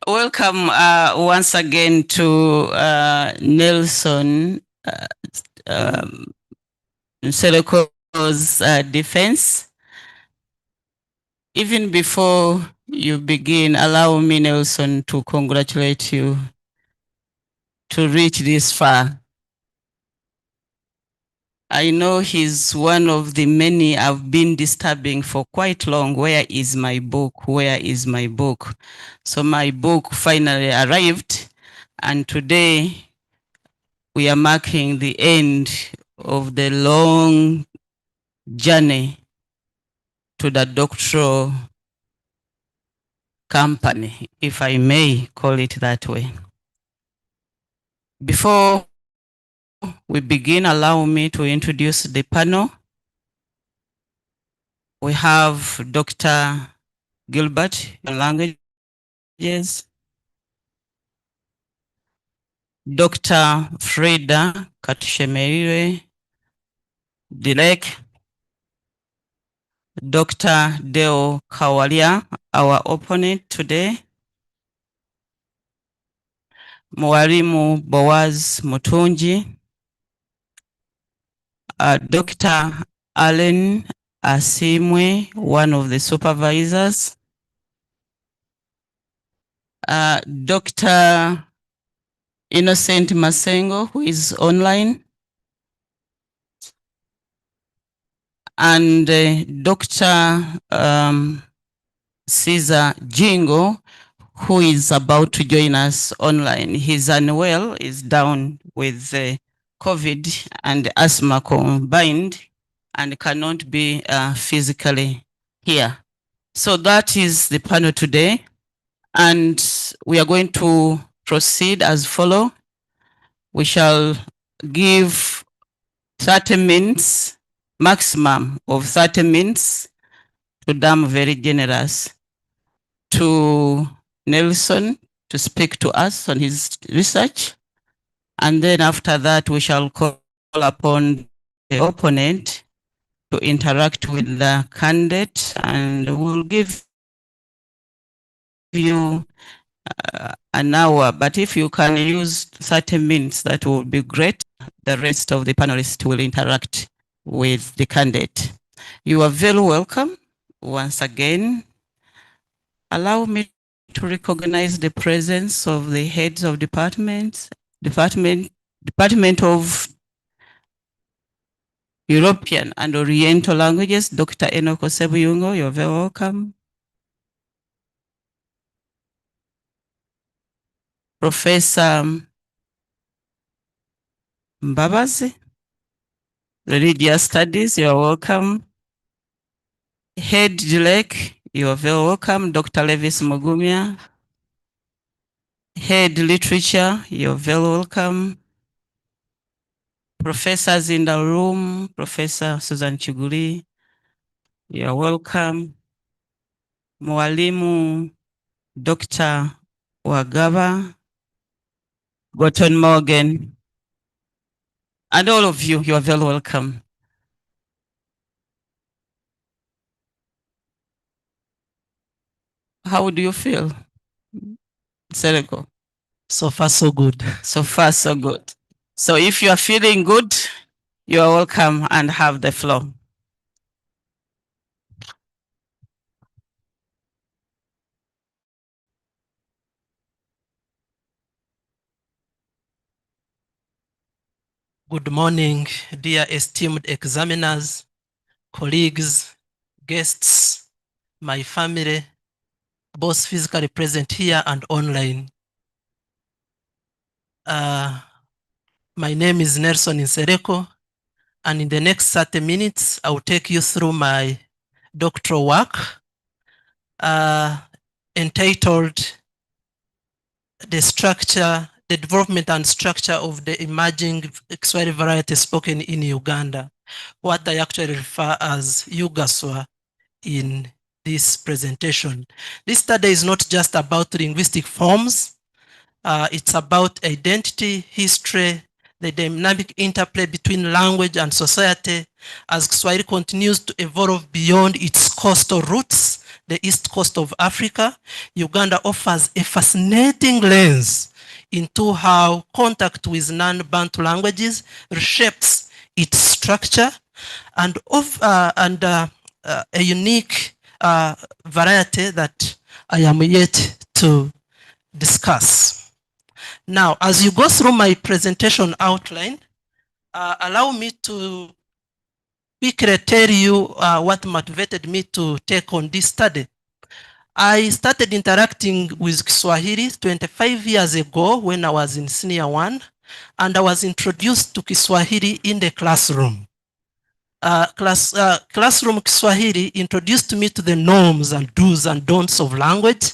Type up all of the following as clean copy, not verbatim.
Welcome once again to Nelson Nsereko's defense. Even before you begin, allow me, Nelson, to congratulate you to reach this far. I know he's one of the many I've been disturbing for quite long. Where is my book? Where is my book? So my book finally arrived, and today we are marking the end of the long journey to the doctoral company, if I may call it that way. Before we begin, allow me to introduce the panel. We have Dr. Gilbert in languages, Dr. Frida Katushemeire Dilek, Dr. Deo Kawalya, our opponent today, Mwalimu Boaz Mutunji, Dr. Allen Asiimwe, one of the supervisors, Dr. Innocent Masengo, who is online, and Dr. Caesar Jingo, who is about to join us online. He's unwell, is down with COVID and asthma combined and cannot be physically here. So that is the panel today, and we are going to proceed as follow. We shall give 30 minutes, maximum of 30 minutes, to them very generous, to Nelson to speak to us on his research. And then after that, we shall call upon the opponent to interact with the candidate, and we'll give you an hour. But if you can use 30 minutes, that would be great. The rest of the panelists will interact with the candidate. You are very welcome once again. Allow me to recognize the presence of the heads of departments, Department of European and Oriental Languages, Dr. Enoko Sebuyungo, you're very welcome. Professor Mbabazi, Religious Studies, you're welcome. Head Dilek, you're very welcome. Dr. Levis Mogumia. Head Literature, you're very welcome. Professors in the room, Professor Susan Chiguri, you're welcome. Mwalimu Dr. Wagaba, Gotton Morgan, and all of you, you are very welcome. How do you feel, Nsereko? So far, so good. So far, so good. So if you are feeling good, you are welcome and have the floor. Good morning, dear esteemed examiners, colleagues, guests, my family, both physically present here and online. My name is Nelson Nsereko, and in the next 30 minutes, I will take you through my doctoral work entitled The Development and Structure of the Emerging Kiswahili Variety Spoken in Uganda, what I actually refer as Ugaswa in this presentation. This study is not just about linguistic forms, it's about identity, history, the dynamic interplay between language and society as Kiswahili continues to evolve beyond its coastal roots the east coast of Africa, Uganda offers a fascinating lens into how contact with non-Bantu languages reshapes its structure and a unique variety that I am yet to discuss. Now, as you go through my presentation outline, allow me to quickly tell you what motivated me to take on this study. I started interacting with Kiswahili 25 years ago when I was in senior 1, and I was introduced to Kiswahili in the classroom. Classroom Kiswahili introduced me to the norms and do's and don'ts of language,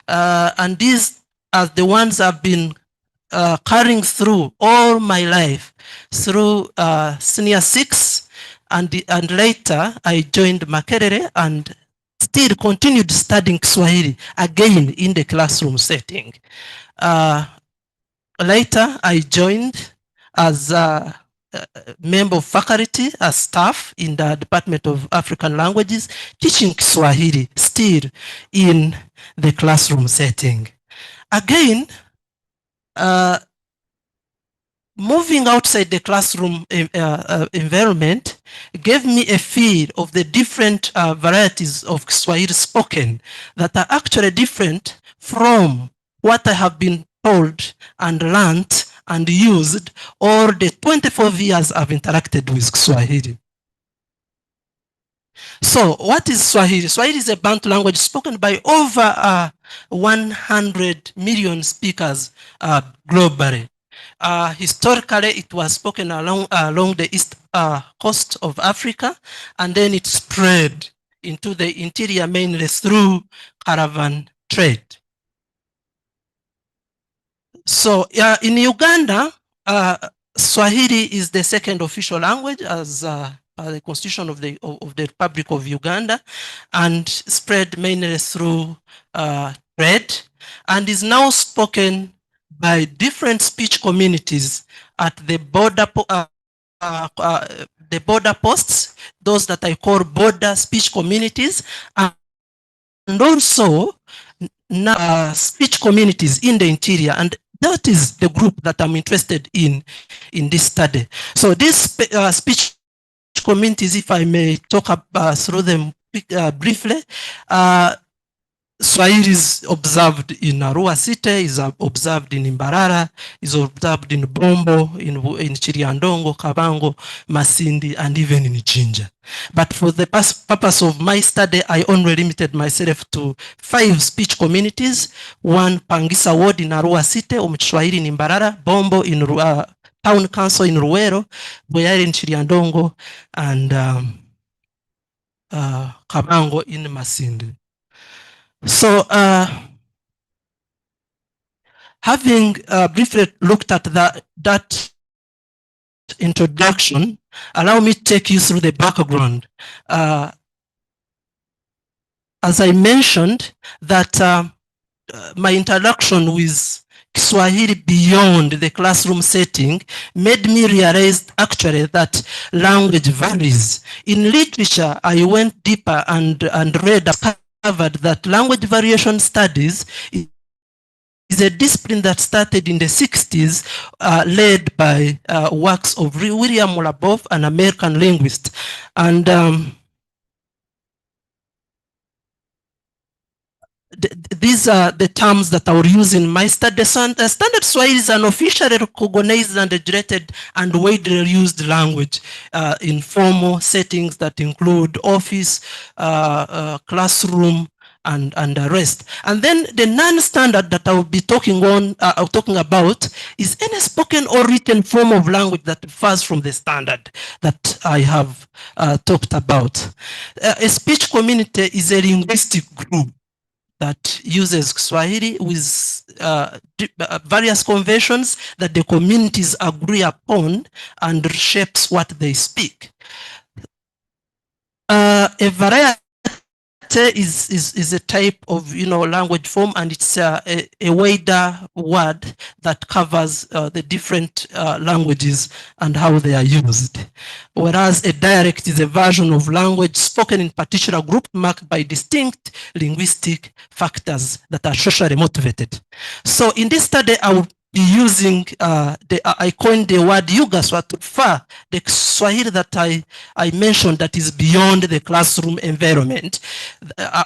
and these are the ones I've been carrying through all my life, through senior 6, and later I joined Makerere and still continued studying Kiswahili again in the classroom setting. Later I joined as a member of faculty, as staff in the Department of African Languages, teaching Kiswahili still in the classroom setting. Again, moving outside the classroom environment gave me a feel of the different varieties of Kiswahili spoken that are actually different from what I have been told and learned and used all the 24 years I've interacted with Kiswahili. So what is Swahili? Swahili is a Bantu language spoken by over 100 million speakers globally. Historically, it was spoken along the east coast of Africa, and then it spread into the interior mainly through caravan trade. So in Uganda, Swahili is the second official language as the Constitution of the Republic of Uganda, and spread mainly through trade, and is now spoken by different speech communities at the border posts, those that I call border speech communities, and also speech communities in the interior, and that is the group that I'm interested in this study. So these speech communities, if I may talk through them briefly, Swahili is observed in Arua City, is observed in Imbarara, is observed in Bombo, in Chiriandongo, Kabango, Masindi, and even in Jinja. But for the purpose of my study, I only limited myself to 5 speech communities: 1 Pangisa Ward in Arua City, Swahili in Imbarara, Bombo in Town Council in Ruero, Boyari in Chiriandongo, and Kabango in Masindi. So, having briefly looked at that introduction, allow me to take you through the background. As I mentioned, that my introduction with Kiswahili beyond the classroom setting made me realize actually that language varies. In literature, I went deeper and read that language variation studies is a discipline that started in the 60s, led by works of William Labov, an American linguist. And these are the terms that I will use in my study. Standard Swahili is an officially recognized and regulated and widely used language in formal settings that include office, classroom, and the rest. And then the non-standard that I will be talking about is any spoken or written form of language that differs from the standard that I have talked about. A speech community is a linguistic group that uses Kiswahili with various conventions that the communities agree upon and shapes what they speak. A variety is a type of language form, and it's a wider word that covers the different languages and how they are used. Whereas a dialect is a version of language spoken in particular group marked by distinct linguistic factors that are socially motivated. So in this study, I will be using I coined the word Yugaswa to refer the Swahili that I mentioned that is beyond the classroom environment.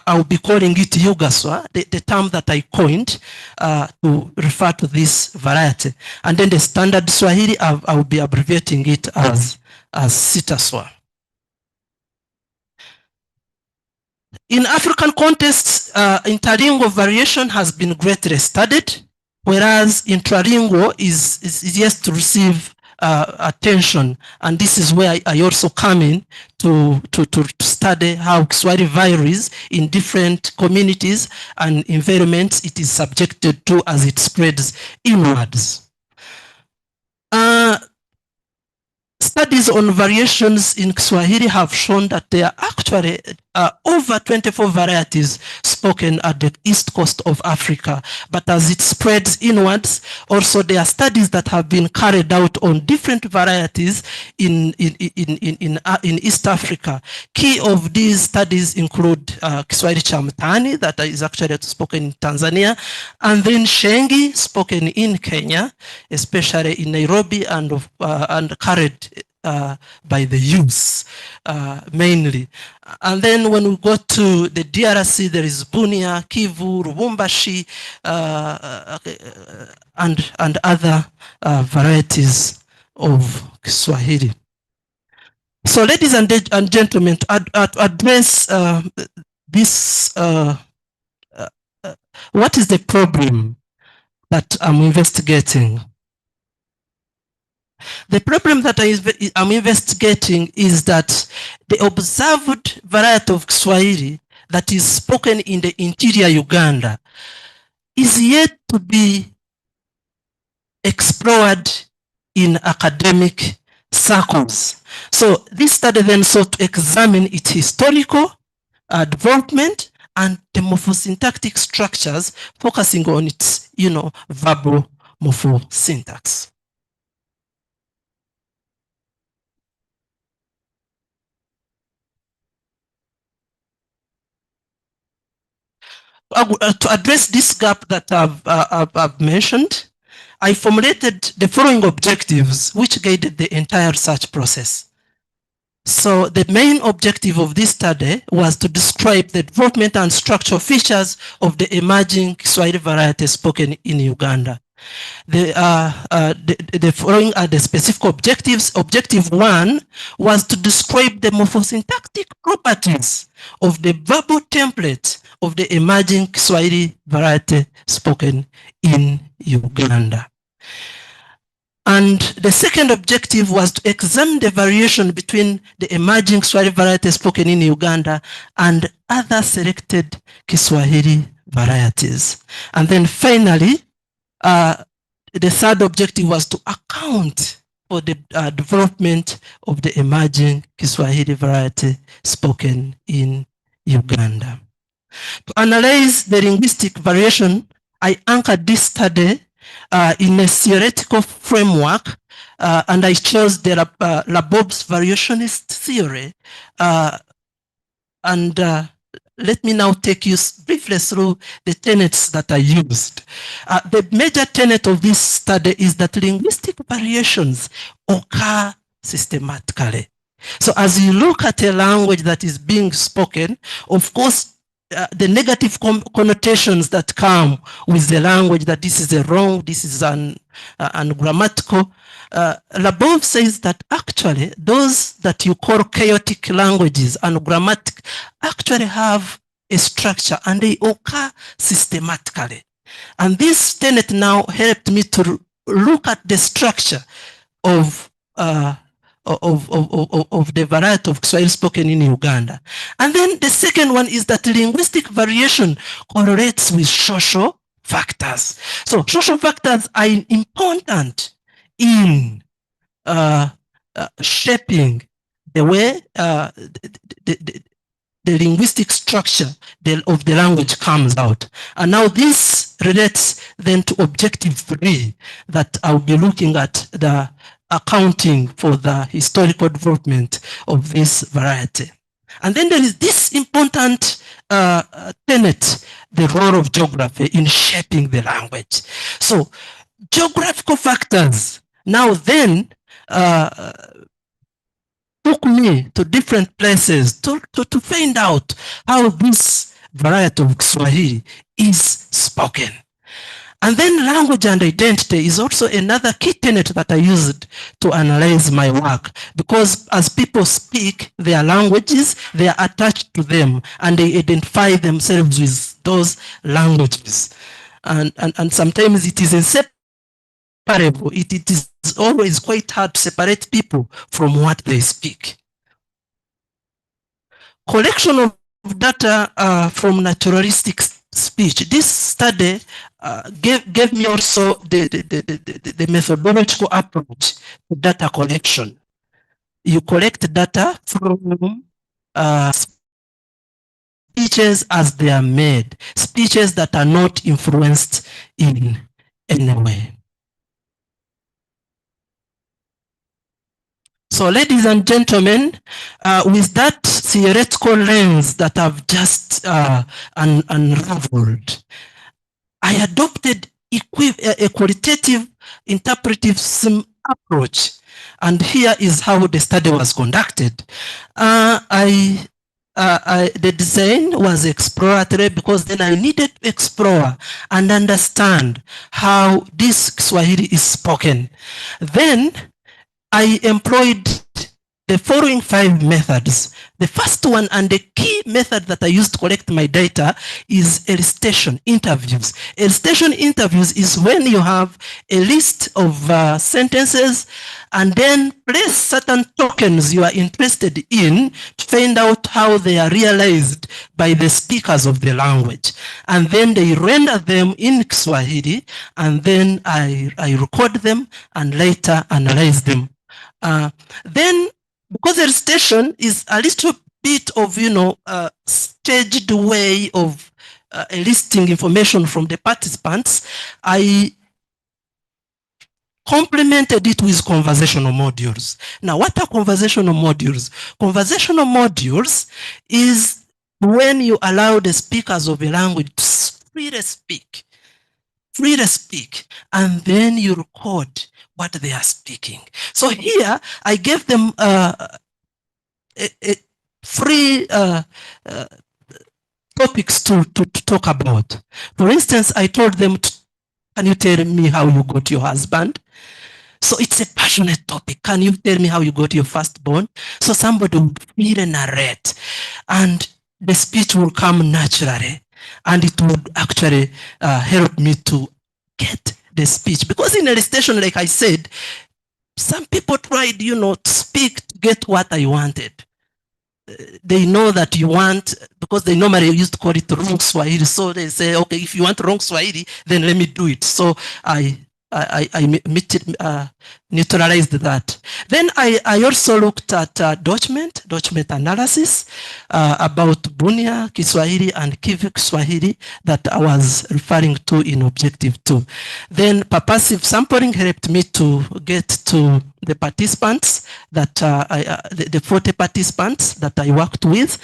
I'll be calling it Yugaswa, the term that I coined to refer to this variety. And then the standard Swahili, I'll be abbreviating it as Sitaswa. In African contexts, interlingual variation has been greatly studied, whereas intralingual is yet to receive attention. And this is where I also come in to study how Kiswahili varies in different communities and environments it is subjected to as it spreads inwards. Studies on variations in Kiswahili have shown that there are actually over 24 varieties spoken at the east coast of Africa. But as it spreads inwards, also there are studies that have been carried out on different varieties in East Africa. Key of these studies include Kiswahili cha Mtaani, that is actually spoken in Tanzania, and then Shengi, spoken in Kenya, especially in Nairobi, and carried by the youth mainly. And then when we go to the DRC, there is Bunia, Kivu, Lubumbashi, and other varieties of Kiswahili. So ladies and gentlemen, to address this, what is the problem that I'm investigating? The problem that I'm investigating is that the observed variety of Kiswahili that is spoken in the interior Uganda is yet to be explored in academic circles. So this study then sought to examine its historical development and the morphosyntactic structures, focusing on its, verbal morphosyntax. To address this gap that I've mentioned, I formulated the following objectives which guided the entire research process. So the main objective of this study was to describe the development and structural features of the emerging Kiswahili variety spoken in Uganda. The following are the specific objectives. Objective 1 was to describe the morphosyntactic properties of the verbal template of the emerging Kiswahili variety spoken in Uganda. And the second objective was to examine the variation between the emerging Kiswahili variety spoken in Uganda and other selected Kiswahili varieties. And then finally, the third objective was to account for the development of the emerging Kiswahili variety spoken in Uganda. To analyze the linguistic variation, I anchored this study in a theoretical framework, and I chose the Labob's variationist theory. Let me now take you briefly through the tenets that I used. The major tenet of this study is that linguistic variations occur systematically. So as you look at a language that is being spoken, of course, the negative connotations that come with the language, that this is a wrong, this is ungrammatical. Labob says that actually those that you call chaotic languages, ungrammatic, actually have a structure and they occur systematically. And this tenet now helped me to look at the structure of the variety of Kiswahili spoken in Uganda. And then the second one is that linguistic variation correlates with social factors. So social factors are important in shaping the way the linguistic structure of the language comes out. And now this relates then to objective 3 that I'll be looking at the accounting for the historical development of this variety. And then there is this important tenet, the role of geography in shaping the language. So geographical factors now then took me to different places to find out how this variety of Kiswahili is spoken. And then language and identity is also another key tenet that I used to analyze my work, because as people speak their languages, they are attached to them and they identify themselves with those languages. And sometimes it is inseparable. It is always quite hard to separate people from what they speak. Collection of data from naturalistic speech. This study gave me also the methodological approach to data collection. You collect data from speeches as they are made, speeches that are not influenced in any way. So, ladies and gentlemen, with that theoretical lens that I've just unraveled, I adopted a qualitative interpretive approach. And here is how the study was conducted. The design was exploratory because then I needed to explore and understand how this Swahili is spoken. Then I employed the following 5 methods. The first one and the key method that I used to collect my data is elicitation interviews. Elicitation interviews is when you have a list of sentences and then place certain tokens you are interested in to find out how they are realized by the speakers of the language. And then they render them in Kiswahili, and then I record them and later analyze them. Then, because the elicitation is a little bit of, staged way of eliciting information from the participants, I complemented it with conversational modules. Now, what are conversational modules? Conversational modules is when you allow the speakers of a language to freely speak, and then you record what they are speaking. So here, I gave them free topics to talk about. For instance, I told them, can you tell me how you got your husband? So it's a passionate topic. Can you tell me how you got your firstborn? So somebody would really narrate, and the speech will come naturally, and it would actually help me to get the speech. Because in a elicitation, like I said, some people tried, to speak to get what I wanted. They know that you want, because they normally used to call it wrong Swahili. So they say, okay, if you want wrong Swahili, then let me do it. So I neutralized that. Then I also looked at document analysis about Bunia Kiswahili and Kivu Kiswahili that I was referring to in objective 2. Then purposive sampling helped me to get to the participants that the 40 participants that I worked with.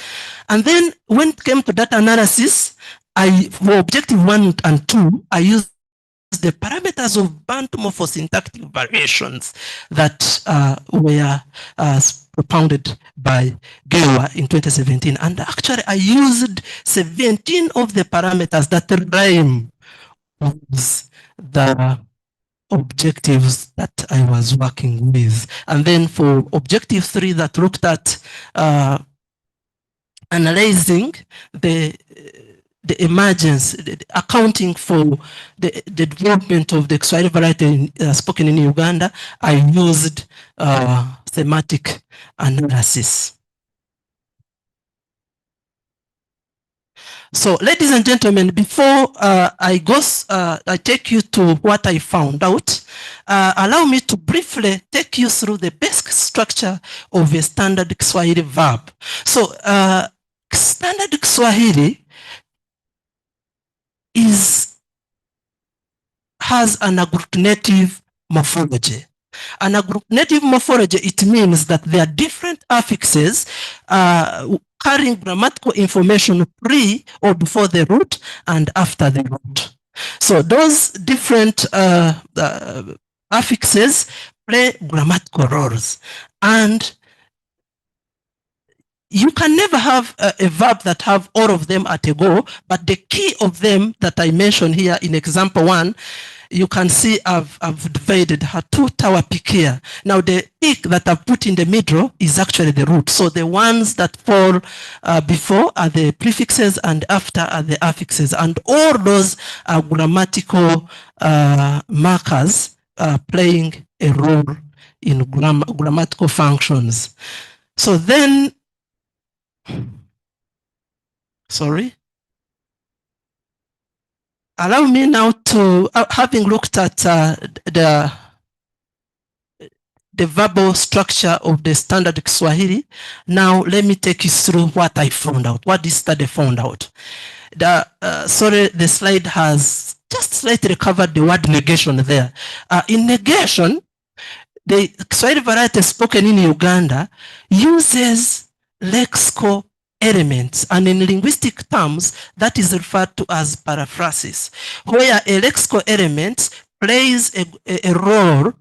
And then when it came to data analysis, for objective 1 and 2, I used the parameters of Bantu morphosyntactic variations that were propounded by Gewa in 2017. And actually, I used 17 of the parameters that rhyme with the objectives that I was working with. And then for objective 3 that looked at analyzing the emergence, accounting for the development of the Kiswahili variety spoken in Uganda, I used thematic analysis. So, ladies and gentlemen, before I take you to what I found out, allow me to briefly take you through the basic structure of a standard Kiswahili verb. So, Standard Kiswahili has an agglutinative morphology. An agglutinative morphology, it means that there are different affixes carrying grammatical information pre or before the root and after the root. So those different affixes play grammatical roles, and you can never have a verb that have all of them at a go, but the key of them that I mentioned here in example 1, you can see I've divided her 2 tower peak here. Now the peak that I've put in the middle is actually the root. So the ones that fall before are the prefixes and after are the affixes. And all those are grammatical markers playing a role in grammatical functions. So then, sorry. Allow me now to, having looked at the verbal structure of the standard Kiswahili, now let me take you through what I found out, what this study found out. Sorry, the slide has just slightly covered the word negation there. In negation, the Kiswahili variety spoken in Uganda uses lexical elements, and in linguistic terms, that is referred to as paraphrasis, where a lexical element plays a role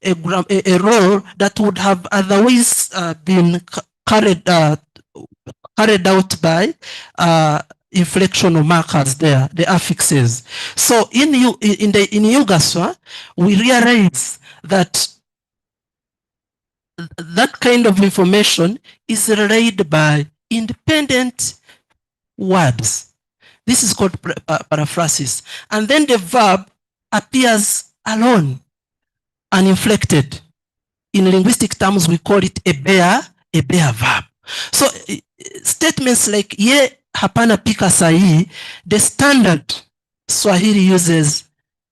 that would have otherwise been carried out by inflectional markers there, the affixes. So in Yugaswa, we realize that that kind of information is relayed by independent words. This is called paraphrasis. And then the verb appears alone, uninflected. In linguistic terms, we call it a bare verb. So statements like ye hapana pika sahi, the standard Swahili uses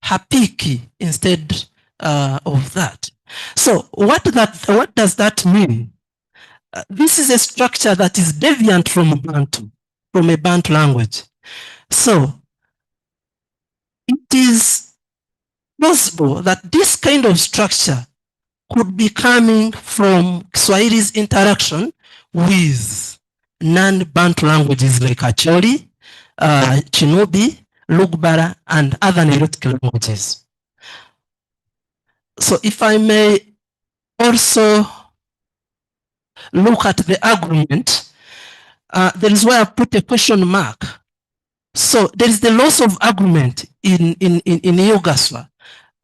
hapiki instead of that. So what does that mean? This is a structure that is deviant from Bantu, from a Bantu language. So it is possible that this kind of structure could be coming from Kiswahili's interaction with non-Bantu languages like Acholi, Chinubi, Lugbara, and other Nilotic languages. So if I may also look at the argument, there is where I put a question mark. So there is the loss of argument in Yugaswa,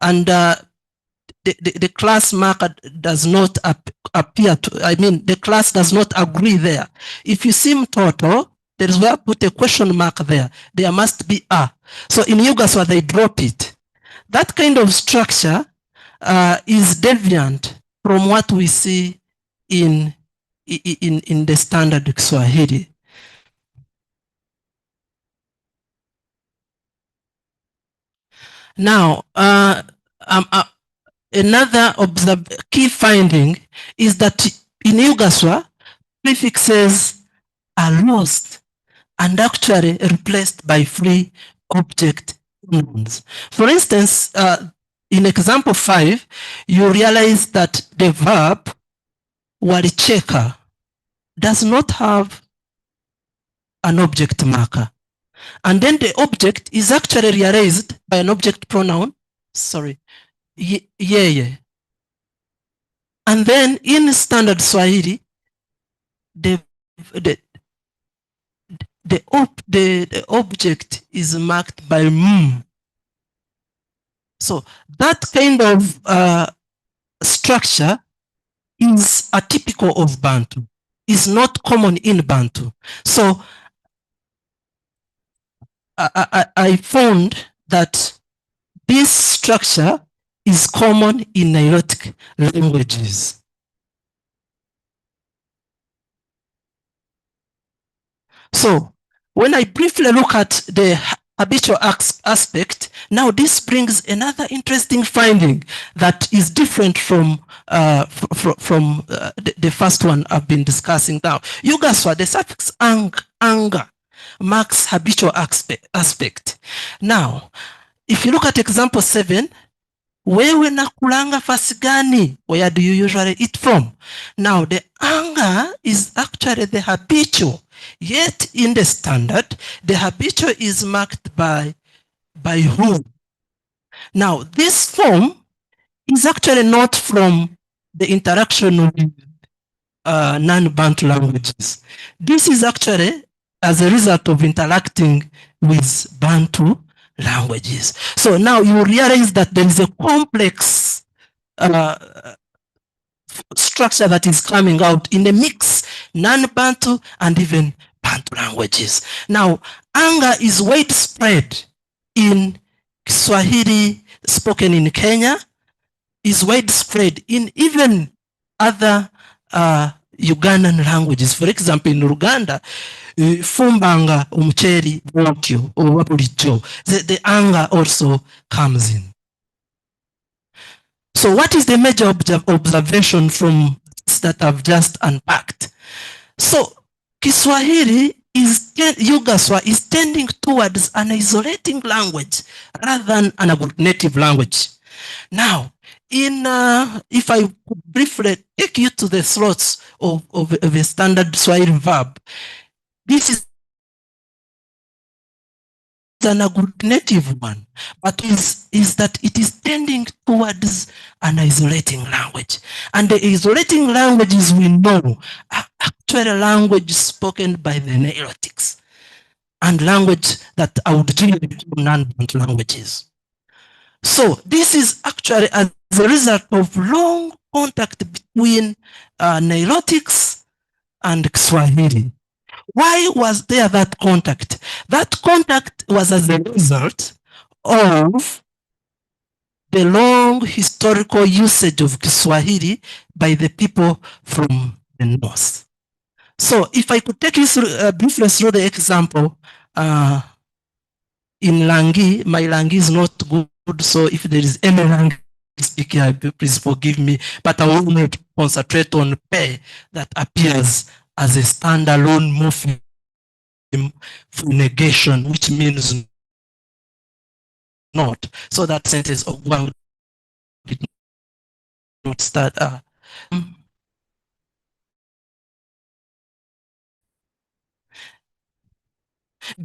and the class marker does not appear to, I mean, the class does not agree there. If you see total, there is where I put a question mark there. There must be a. So in Yugaswa, they drop it. That kind of structure is deviant from what we see in the standard Kiswahili. Now, another key finding is that in Yugaswa, prefixes are lost and actually replaced by free object nouns. For instance, in example 5, you realize that the verb walicheka does not have an object marker. And then the object is actually realized by an object pronoun, sorry, yeye. And then in standard Swahili, the object is marked by m. So that kind of structure is atypical of Bantu, is not common in Bantu. So I found that this structure is common in Nilotic languages. So when I briefly look at the habitual aspect, now this brings another interesting finding that is different from the first one I've been discussing now. Yugaswa, the suffix ang anger marks habitual aspect. Now, if you look at example 7, wewe nakulanga fasi gani? Where do you usually eat from? Now, the anger is actually the habitual. Yet, in the standard, the habitual is marked by who? Now, this form is actually not from the interaction with non-Bantu languages. This is actually as a result of interacting with Bantu languages. So now you realize that there is a complex structure that is coming out in the mix, non-Bantu and even Bantu languages. Now, anger is widespread in Kiswahili spoken in Kenya, is widespread in even other Ugandan languages. For example, in Uganda, fumbanga umucheri bwotyo oba bulijjo, the anger also comes in. So what is the major observation from that I've just unpacked? So Kiswahili is, Yugaswa is tending towards an isolating language rather than an agglutinative language. Now, if I could briefly take you to the thoughts of a standard Swahili verb, this is an agglutinative one, but is that it is tending towards an isolating language. And the isolating languages we know are actually language spoken by the Nilotics and language that I would generally call non-Bantu languages. So this is actually as a result of long contact between Nilotics and Kiswahili. Why was there that contact? That contact was as a result of the long historical usage of Kiswahili by the people from the north. So if I could take you through, briefly through the example, in Langi, my Langi is not good, so if there is any Langi speaker, please forgive me, but I will not concentrate on pe that appears as a standalone morpheme for negation, which means not. So that sentence of one did not start.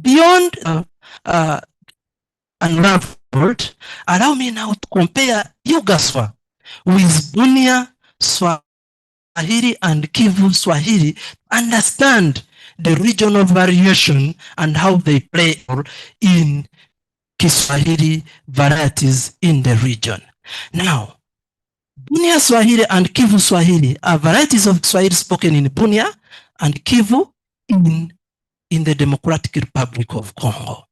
Beyond unraveled, allow me now to compare Yugaswa with Bunia Swahili and Kivu Swahili, understand the regional variation and how they play in Kiswahili varieties in the region. Now, Bunia Swahili and Kivu Swahili are varieties of Swahili spoken in Bunia and Kivu in the Democratic Republic of Congo.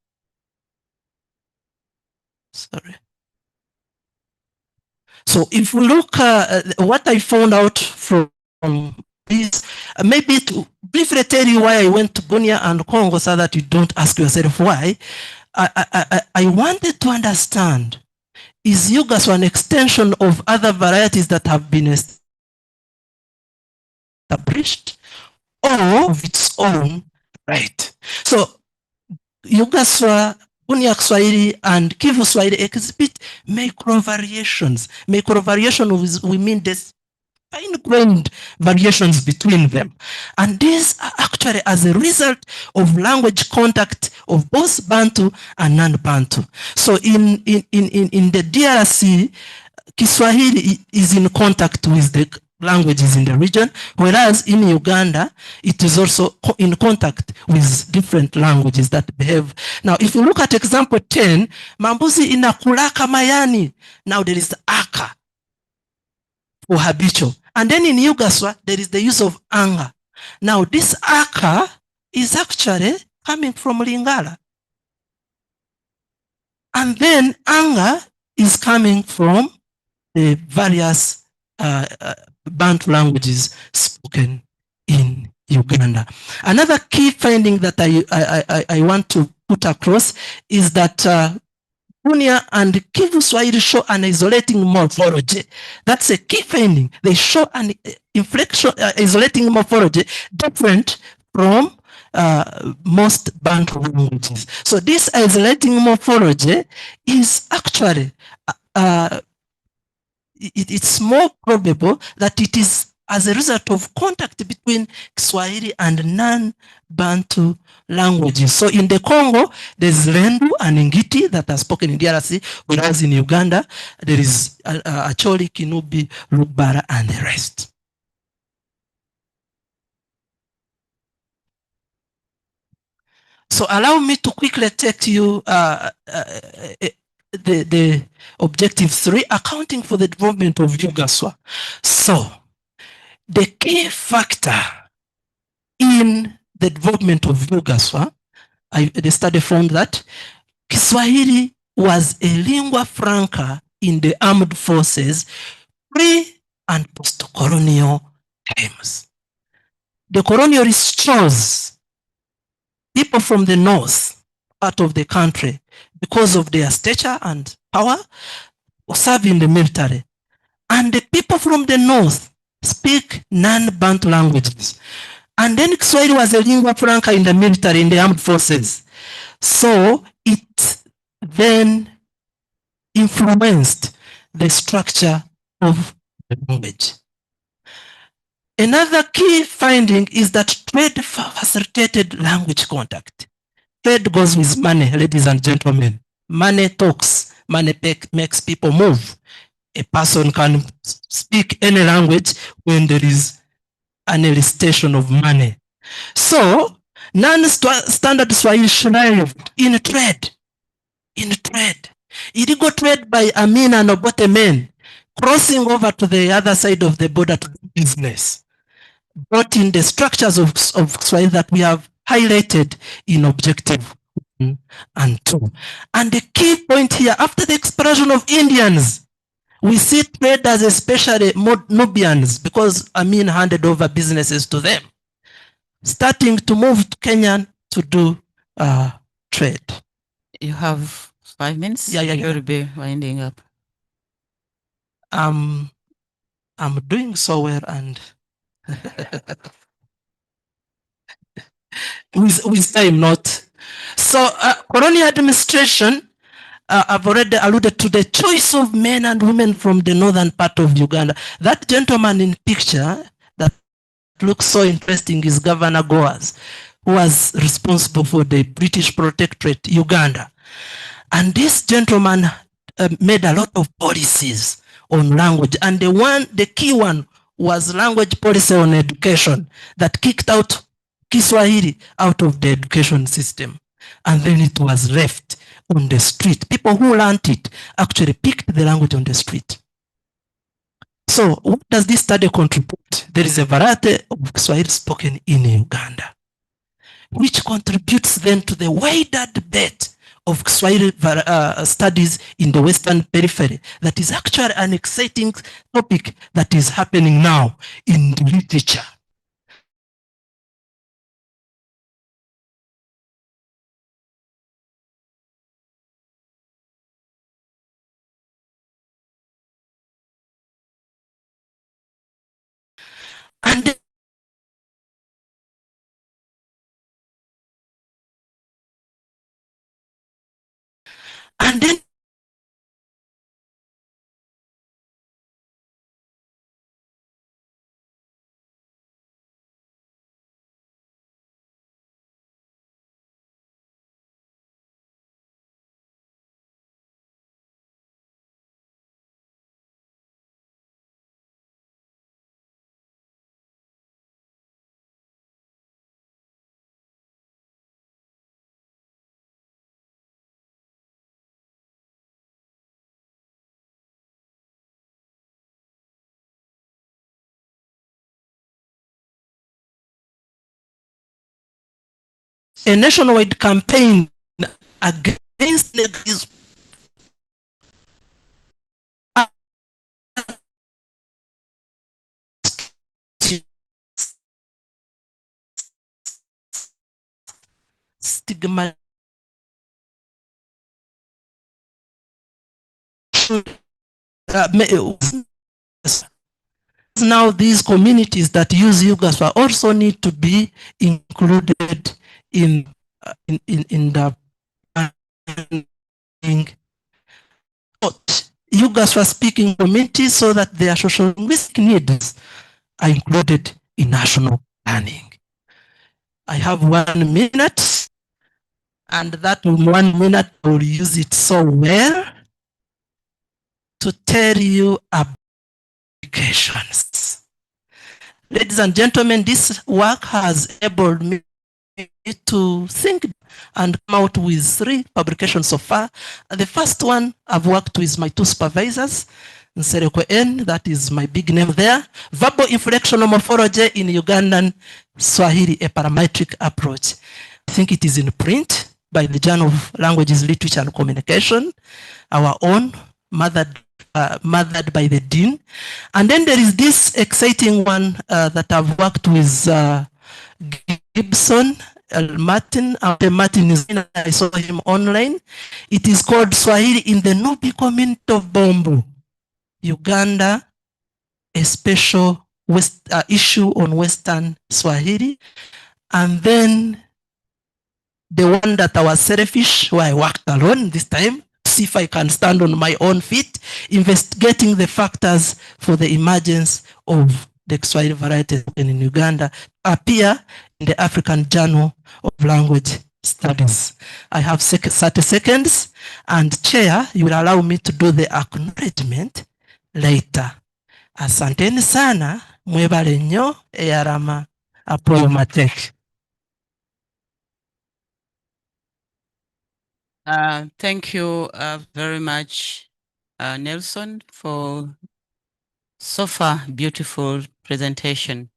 Sorry. So if we look at what I found out from this, maybe to briefly tell you why I went to Bunia and Congo so that you don't ask yourself why. I wanted to understand, is Yugaswa an extension of other varieties that have been established or of its own right? So Yugaswa, Bunia Swahili and Kivu Swahili exhibit micro variations. Micro variations, we mean this fine-grained variations between them. And these are actually as a result of language contact of both Bantu and non-Bantu. So in the DRC, Kiswahili is in contact with the languages in the region, whereas in Uganda, it is also in contact with different languages that behave. Now, if you look at example 10, Mambuzi inakulaka mayani. Now there is the aka for habitual. And then in Yugaswa, there is the use of anger. Now this aka is actually coming from Lingala. And then anger is coming from the various Bantu languages spoken in Uganda. Another key finding that I want to put across is that Bunia and Kivu Swahili show an isolating morphology. That's a key finding. They show an isolating morphology different from most Bantu languages. So this isolating morphology is actually it's more probable that it is as a result of contact between Kiswahili and non-Bantu languages. So in the Congo, there's Lendu and Ngiti that are spoken in DRC, whereas in Uganda, there is Acholi, Kinubi, Lubara, and the rest. So allow me to quickly take you the objective 3, accounting for the development of Yugaswa. So the key factor in the development of Yugaswa, the study found that Kiswahili was a lingua franca in the armed forces pre- and post-colonial times. The colonialists chose people from the north part of the country because of their stature and power serve in the military. And the people from the north speak non-Bantu languages. And then Kiswahili was a lingua franca in the military, in the armed forces. So it then influenced the structure of the language. Another key finding is that trade facilitated language contact. Trade goes with money, ladies and gentlemen. Money talks, money makes people move. A person can speak any language when there is an elicitation of money. So, non-standard Swahili thrived in trade. Illegal trade by Amin and Obote men crossing over to the other side of the border to do business brought in the structures of Swahili that we have highlighted in objective 1 and 2. And the key point here, after the expulsion of Indians, we see traders, especially Nubians, because Amin handed over businesses to them, starting to move to Kenya to do trade. You have 5 minutes? Yeah. You'll be winding up. I'm doing so well, and with time not. So colonial administration, I've already alluded to the choice of men and women from the northern part of Uganda. That gentleman in picture that looks so interesting is Governor Goas, who was responsible for the British Protectorate, Uganda. And this gentleman made a lot of policies on language. And the key one was language policy on education that kicked out Kiswahili out of the education system. And then it was left on the street. People who learned it actually picked the language on the street. So what does this study contribute? There is a variety of Kiswahili spoken in Uganda, which contributes then to the wider debate of Kiswahili studies in the Western periphery. That is actually an exciting topic that is happening now in the literature. And then a nationwide campaign against negativism stigma now these communities that use Yugaswa also need to be included in the Yugaswa speaking communities so that their social linguistic needs are included in national planning. I have 1 minute, and that 1 minute I will use it so well to tell you about applications. Ladies and gentlemen, this work has enabled me to think and come out with 3 publications so far. The first one I've worked with my 2 supervisors, Nsereko N, that is my big name there. Verbal inflectional morphology in Ugandan Swahili, a parametric approach. I think it is in print by the Journal of Languages, Literature and Communication, our own, mothered by the Dean. And then there is this exciting one that I've worked with Gibson, Martin is in, I saw him online. It is called Swahili in the Nubi community of Bombo, Uganda, a special issue on Western Swahili. And then the one that I was selfish, where I worked alone this time, see if I can stand on my own feet, investigating the factors for the emergence of the Kiswahili varieties in Uganda, appear in the African Journal of Language Studies. I have 30 seconds, and Chair, you will allow me to do the acknowledgement later. Asanteni sana, mwebale nnyo, eyarama, Apollo Matek. Thank you very much, Nelson, for so far beautiful presentation.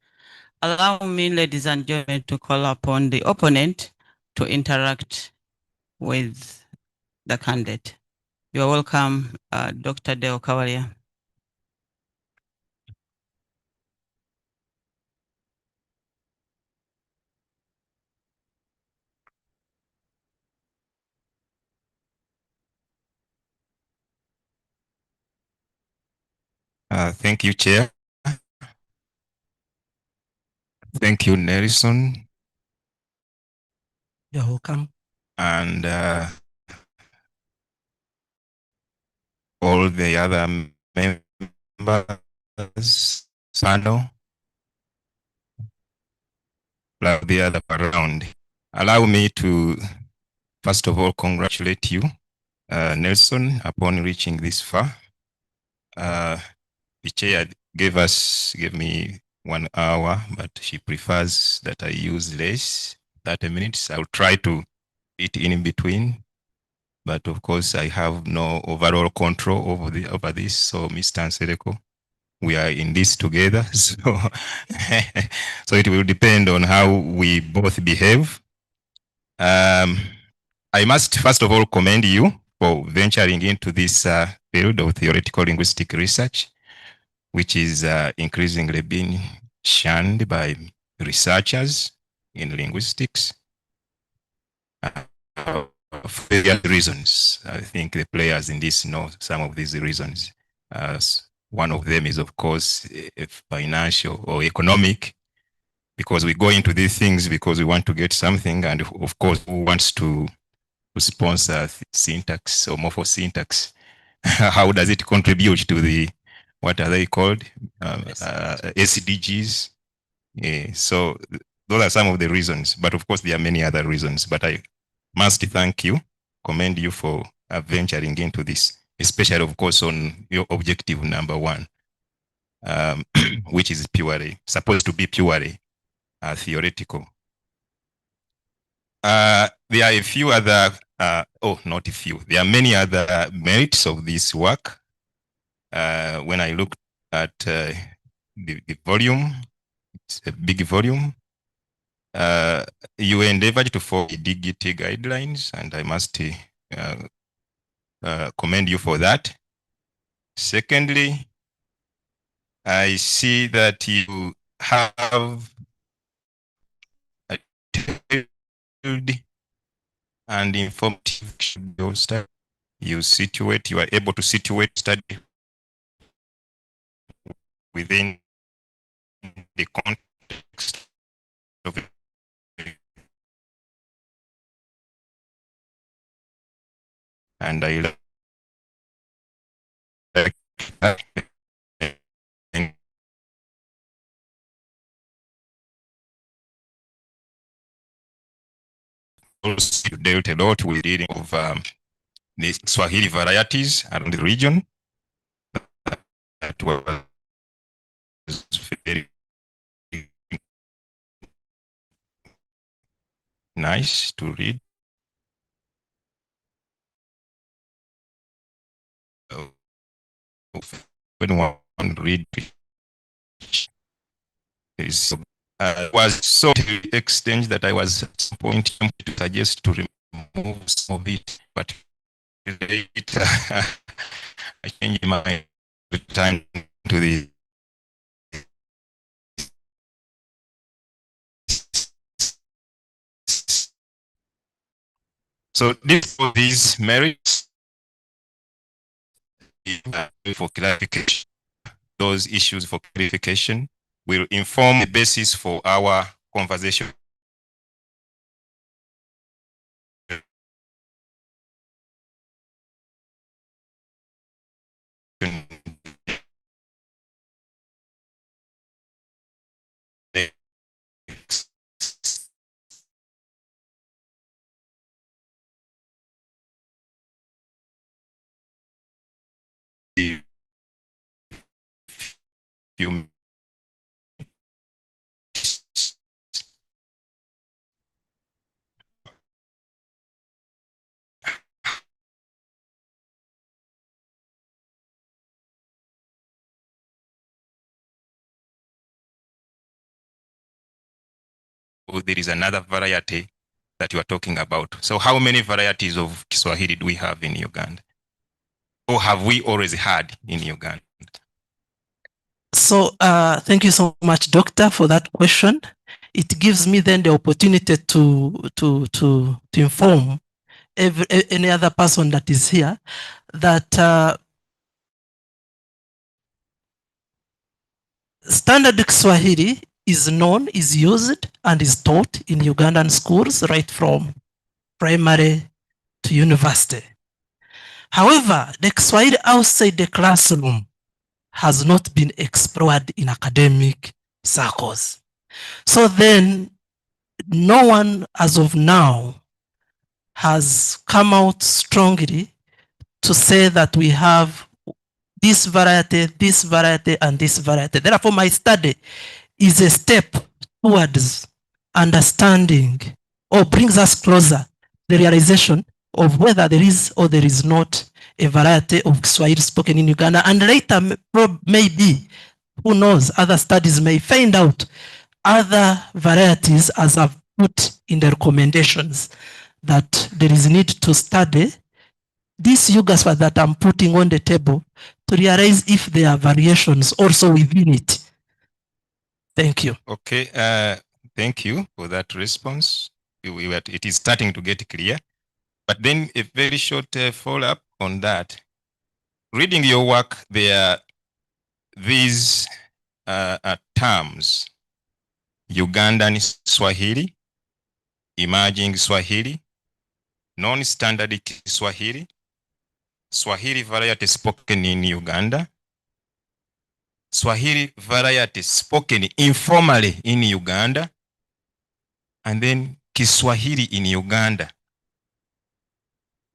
Allow me, ladies and gentlemen, to call upon the opponent to interact with the candidate. You are welcome, Dr. Deo Kawalya. Thank you, Chair. Thank you, Nelson. You're welcome. And all the other members, Sano, the other around. Allow me to, first of all, congratulate you, Nelson, upon reaching this far. The chair gave me 1 hour, but she prefers that I use less, 30 minutes. I'll try to fit in between, but of course I have no overall control over this. So Mr. Nsereko, we are in this together. So, so it will depend on how we both behave. I must first of all commend you for venturing into this field of theoretical linguistic research, which is increasingly being shunned by researchers in linguistics for various reasons. I think the players in this know some of these reasons. One of them is, of course, financial or economic, because we go into these things because we want to get something, and of course, who wants to sponsor syntax or morphosyntax? How does it contribute to the, what are they called? SDGs. So those are some of the reasons, but of course there are many other reasons. But I must thank you, commend you for venturing into this, especially of course on your objective number 1, which is supposed to be purely theoretical. There are a few other, not a few, there are many other merits of this work. When I look at the volume, it's a big volume. You endeavored to follow the DGT guidelines, and I must commend you for that. Secondly, I see that you have a detailed and informative study. You are able to situate study within the context of and I like also dealt a lot with reading of the Swahili varieties around the region. That was very nice to read. When one read is was so to the extent that I was at some point to suggest to remove some of it, but later I changed my time to the so these merits for clarification. Those issues for clarification will inform the basis for our conversation. You there is another variety that you are talking about. So how many varieties of Kiswahili do we have in Uganda? Or have we always had in Uganda? So thank you so much, Doctor, for that question. It gives me then the opportunity to inform any other person that is here that standard Kiswahili is known, is used, and is taught in Ugandan schools right from primary to university. However, the Kiswahili outside the classroom has not been explored in academic circles. So then, no one as of now has come out strongly to say that we have this variety, and this variety. Therefore, my study is a step towards understanding or brings us closer the realization of whether there is or there is not a variety of Kiswahili spoken in Uganda. And later, maybe, who knows, other studies may find out other varieties, as I've put in the recommendations, that there is need to study these Yugaswa that I'm putting on the table to realize if there are variations also within it. Thank you. Okay, thank you for that response. It is starting to get clear. But then a very short follow-up on that. Reading your work, there are these terms: Ugandan Swahili, emerging Swahili, non-standard Swahili, Swahili variety spoken in Uganda, Swahili variety spoken informally in Uganda, and then Kiswahili in Uganda.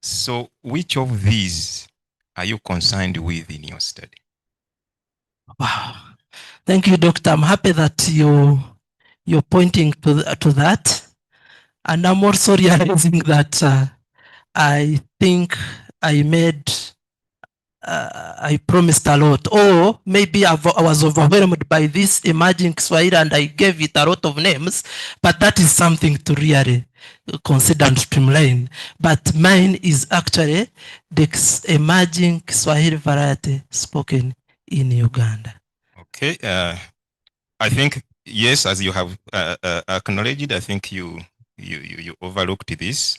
So which of these are you concerned with in your study? Wow. Thank you, Doctor. I'm happy that you're pointing to that. And I'm also realizing that I think I promised a lot, or maybe I was overwhelmed by this emerging Kiswahili and I gave it a lot of names, but that is something to really consider and streamline. But mine is actually the emerging Kiswahili variety spoken in Uganda. Okay, I think, yes, as you have acknowledged, I think you overlooked this.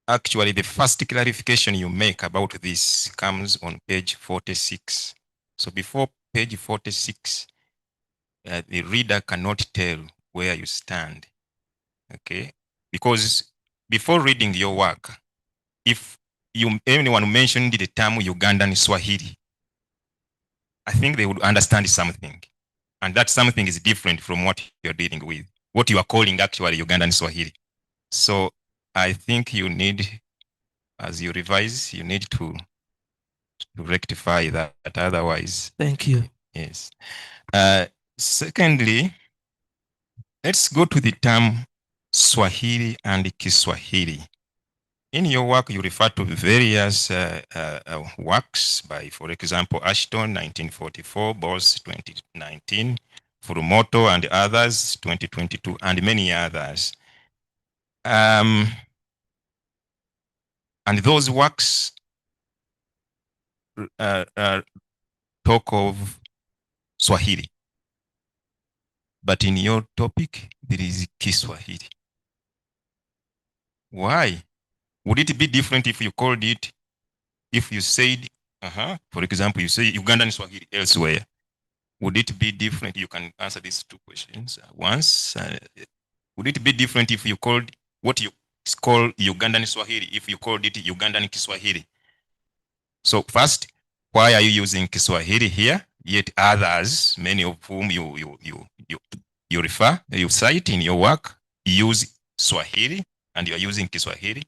Actually, the first clarification you make about this comes on page 46. So before page 46, the reader cannot tell where you stand, okay? Because before reading your work, if anyone mentioned the term Ugandan Swahili, I think they would understand something. And that something is different from what you're dealing with, what you are calling actually Ugandan Swahili. So I think you need, as you revise, you need to rectify that. Otherwise, Thank you. yes. Secondly, let's go to the term Swahili and Kiswahili. In your work, you refer to various works by, for example, Ashton, 1944, Boss, 2019, Furumoto and others, 2022, and many others. And those works talk of Swahili. But in your topic, there is Kiswahili. Why? Would it be different if you called it, if you said, for example, you say Ugandan Swahili elsewhere? Would it be different? You can answer these two questions once. Would it be different if you called what you call Ugandan Swahili, if you called it Ugandan Kiswahili? So first, why are you using Kiswahili here? Yet others, many of whom you refer, you cite in your work, use Swahili, and you are using Kiswahili,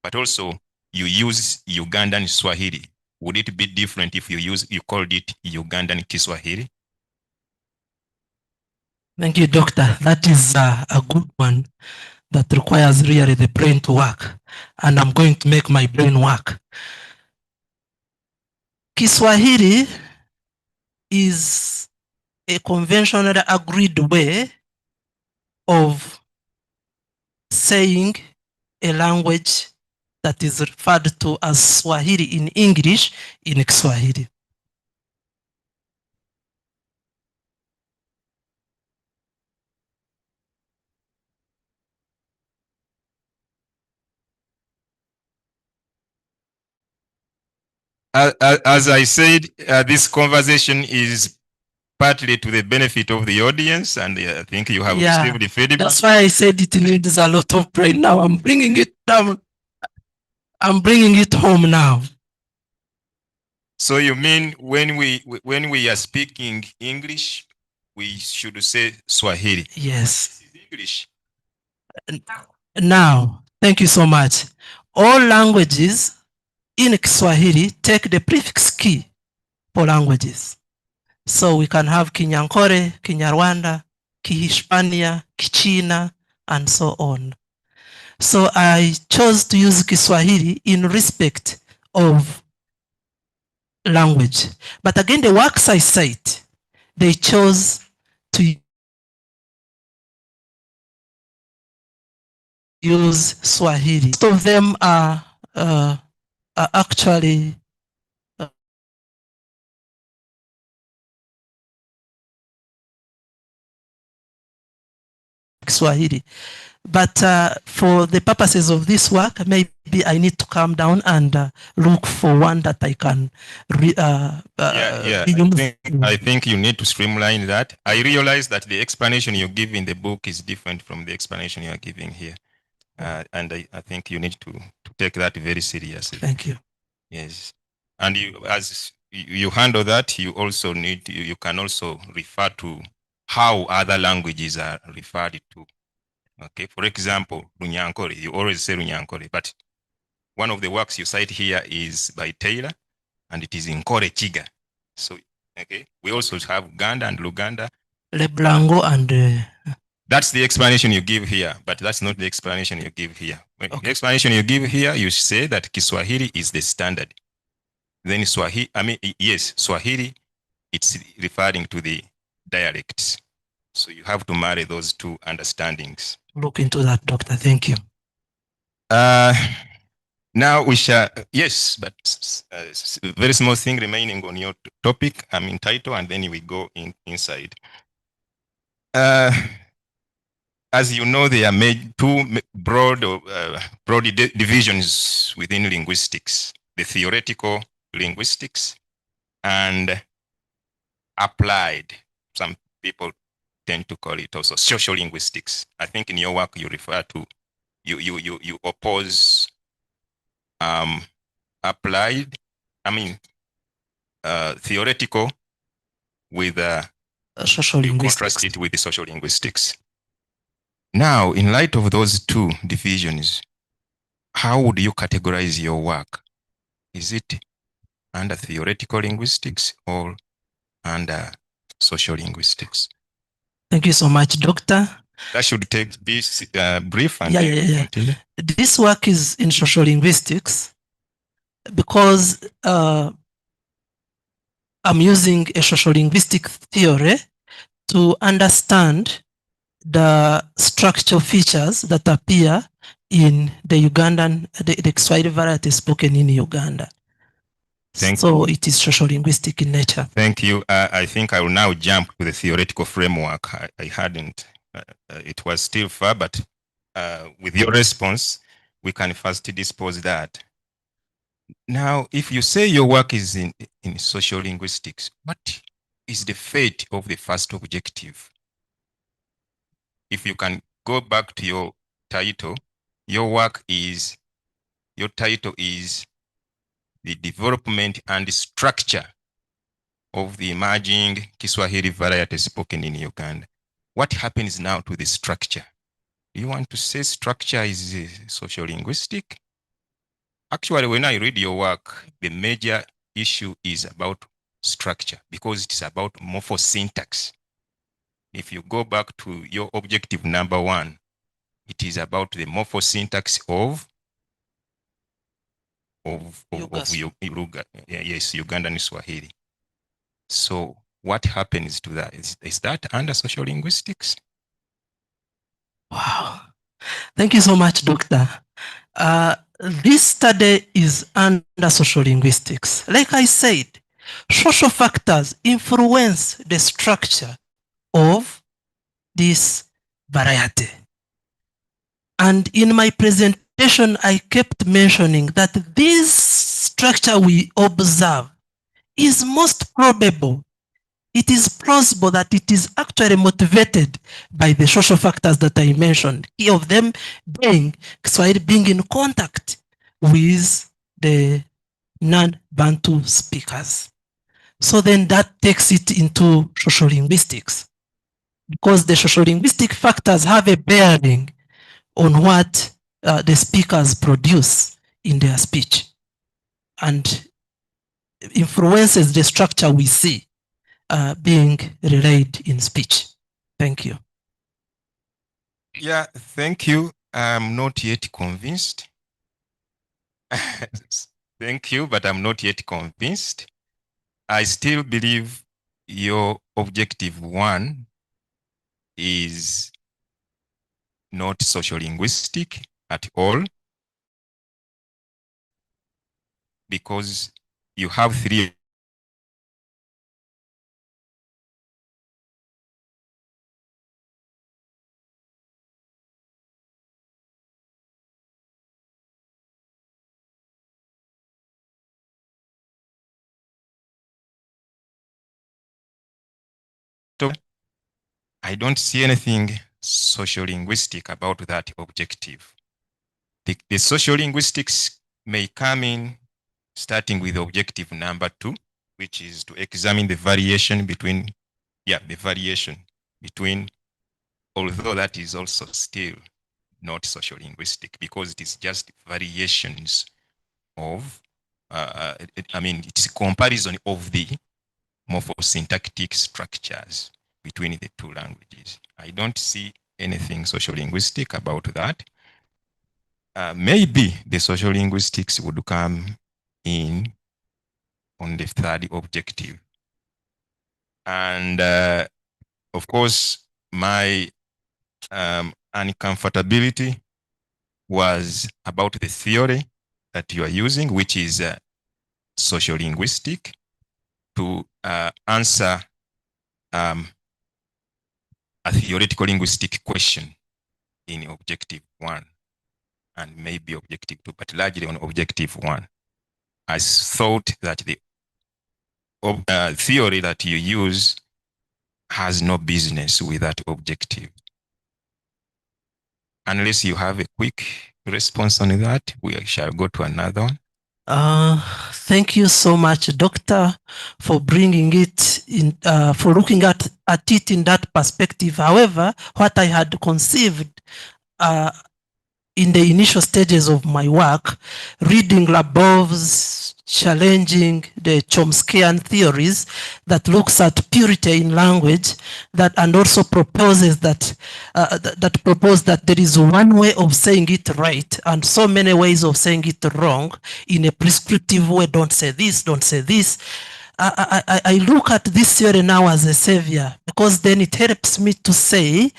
but also you use Ugandan Swahili. Would it be different if you called it Ugandan Kiswahili? Thank you, Doctor. That is a good one that requires really the brain to work. And I'm going to make my brain work. Kiswahili is a conventionally agreed way of saying a language that is referred to as Swahili in English in Kiswahili. As I said, this conversation is partly to the benefit of the audience, and I think you have received the feedback. That's why I said it needs a lot of brain. Now I'm bringing it down. I'm bringing it home now. So you mean when we are speaking English, we should say Swahili? Yes. English. Now, thank you so much. All languages in Kiswahili take the prefix ki for languages. So we can have Kinyankore, Kinyarwanda, Kihispania, Kichina, and so on. So I chose to use Kiswahili in respect of language. But again, the works I cite, they chose to use Swahili. Most of them are actually Swahili. But for the purposes of this work, maybe I need to calm down and look for one that I can I think you need to streamline that. I realize that the explanation you give in the book is different from the explanation you are giving here. And I think you need to take that very seriously. Thank you. Yes. And as you handle that, you also need, you can also refer to how other languages are referred to. Okay, for example, Runyankore, you always say Runyankore, but one of the works you cite here is by Taylor, and it is in Kore Chiga. So, okay, we also have Uganda and Luganda. Leblango and... That's the explanation you give here, but that's not the explanation you give here. Okay. The explanation you give here, you say that Kiswahili is the standard. Then Swahili, Swahili, it's referring to the dialects. So you have to marry those two understandings. Look into that, Doctor. Thank you. Now we shall, yes, but very small thing remaining on your topic, title, and then we go inside. As you know, there are made two broad divisions within linguistics: the theoretical linguistics and applied. Some people tend to call it also social linguistics. I think in your work you refer to, you oppose applied, theoretical with social you linguistics. contrast it with the social linguistics. Now, in light of those two divisions, how would you categorize your work? Is it under theoretical linguistics or under social linguistics? Thank you so much, Doctor. That should take this brief and continue. This work is in social linguistics because I'm using a social linguistic theory to understand the structural features that appear in the Ugandan, the Kiswahili variety spoken in Uganda. So it is social linguistic in nature. Thank you. I think I will now jump to the theoretical framework. I hadn't, it was still far, but with your response, we can first dispose that. Now, if you say your work is in social linguistics, what is the fate of the first objective? If you can go back to your title, your title is the development and structure of the emerging Kiswahili variety spoken in Uganda. What happens now to the structure? Do you want to say structure is social linguistic? Actually, when I read your work, the major issue is about structure because it's about morphosyntax. If you go back to your objective number 1, it is about the morphosyntax of Ugandan Swahili. So what happens to that? Is that under social linguistics? Wow. Thank you so much, Doctor. This study is under social linguistics. Like I said, social factors influence the structure of this variety. And in my presentation, I kept mentioning that this structure we observe is most probable. It is plausible that it is actually motivated by the social factors that I mentioned. Key of them being Kiswahili being in contact with the non-Bantu speakers. So then that takes it into social linguistics, because the social linguistic factors have a bearing on what the speakers produce in their speech and influences the structure we see being relayed in speech. Thank you. Yeah, thank you. I'm not yet convinced. Thank you, but I'm not yet convinced. I still believe your objective 1 is not social linguistic at all, because you have 3 I don't see anything social linguistic about that objective. The social linguistics may come in starting with objective number 2, which is to examine the variation between, although that is also still not social linguistic because it is just variations of, it's a comparison of the morphosyntactic structures between the 2 languages. I don't see anything social linguistic about that. Maybe the social linguistics would come in on the 3rd objective. And of course, my uncomfortability was about the theory that you are using, which is social linguistic, to answer a theoretical linguistic question in objective 1 and maybe objective 2, but largely on objective 1. I thought that the theory that you use has no business with that objective. Unless you have a quick response on that, we shall go to another one. Thank you so much, Doctor, for bringing it in, for looking at it in that perspective. However, what I had conceived in the initial stages of my work, reading Labov's challenging the Chomskyan theories that looks at purity in language, that and also proposes that that there is one way of saying it right and so many ways of saying it wrong in a prescriptive way. Don't say this, don't say this. I look at this theory now as a savior, because then it helps me to say,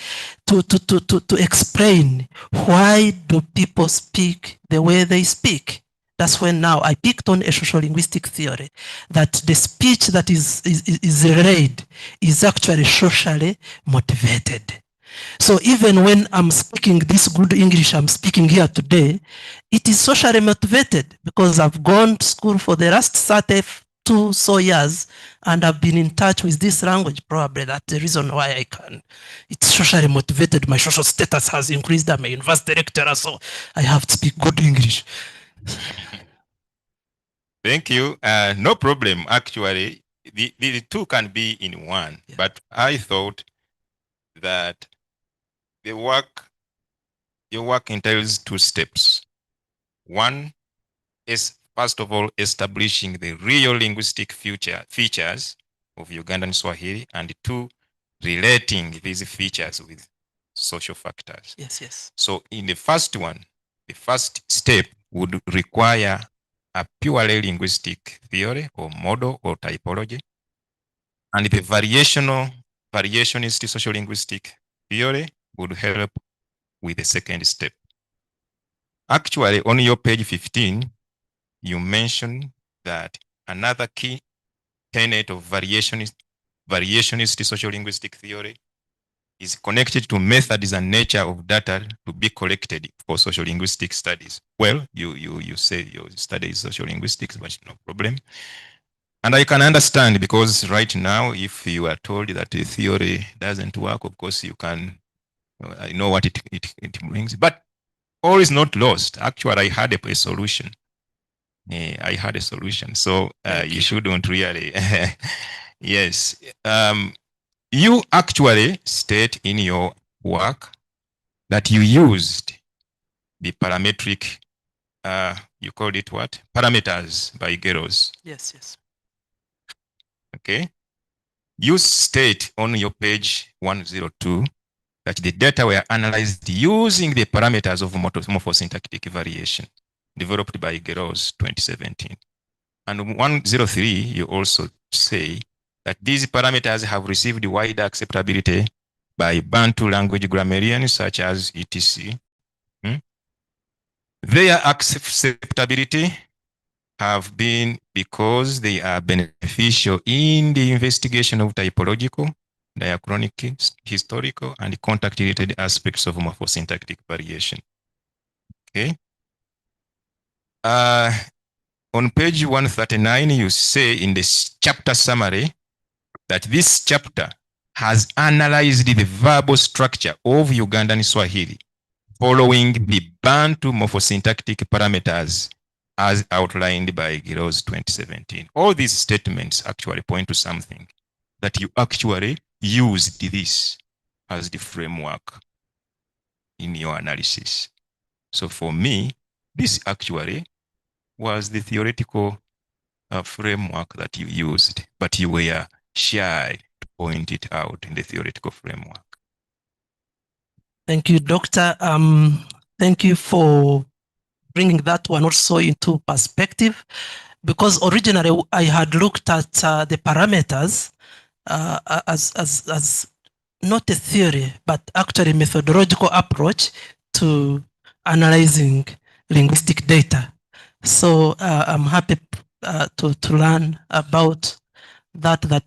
to explain why do people speak the way they speak. That's when now I picked on a social linguistic theory that the speech that is relayed is actually socially motivated. So even when I'm speaking this good English I'm speaking here today, it is socially motivated because I've gone to school for the last 32 so years and I've been in touch with this language. Probably that's the reason why I can. It's socially motivated. My social status has increased. I'm a university lecturer, so I have to speak good English. Thank you. No problem. Actually, the two can be in one, Yeah. but I thought that your work entails two steps. One is, first of all, establishing the real linguistic features of Ugandan Swahili, and two, relating these features with social factors. Yes, yes. So in the first one, the first step would require a purely linguistic theory or model or typology, and the variationist social linguistic theory would help with the second step. Actually, on your page 15, you mentioned that another key tenet of variationist social linguistic theory is connected to methods and nature of data to be collected for social linguistic studies. Well, you say your study is social linguistics, but no problem. And I can understand, because right now, if you are told that the theory doesn't work, of course you can, I know what it brings, but all is not lost. Actually, I had a solution. I had a solution. So you shouldn't really, yes. You actually state in your work that you used the parametric, you called it what? Parameters by Geros. Yes, yes. Okay. You state on your page 102 that the data were analyzed using the parameters of morphosyntactic variation developed by Geros 2017. And 103, you also say that these parameters have received wide acceptability by Bantu language grammarians such as etc. Their acceptability have been because they are beneficial in the investigation of typological, diachronic, historical, and contact-related aspects of morphosyntactic variation. Okay. On page 139, you say in the chapter summary that this chapter has analyzed the verbal structure of Ugandan Swahili following the Bantu morphosyntactic parameters as outlined by Geros 2017. All these statements actually point to something, that you actually used this as the framework in your analysis. So for me, this actually was the theoretical framework that you used, but you were shy to point it out in the theoretical framework. Thank you, Doctor. Thank you for bringing that one also into perspective, because originally I had looked at the parameters as not a theory, but actually methodological approach to analyzing linguistic data. So I'm happy to learn about that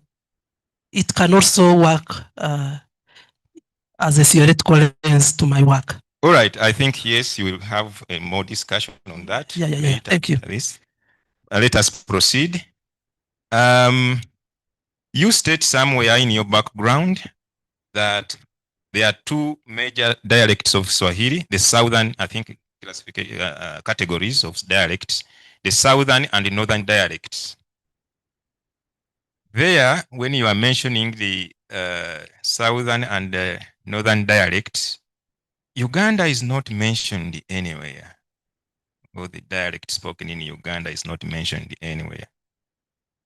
it can also work as a theoretical lens to my work. All right, I think, yes, you will have a more discussion on that. Yeah. Thank you. Let us proceed. You state somewhere in your background that there are two major dialects of Swahili, the southern, I think, classification categories of dialects, the southern and the northern dialects. There, when you are mentioning the southern and northern dialects, Uganda is not mentioned anywhere, or the dialect spoken in Uganda is not mentioned anywhere.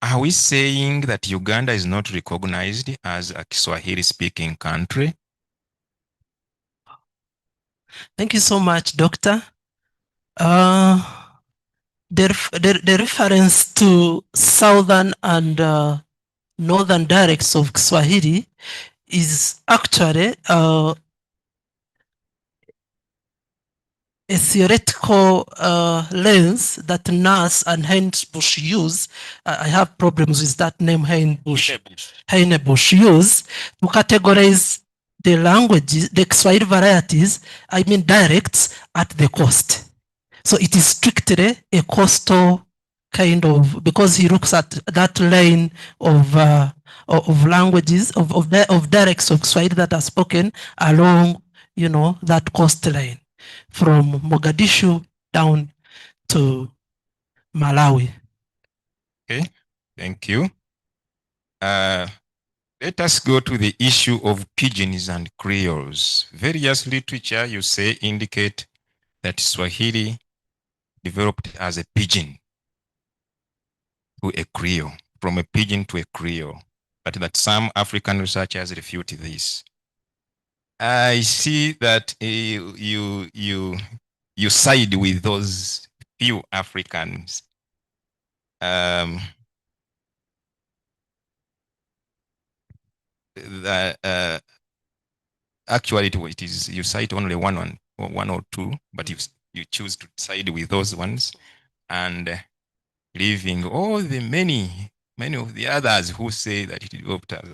Are we saying that Uganda is not recognized as a Kiswahili speaking country? Thank you so much, Doctor. The reference to southern and northern dialects of Kiswahili is actually a theoretical lens that Nass and Heinebusch use. I have problems with that name, Heinebusch use to categorize the languages, the Kiswahili varieties, I mean dialects, at the coast. So it is strictly a coastal kind of, because he looks at that line of languages, of dialects of Kiswahili that are spoken along, you know, that coastline, from Mogadishu down to Malawi. Okay, thank you. Let us go to the issue of pidgins and creoles. Various literature, you say, indicate that Swahili developed as a pidgin to a creole, from a pidgin to a creole, but that some African researchers refute this. I see that you side with those few Africans. Actually, it is, you cite only one or two, but you choose to side with those ones, and leaving all the many of the others who say that it developed as.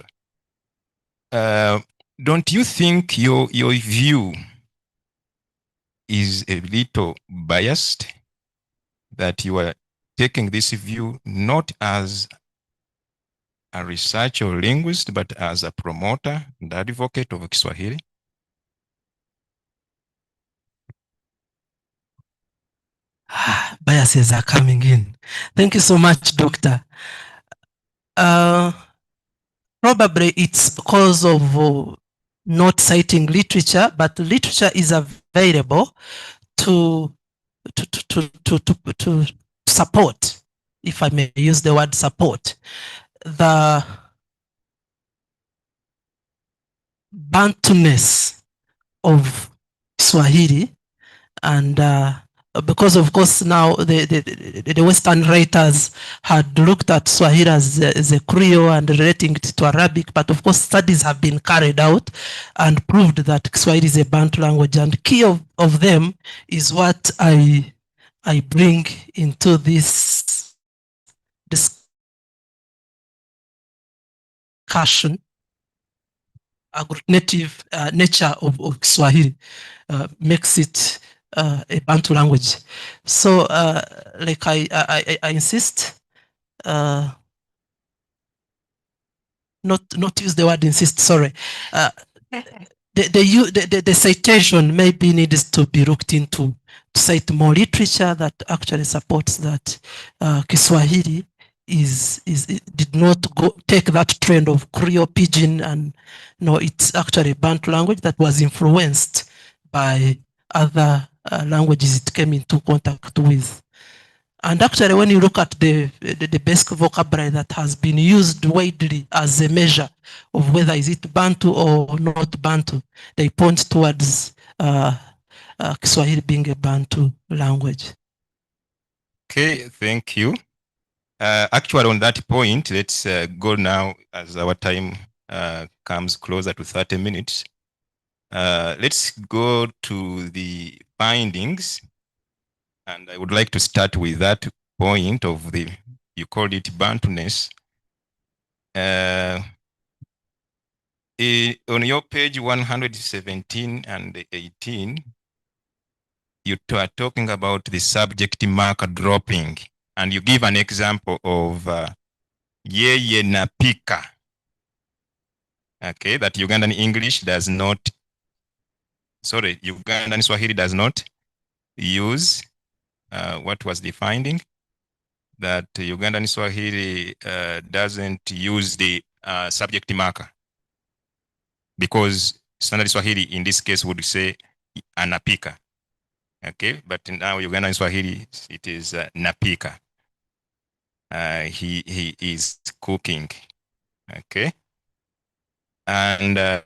Don't you think your view is a little biased, that you are taking this view not as a researcher or linguist, but as a promoter and advocate of Kiswahili? Biases are coming in. Thank you so much, Doctor. Probably it's because of not citing literature, but literature is available to support, if I may use the word support, the Bantu-ness of Swahili. And because, of course, now the Western writers had looked at Swahili as a Creole and relating it to Arabic, but of course studies have been carried out and proved that Swahili is a Bantu language, and key of them is what I bring into this discussion. Agglutinative nature of Swahili makes it a Bantu language. So, like I insist, not use the word insist. Sorry. The citation maybe needs to be looked into, to cite more literature that actually supports that Kiswahili did not take that trend of Creole pidgin, and no, it's actually a Bantu language that was influenced by other languages it came into contact with. And actually, when you look at the basic vocabulary that has been used widely as a measure of whether is it Bantu or not Bantu, they point towards Kiswahili being a Bantu language. Okay, thank you. Actually, on that point, let's go now, as our time comes closer to 30 minutes. Let's go to the findings. And I would like to start with that point of the, you called it Bantu-ness. On your page 117 and 18, you are talking about the subject mark dropping, and you give an example of yeye napika. Okay, that Ugandan English does not, sorry, Ugandan Swahili does not use. What was the finding? that Ugandan Swahili doesn't use the subject marker, because standard Swahili in this case would say anapika. Okay, but now Ugandan Swahili, it is napika. He is cooking. Okay, and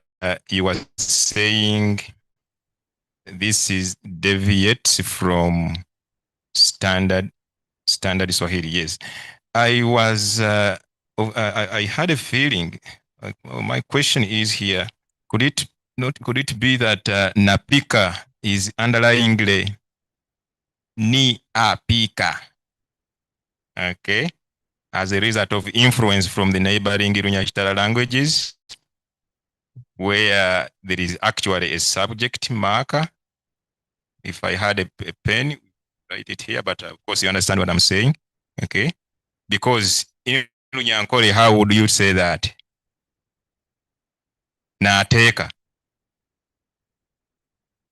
he was saying this is deviates from standard Swahili. Yes, I was I had a feeling. My question is here: could it be that napika is underlyingly ni apika? Okay, as a result of influence from the neighboring Irunyashitara languages, where there is actually a subject marker. If I had a pen, write it here, but of course you understand what I'm saying. Okay, because in Runyankore, how would you say that? Nateka,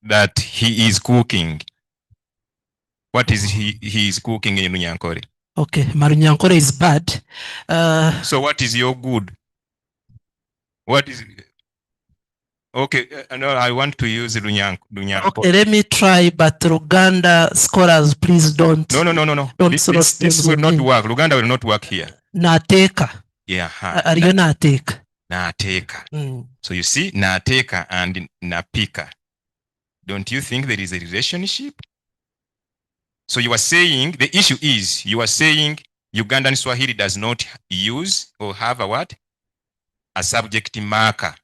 that he is cooking. What is he is cooking in Runyankore? Okay, Marunyankore is bad. So what is your good? What is... Okay, no, I want to use Runyankore. Okay, let me try, but Luganda scholars, please don't. No. Don't This will not work. Luganda will not work here. Nateka. Yeah. Are you nateka? Nateka. So you see, nateka and napika. Don't you think there is a relationship? So you are saying, the issue is, you are saying Ugandan Swahili does not use or have a what? A subject marker.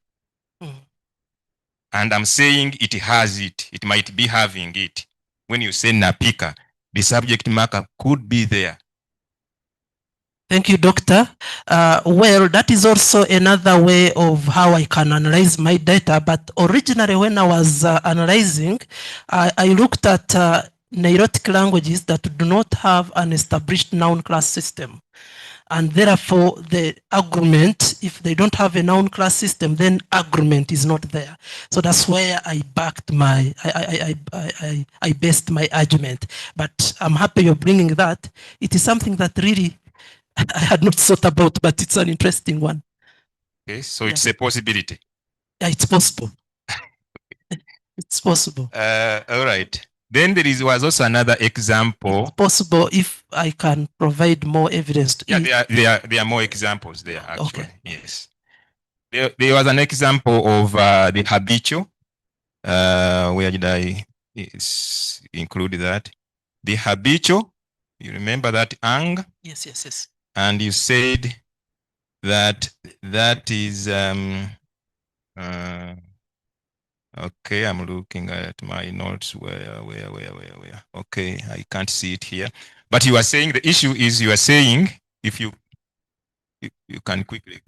And I'm saying it has it. It might be having it. When you say napika, the subject marker could be there. Thank you, Doctor. Well, that is also another way of how I can analyze my data. But originally, when I was analyzing, I looked at Nilotic languages that do not have an established noun class system. And therefore, the argument, if they don't have a noun class system, then argument is not there. So that's where I backed my, I based my argument. But I'm happy you're bringing that. It is something that really I had not thought about, but it's an interesting one. Okay, so it's a possibility. Yeah, it's possible. It's possible. All right. Then was also another example. It's possible if I can provide more evidence to it. There are more examples there, actually. Okay. Yes. There was an example of the habitual. Where did I include that? The habitual, you remember that ang? Yes. And you said that is okay, I'm looking at my notes. Where? Okay, I can't see it here. But you are saying the issue is, you are saying, if you can quickly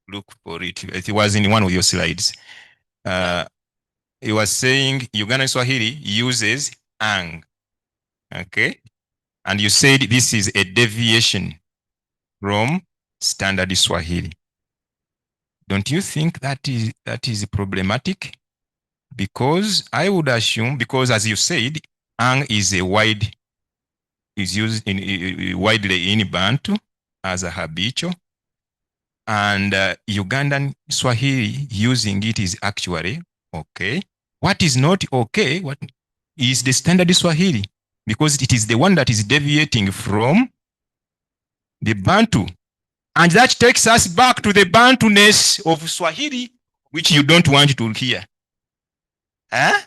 look for it. It was in one of your slides. You were saying Ugandan Swahili uses ang. Okay, and you said this is a deviation from standard Swahili. Don't you think that is problematic? Because I would assume, because as you said, ang is used widely in Bantu as a habitual, and Ugandan Swahili using it is actually okay. What is not okay? What is the standard Swahili? Because it is the one that is deviating from the Bantu. And that takes us back to the Bantu-ness of Swahili, which you don't want to hear. Huh?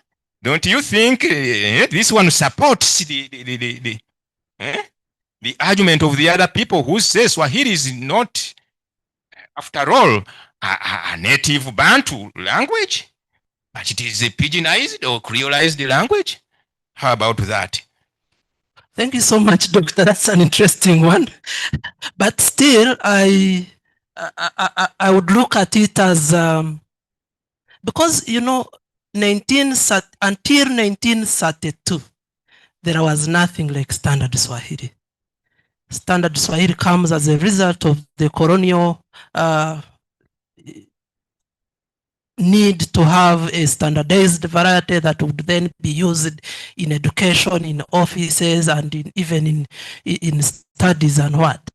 Don't you think this one supports the argument of the other people who say Swahili is not, after all, a native Bantu language, but it is a pidginized or creolized language? How about that? Thank you so much, Doctor. That's an interesting one. But still, I would look at it as, because, you know, until 1932, there was nothing like standard Swahili. Standard Swahili comes as a result of the colonial need to have a standardized variety that would then be used in education, in offices, and even in studies and what.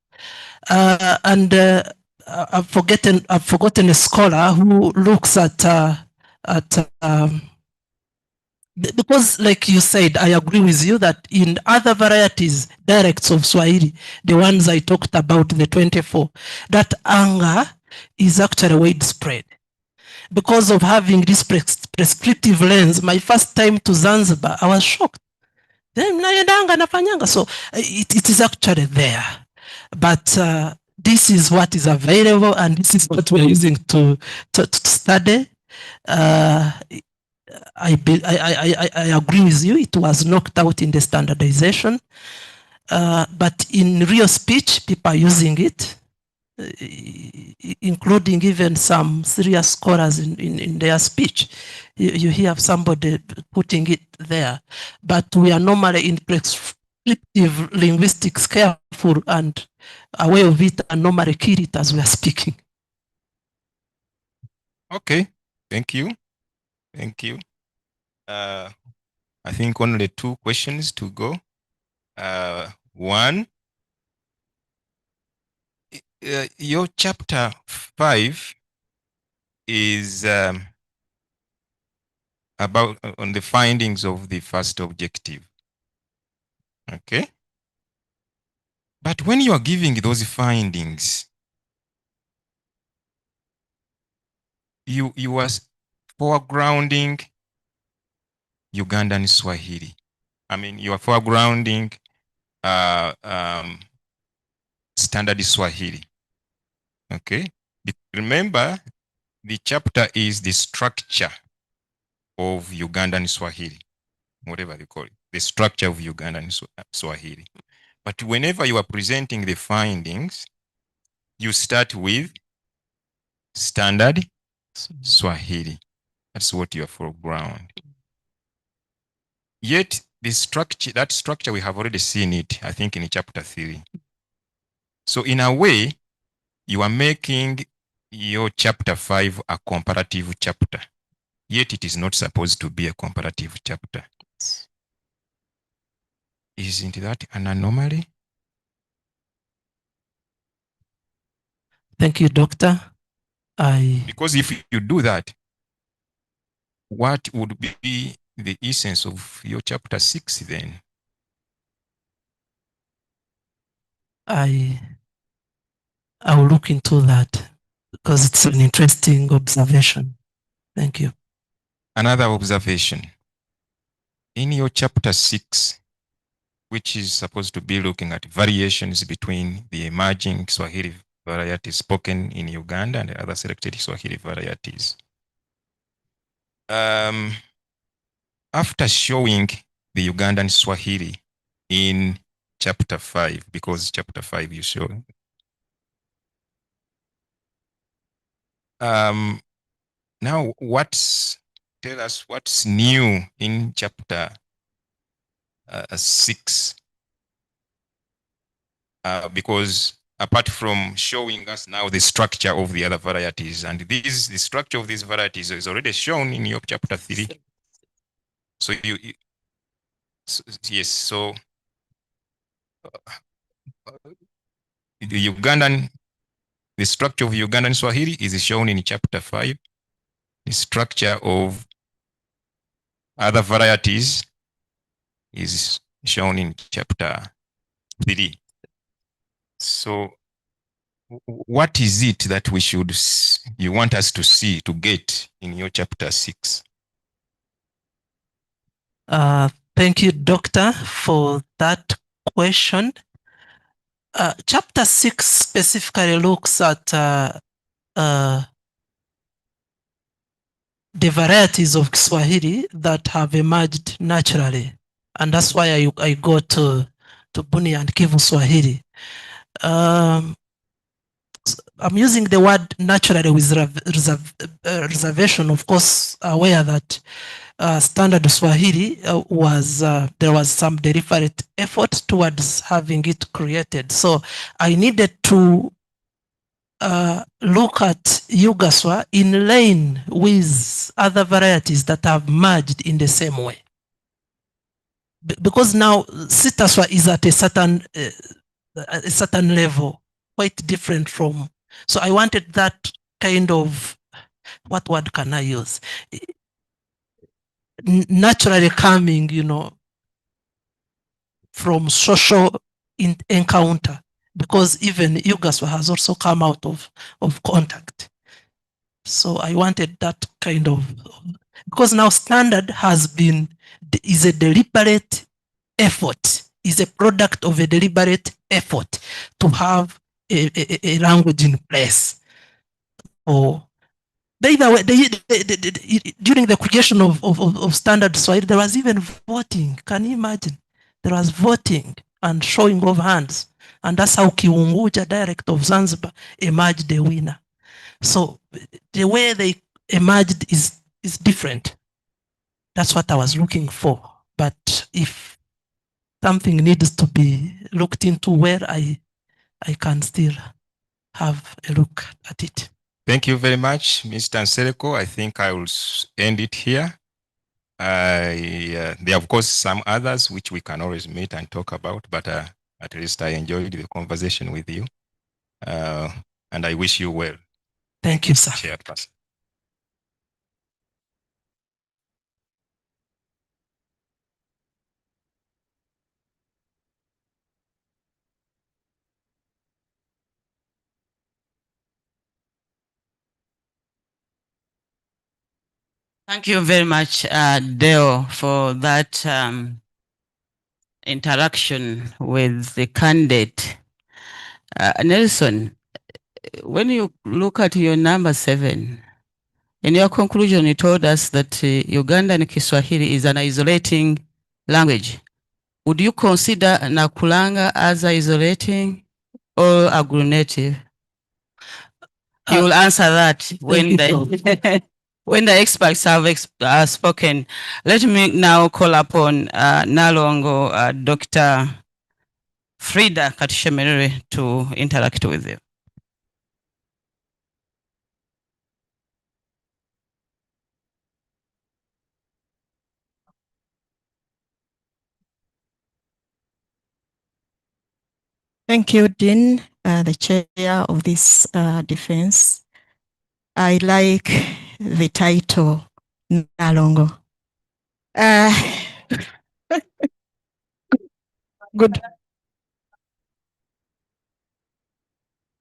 I've forgotten a scholar who looks at because, like you said, I agree with you that in other varieties, dialects of Swahili, the ones I talked about, the 24, that anger is actually widespread. Because of having this prescriptive lens, my first time to Zanzibar, I was shocked. So it is actually there. But this is what is available, and this is what we're using to study. I agree with you, it was knocked out in the standardization. But in real speech, people are using it, including even some serious scholars in their speech. You hear somebody putting it there. But we are normally in prescriptive linguistics careful and aware of it, and normally kill it as we are speaking. Okay, thank you. Thank you. I think only 2 questions to go. One, your chapter 5 is about on the findings of the first objective. Okay. But when you are giving those findings, you are foregrounding Ugandan Swahili. I mean, you are foregrounding standard Swahili. Okay. Remember, the chapter is the structure of Ugandan Swahili, whatever you call it, the structure of Ugandan Swahili. But whenever you are presenting the findings, you start with standard Swahili. That's what you are foreground. Yet the structure, that structure, we have already seen it, I think, in chapter 3. So in a way, you are making your chapter 5 a comparative chapter. Yet it is not supposed to be a comparative chapter. Isn't that an anomaly? Thank you, Doctor. Because if you do that, what would be the essence of your chapter 6 then? I will look into that because it's an interesting observation. Thank you. Another observation. In your chapter 6, which is supposed to be looking at variations between the emerging Swahili varieties spoken in Uganda and the other selected Swahili varieties. After showing the Ugandan Swahili in chapter 5, because chapter 5 you show. Now tell us what's new in chapter 6, because apart from showing us now the structure of the other varieties, and the structure of these varieties is already shown in your chapter 3. So yes, so the structure of Ugandan Swahili is shown in chapter 5. The structure of other varieties is shown in chapter 3. So what is it that you want us to see, to get in your chapter 6? Thank you, Doctor, for that question. Chapter 6 specifically looks at the varieties of Kiswahili that have emerged naturally. And that's why I go to Buni and Kivu Swahili. I'm using the word naturally with reservation, of course, aware that standard Swahili there was some deliberate effort towards having it created. So I needed to look at Yugaswa in line with other varieties that have merged in the same way. Because now Sitaswa is at a certain level, quite different from. So I wanted that kind of, what word can I use? Naturally coming, from social encounter, because even Yugaswa has also come out of contact. So I wanted that kind of, because now standard is a deliberate effort, is a product of a deliberate effort to have a language in place. Or during the creation of standard Swahili, there was even voting. Can you imagine? There was voting and showing of hands. And that's how Kiunguja dialect of Zanzibar emerged the winner. So the way they emerged is different. That's what I was looking for. But if something needs to be looked into, where I can still have a look at it. Thank you very much, Mr. Nsereko. I think I will end it here. There are, of course, some others which we can always meet and talk about, but at least I enjoyed the conversation with you. And I wish you well. Thank you, sir. Chairperson. Thank you very much, Deo, for that interaction with the candidate. Nelson, when you look at your number 7, in your conclusion, you told us that Ugandan Kiswahili is an isolating language. Would you consider Nakulanga as isolating or agglutinative? You will answer that when when the experts have spoken. Let me now call upon Nalongo, Dr. Frida Katushemerere to interact with you. Thank you, Dean, the chair of this defense. I like the title, Nalongo. Good.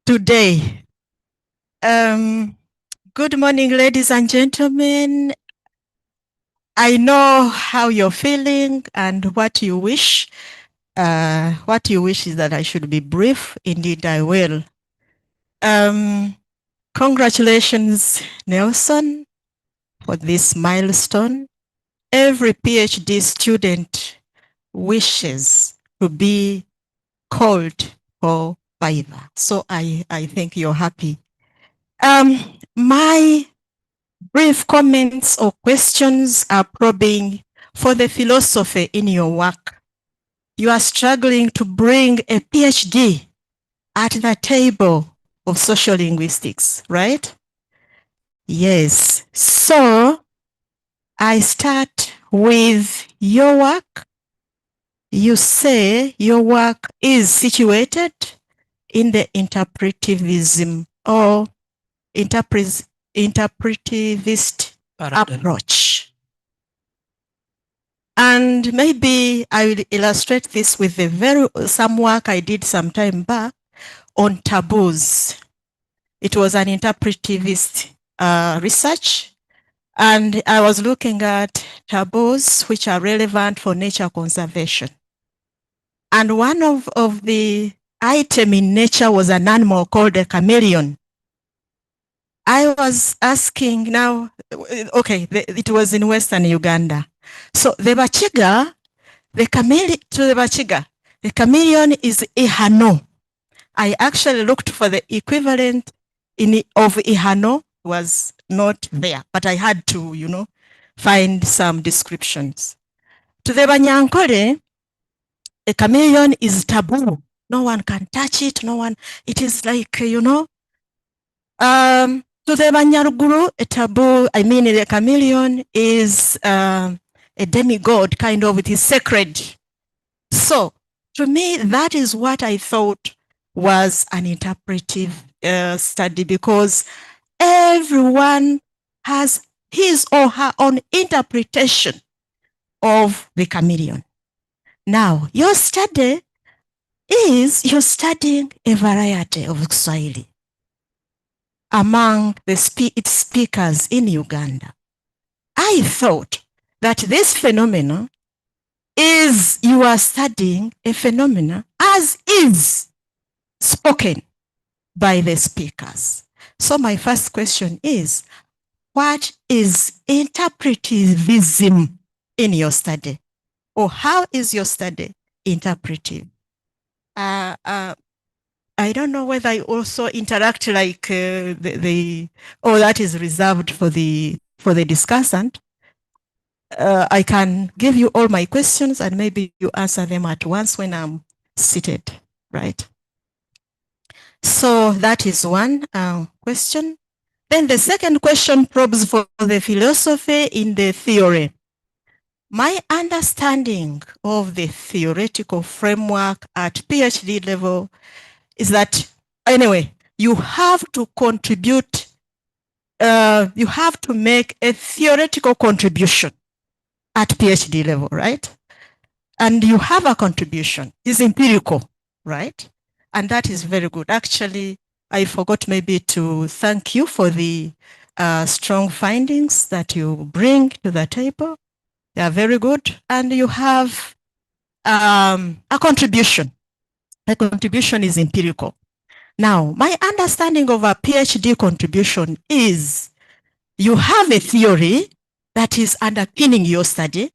Today. Good morning, ladies and gentlemen. I know how you're feeling and what you wish. What you wish is that I should be brief. Indeed, I will. Congratulations, Nelson, for this milestone. Every PhD student wishes to be called for Viva. So I think you're happy. My brief comments or questions are probing for the philosophy in your work. You are struggling to bring a PhD at the table of social linguistics, right? Yes. So I start with your work. You say your work is situated in the interpretivism or interpretivist approach. And maybe I will illustrate this with some work I did some time back on taboos. It was an interpretivist research, and I was looking at taboos which are relevant for nature conservation. And one of the item in nature was an animal called a chameleon. I was asking now, okay, it was in Western Uganda. So the chameleon is ihano. I actually looked for the equivalent of ihano, was not there, but I had to, find some descriptions. To the Banyankole, a chameleon is taboo. No one can touch it, it is like, To the Banyaruguru, a taboo, I mean, the chameleon is a demigod, kind of, it is sacred. So, to me, that is what I thought was an interpretive study, because everyone has his or her own interpretation of the chameleon. Now, your study is you're studying a variety of Kiswahili among the its speakers in Uganda. I thought that this phenomenon is you are studying a phenomenon as is spoken by the speakers. So my first question is, what is interpretivism in your study? Or how is your study interpretive? I don't know whether I also interact like that is reserved for the discussant. I can give you all my questions and maybe you answer them at once when I'm seated, right? So that is one question. Then the second question probes for the philosophy in the theory. My understanding of the theoretical framework at PhD level is that, anyway, you have to contribute, you have to make a theoretical contribution at PhD level, right? And you have a contribution, it's empirical, right? And that is very good. Actually, I forgot maybe to thank you for the strong findings that you bring to the table. They are very good. And you have a contribution. The contribution is empirical. Now, my understanding of a PhD contribution is you have a theory that is underpinning your study,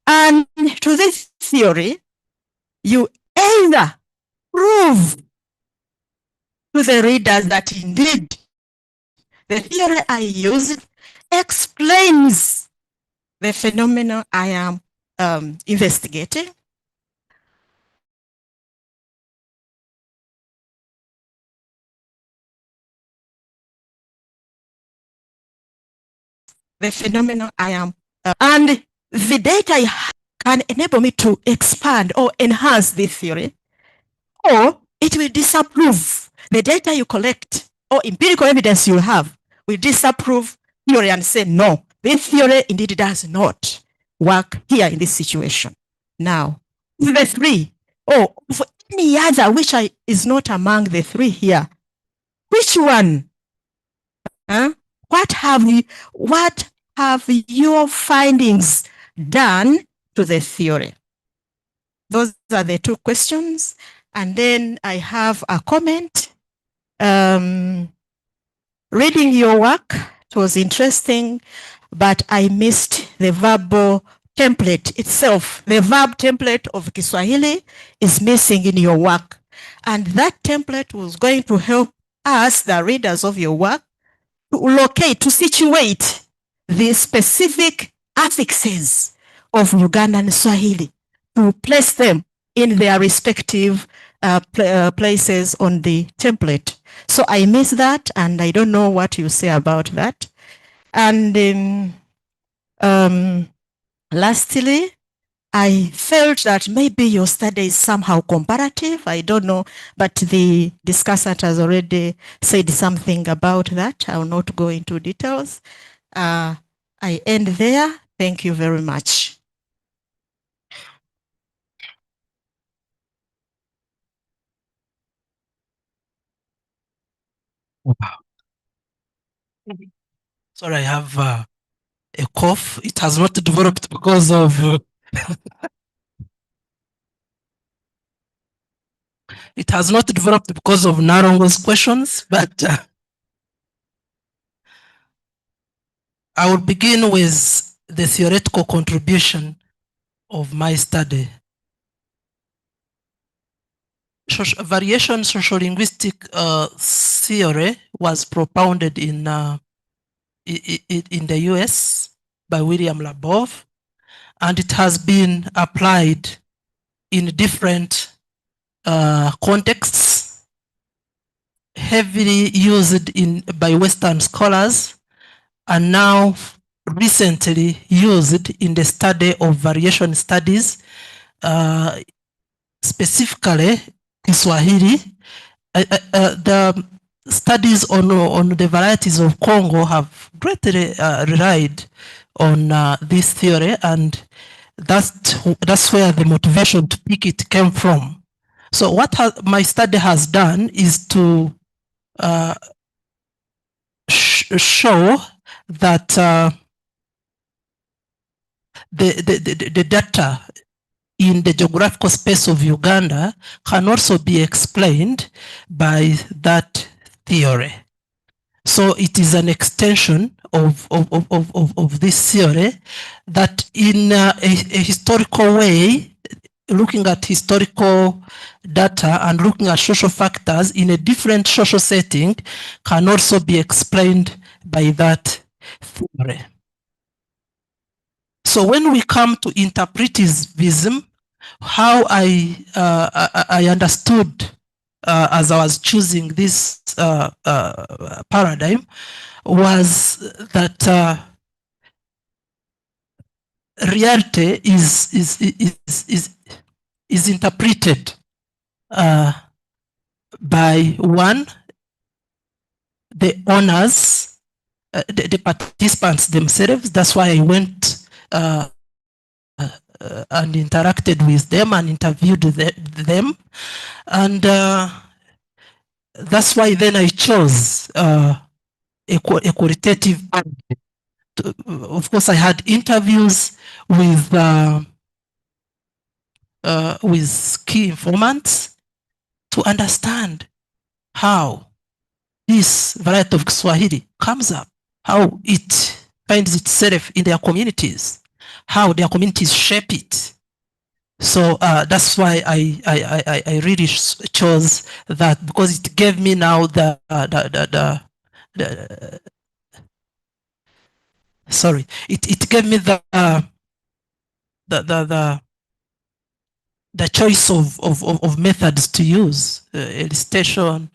and to this theory, you either prove to the readers that indeed the theory I used explains the phenomenon I am investigating, and the data I have can enable me to expand or enhance this theory, or it will disapprove the data you collect or empirical evidence you have will disapprove theory and say, no, this theory indeed does not work here in this situation. Now, the three, or for any other which is not among the three here, which one? What have your findings done to the theory? Those are the two questions. And then I have a comment. Reading your work, it was interesting, but I missed the verbal template itself. The verb template of Kiswahili is missing in your work. And that template was going to help us, the readers of your work, to locate, to situate the specific affixes of Ugandan Swahili, to place them in their respective places on the template. So I missed that, and I don't know what you say about that. And lastly, I felt that maybe your study is somehow comparative. I don't know, but the discussant has already said something about that. I will not go into details. I end there. Thank you very much. Wow. Sorry, I have a cough. It has not developed because of it has not developed because of Narongo's questions, but I will begin with the theoretical contribution of my study. Variation sociolinguistic theory was propounded in the US by William Labov, and it has been applied in different contexts. heavily used by Western scholars and now recently used in the study of variation studies, specifically Kiswahili. The studies on the varieties of Congo have greatly relied on this theory, and that's where the motivation to pick it came from. So what my study has done is to show that the data in the geographical space of Uganda can also be explained by that theory. So it is an extension of this theory that in a historical way, looking at historical data and looking at social factors in a different social setting can also be explained by that theory. So when we come to interpretivism, how I understood as I was choosing this paradigm was that reality is interpreted by one, the owners, the participants themselves. That's why I went and interacted with them and interviewed them, and that's why then I chose a qualitative. Of course, I had interviews with key informants to understand how this variety of Kiswahili comes up, how it finds itself in their communities, how their communities shape it. So that's why I really chose that, because it gave me now it gave me the choice of methods to use, elicitation,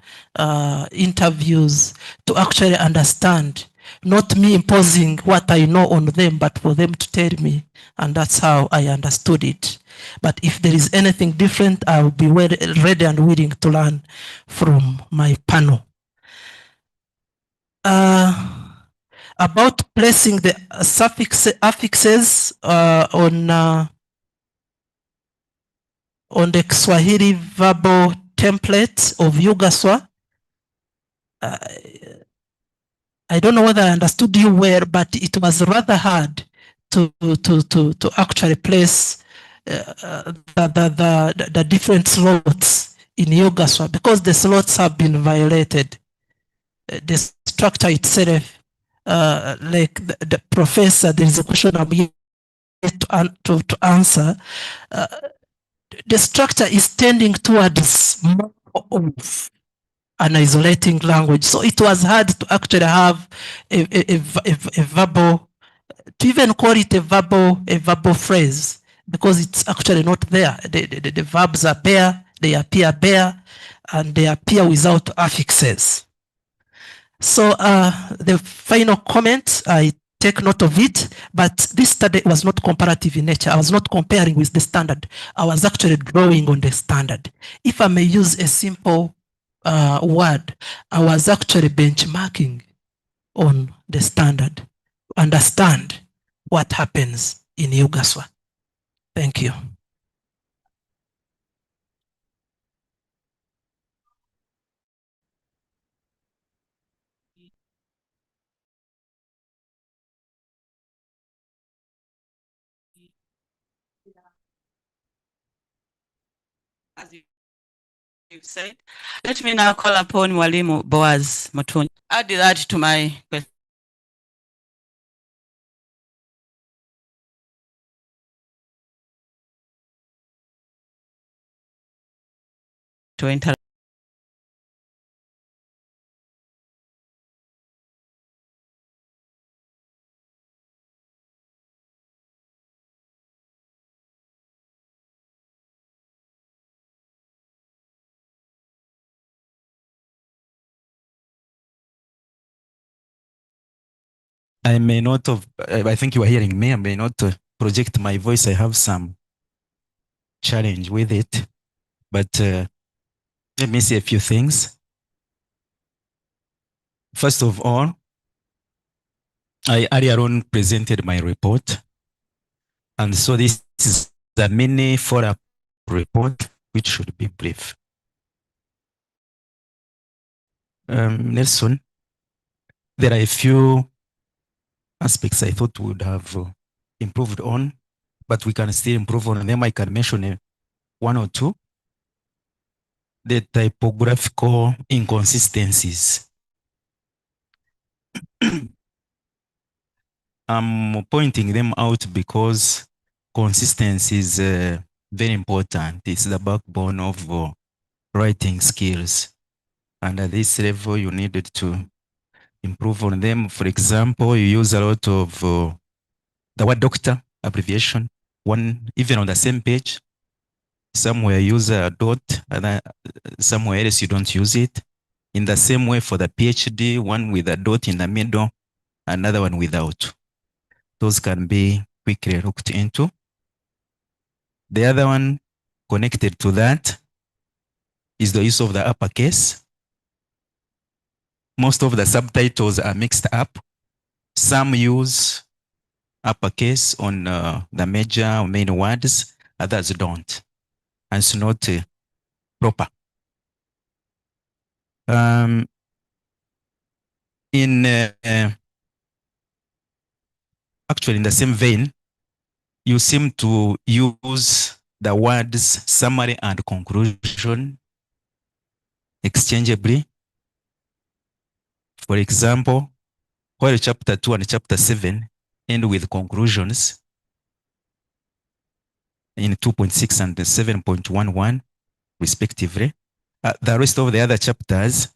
interviews, to actually understand, not me imposing what I know on them, but for them to tell me, and that's how I understood it. But if there is anything different, I will be ready and willing to learn from my panel. About placing the affixes on the Kiswahili verbal template of Yugaswa. I don't know whether I understood you well, but it was rather hard to actually place the different slots in Yugaswa, because the slots have been violated. The structure itself, like the professor, there is a question I'm yet to answer. The structure is tending towards more of an isolating language. So it was hard to actually have a verbal, to even call it a verbal phrase, because it's actually not there. The verbs are bare, they appear bare, and they appear without affixes. So the final comment, I take note of it, but this study was not comparative in nature. I was not comparing with the standard. I was actually drawing on the standard. If I may use a simple word, I was actually benchmarking on the standard to understand what happens in Yugaswa. Thank you. As you've said, let me now call upon Mwalimu Boaz Mutuni. Add that to my question. To enter. I may not have, I think you are hearing me, I may not project my voice. I have some challenge with it, but let me say a few things. First of all, I earlier on presented my report, and so this is the mini follow-up report, which should be brief. Nelson, there are a few aspects I thought would have improved on, but we can still improve on them. I can mention one or two. The typographical inconsistencies. I'm pointing them out because consistency is very important. It's the backbone of writing skills. And at this level, you needed to improve on them. For example, you use a lot of the word doctor abbreviation, one even on the same page. Somewhere you use a dot, and somewhere else you don't use it. In the same way for the PhD, one with a dot in the middle, another one without. Those can be quickly looked into. The other one connected to that is the use of the uppercase. Most of the subtitles are mixed up. Some use uppercase on the major or main words, others don't. And it's not proper. Actually, in the same vein, you seem to use the words summary and conclusion exchangeably. For example, while chapter 2 and chapter 7 end with conclusions in 2.6 and 7.11 respectively, the rest of the other chapters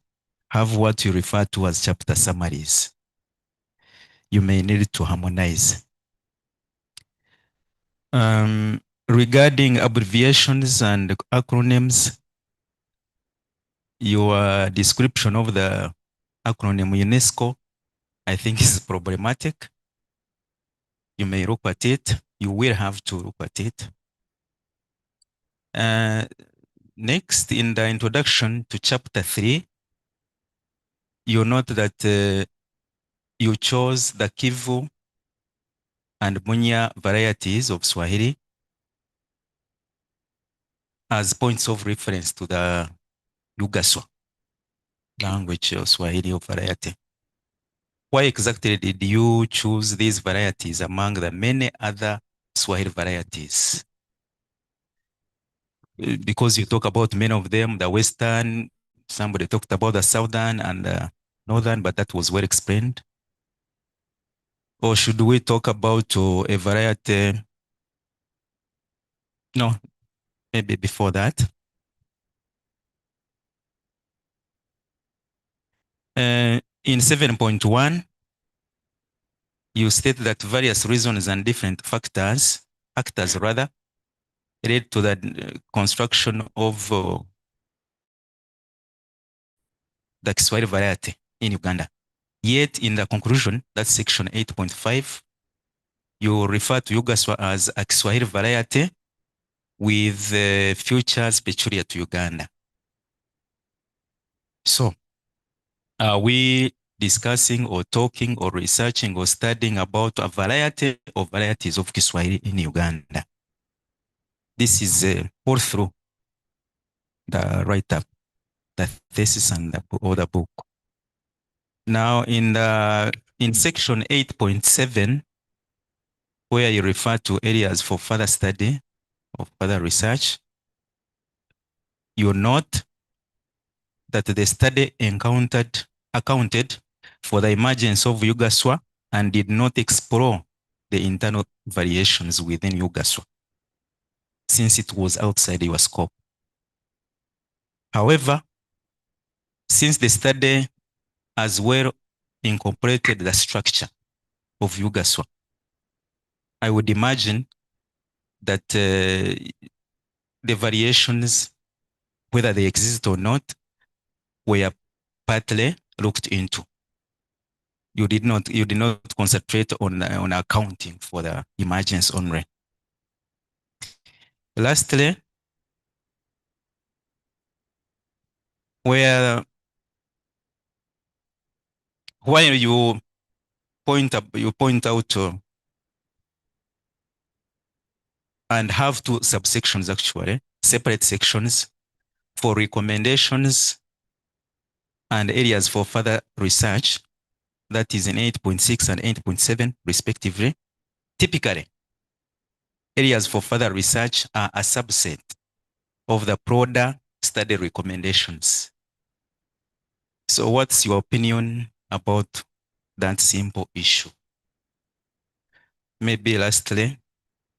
have what you refer to as chapter summaries. You may need to harmonize. Regarding abbreviations and acronyms, your description of the acronym UNESCO, I think, is problematic. You may look at it. You will have to look at it. Next, in the introduction to chapter 3, you note that you chose the Kivu and Bunya varieties of Swahili as points of reference to the Lugaswa language of Swahili of variety. Why exactly did you choose these varieties among the many other Swahili varieties? Because you talk about many of them, the Western, somebody talked about the Southern and the Northern, but that was well explained. Or should we talk about a variety? No, maybe before that. In 7.1, you state that various reasons and different factors relate to the construction of the Kiswahili variety in Uganda. Yet in the conclusion, that's section 8.5, you refer to Yugaswa as a Kiswahili variety with features peculiar to Uganda. So, are we discussing or talking or researching or studying about a variety of varieties of Kiswahili in Uganda? This is all through the write-up, the thesis and the other book. Now in section 8.7, where you refer to areas for further study or further research, you note that the study accounted for the emergence of Yugaswa and did not explore the internal variations within Yugaswa, since it was outside your scope. However, since the study as well incorporated the structure of Yugaswa, I would imagine that the variations, whether they exist or not, were partly looked into. you did not concentrate on accounting for the emergence only. Lastly, while you point out and have two subsections, actually separate sections for recommendations and areas for further research, that is in 8.6 and 8.7 respectively. Typically, areas for further research are a subset of the broader study recommendations. So what's your opinion about that simple issue? Maybe lastly,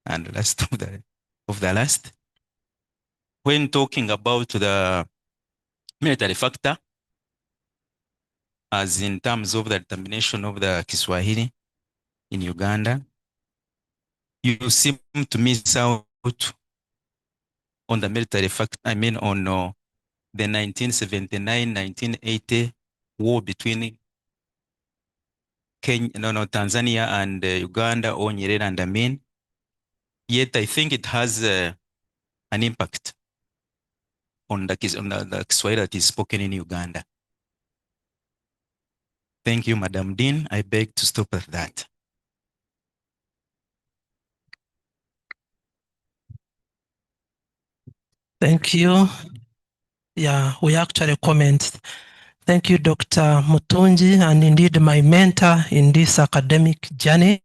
and last of the last, when talking about the military factor, as in terms of the determination of the Kiswahili in Uganda, you seem to miss out on the military factor, I mean on the 1979-1980 war between Tanzania and Uganda, or Nyerere and Amin. Yet I think it has an impact on the Kiswahili that is spoken in Uganda. Thank you, Madam Dean. I beg to stop at that. Thank you. Yeah, we actually comment. Thank you, Dr. Mutunji, and indeed my mentor in this academic journey.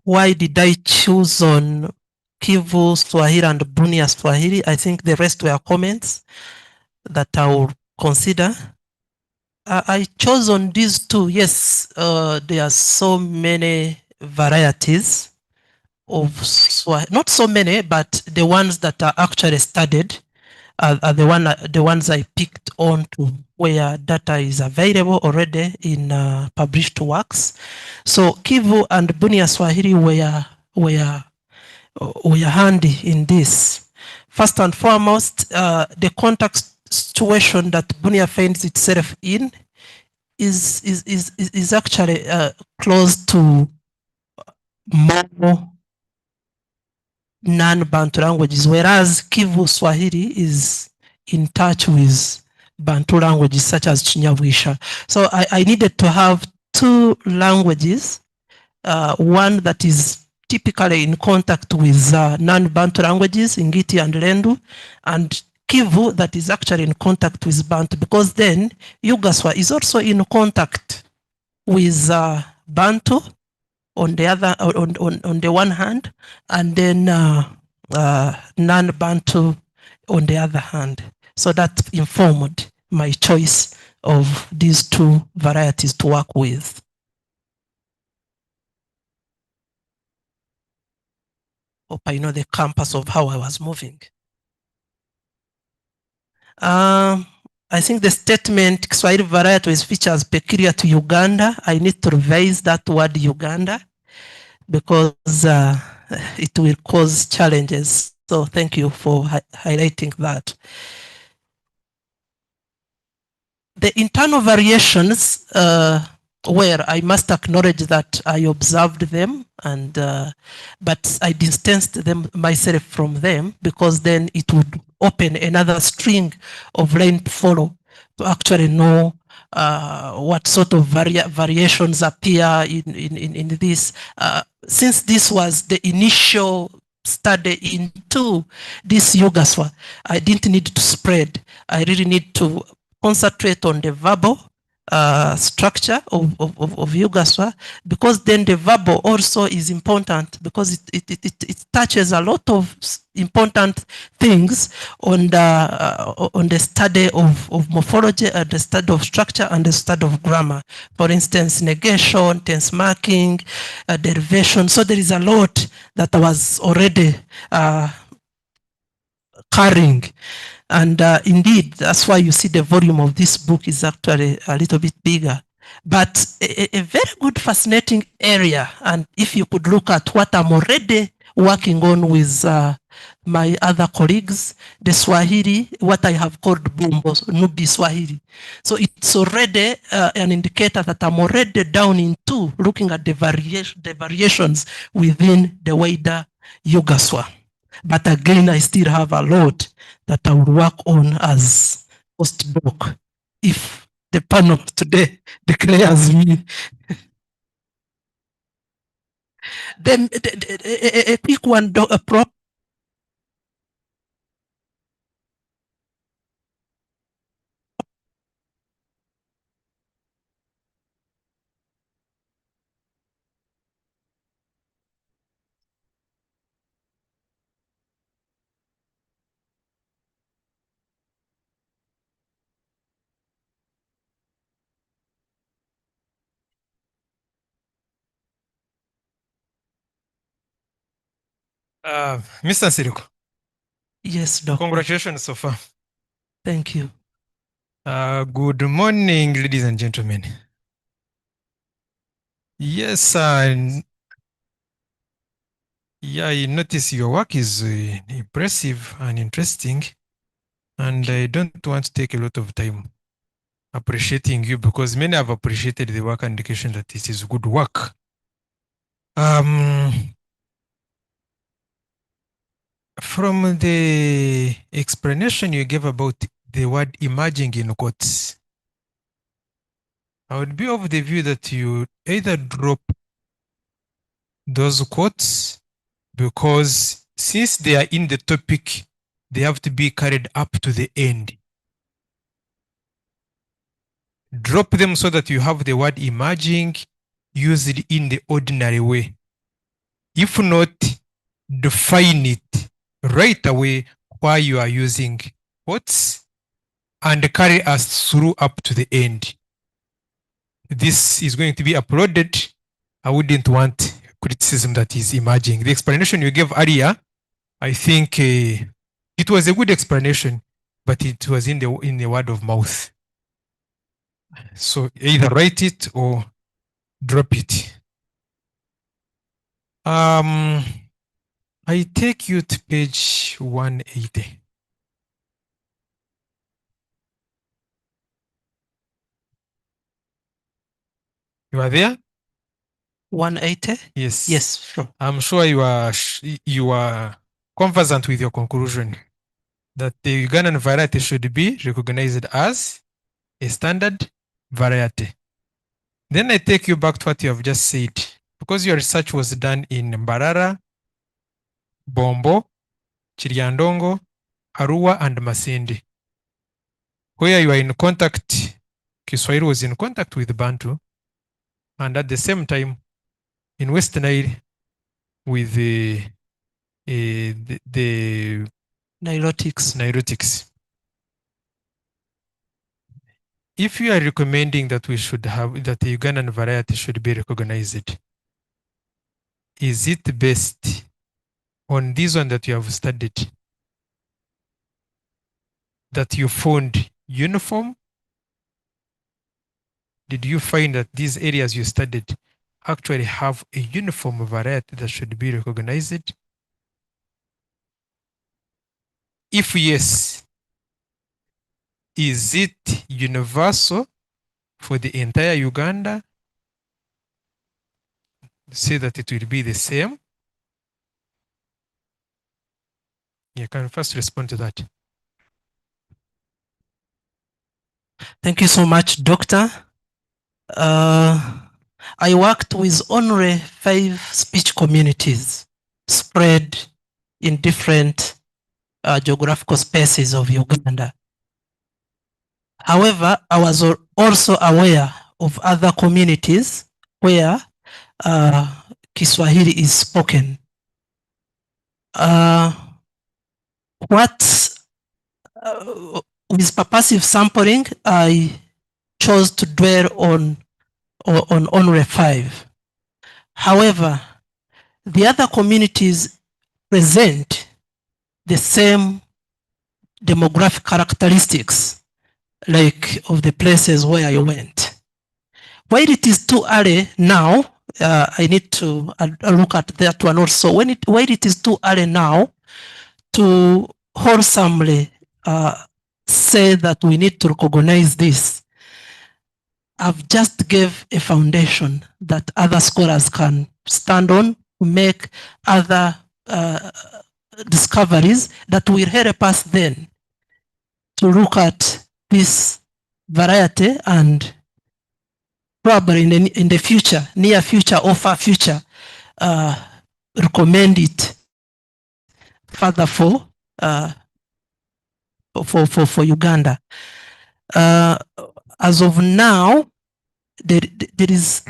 Why did I choose on Kivu Swahili and Bunia Swahili? I think the rest were comments that I will consider. I chose on these two. Yes, there are so many varieties of Swahili, not so many, but the ones that are actually studied are the ones I picked on to where data is available already in published works. So Kivu and Bunia Swahili were handy in this. First and foremost, the context situation that Bunia finds itself in is actually close to more non-Bantu languages, whereas Kivu Swahili is in touch with Bantu languages such as Chinyabwisha. So I needed to have two languages, one that is typically in contact with non-Bantu languages, Ngiti and Lendu, and Kivu that is actually in contact with Bantu, because then Yugaswa is also in contact with Bantu on the other, on the one hand, and then non-Bantu on the other hand. So that informed my choice of these two varieties to work with. Hope I know the compass of how I was moving. I think the statement Kiswahili variety is features peculiar to Uganda. I need to revise that word Uganda because it will cause challenges. So thank you for highlighting that. The internal variations, where I must acknowledge that I observed them, and but I distanced them myself from them because then it would open another string of line to follow to actually know what sort of variations appear in this. Since this was the initial study into this Yugaswa, I didn't need to spread. I really need to concentrate on the verbal structure of Yugaswa, because then the verbal also is important because it touches a lot of important things on the study of morphology and the study of structure and the study of grammar. For instance, negation, tense marking, derivation. So there is a lot that I was already carrying. And indeed, that's why you see the volume of this book is actually a little bit bigger. But a very good, fascinating area. And if you could look at what I'm already working on with my other colleagues, the Swahili, what I have called Bumbo, Nubi Swahili. So it's already an indicator that I'm already down into looking at the variations within the wider Yugaswa. But again, I still have a lot that I will work on as postdoc if the panel today declares me. Then a quick one, Prof. Mr. Nsereko, Yes, Doctor. congratulations so far. Thank you. Good morning, ladies and gentlemen. Yes, yeah, I notice your work is impressive and interesting, and I don't want to take a lot of time appreciating you because many have appreciated the work and indication that it is good work. From the explanation you gave about the word emerging in quotes, I would be of the view that you either drop those quotes because since they are in the topic, they have to be carried up to the end. Drop them so that you have the word emerging used in the ordinary way. If not, define it right away why you are using quotes and carry us through up to the end. This is going to be uploaded. I wouldn't want criticism that is emerging. The explanation you gave earlier, I think it was a good explanation, but it was in the word of mouth. So either write it or drop it. I take you to page 180. You are there? 180? Yes. Yes, sure. I'm sure you are conversant with your conclusion that the Ugandan variety should be recognized as a standard variety. Then I take you back to what you have just said. Because your research was done in Mbarara, Bombo, Chiriandongo, Arua, and Masindi, where you are in contact, Kiswahili was in contact with Bantu, and at the same time, in West Nile, with the Nilotics. If you are recommending that we should have, that the Ugandan variety should be recognized, is it based on this one that you have studied, that you found uniform? Did you find that these areas you studied actually have a uniform variety that should be recognized? If yes, is it universal for the entire Uganda? Say that it will be the same. You can first respond to that. Thank you so much, Doctor. I worked with only 5 speech communities spread in different geographical spaces of Uganda. However, I was also aware of other communities where Kiswahili is spoken. With purposive sampling, I chose to dwell on only 5. However, the other communities present the same demographic characteristics like of the places where I went. While it is too early now, I need to look at that one also. While it is too early now to wholesomely say that we need to recognize this, I've just gave a foundation that other scholars can stand on to make other discoveries that will help us then to look at this variety and probably in the future, near future or far future, recommend it further for Uganda. As of now, there is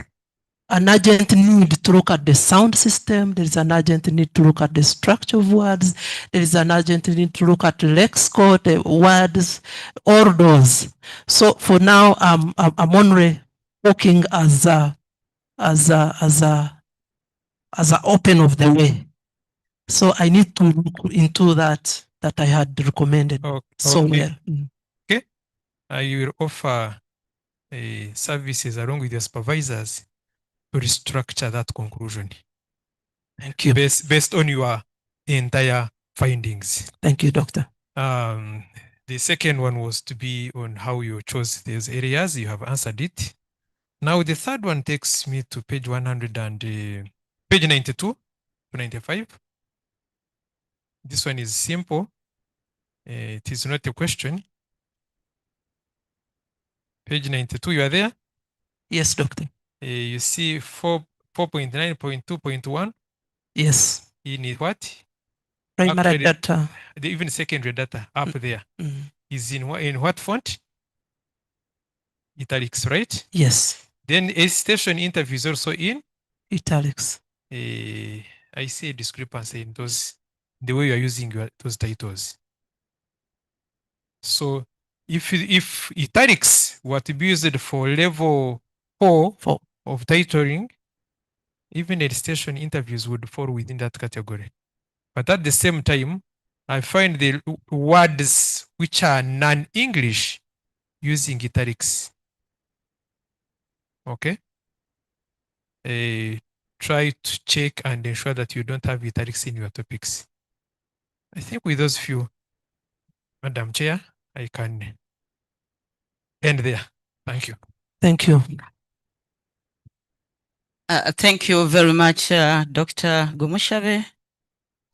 an urgent need to look at the sound system. There is an urgent need to look at the structure of words. There is an urgent need to look at lexical, the words, all those. So for now, I'm only working as a open of the way. So I need to look into that I had recommended. Okay. Somewhere. Okay. You will offer services along with your supervisors to restructure that conclusion Thank you. based on your entire findings. Thank you, Doctor. The second one was to be on how you chose those areas. You have answered it. Now the third one takes me to page 100 and page 92 to 95. This one is simple. It is not a question. Page 92, you are there? Yes, Doctor. You see 4.9.2.1 Yes. in what? Primary Actually, data. even secondary data up there is in what font? Italics, right? Yes. Then a station interview is also in Italics. I see a discrepancy in those, the way you are using those titles. So if italics were to be used for level 4 of titling, even a station interviews would fall within that category. But at the same time, I find the words which are non-English using italics. Okay? Try to check and ensure that you don't have italics in your topics. I think with those few, Madam Chair, I can end there. Thank you. Thank you. Thank you very much, Dr. Gumushabe,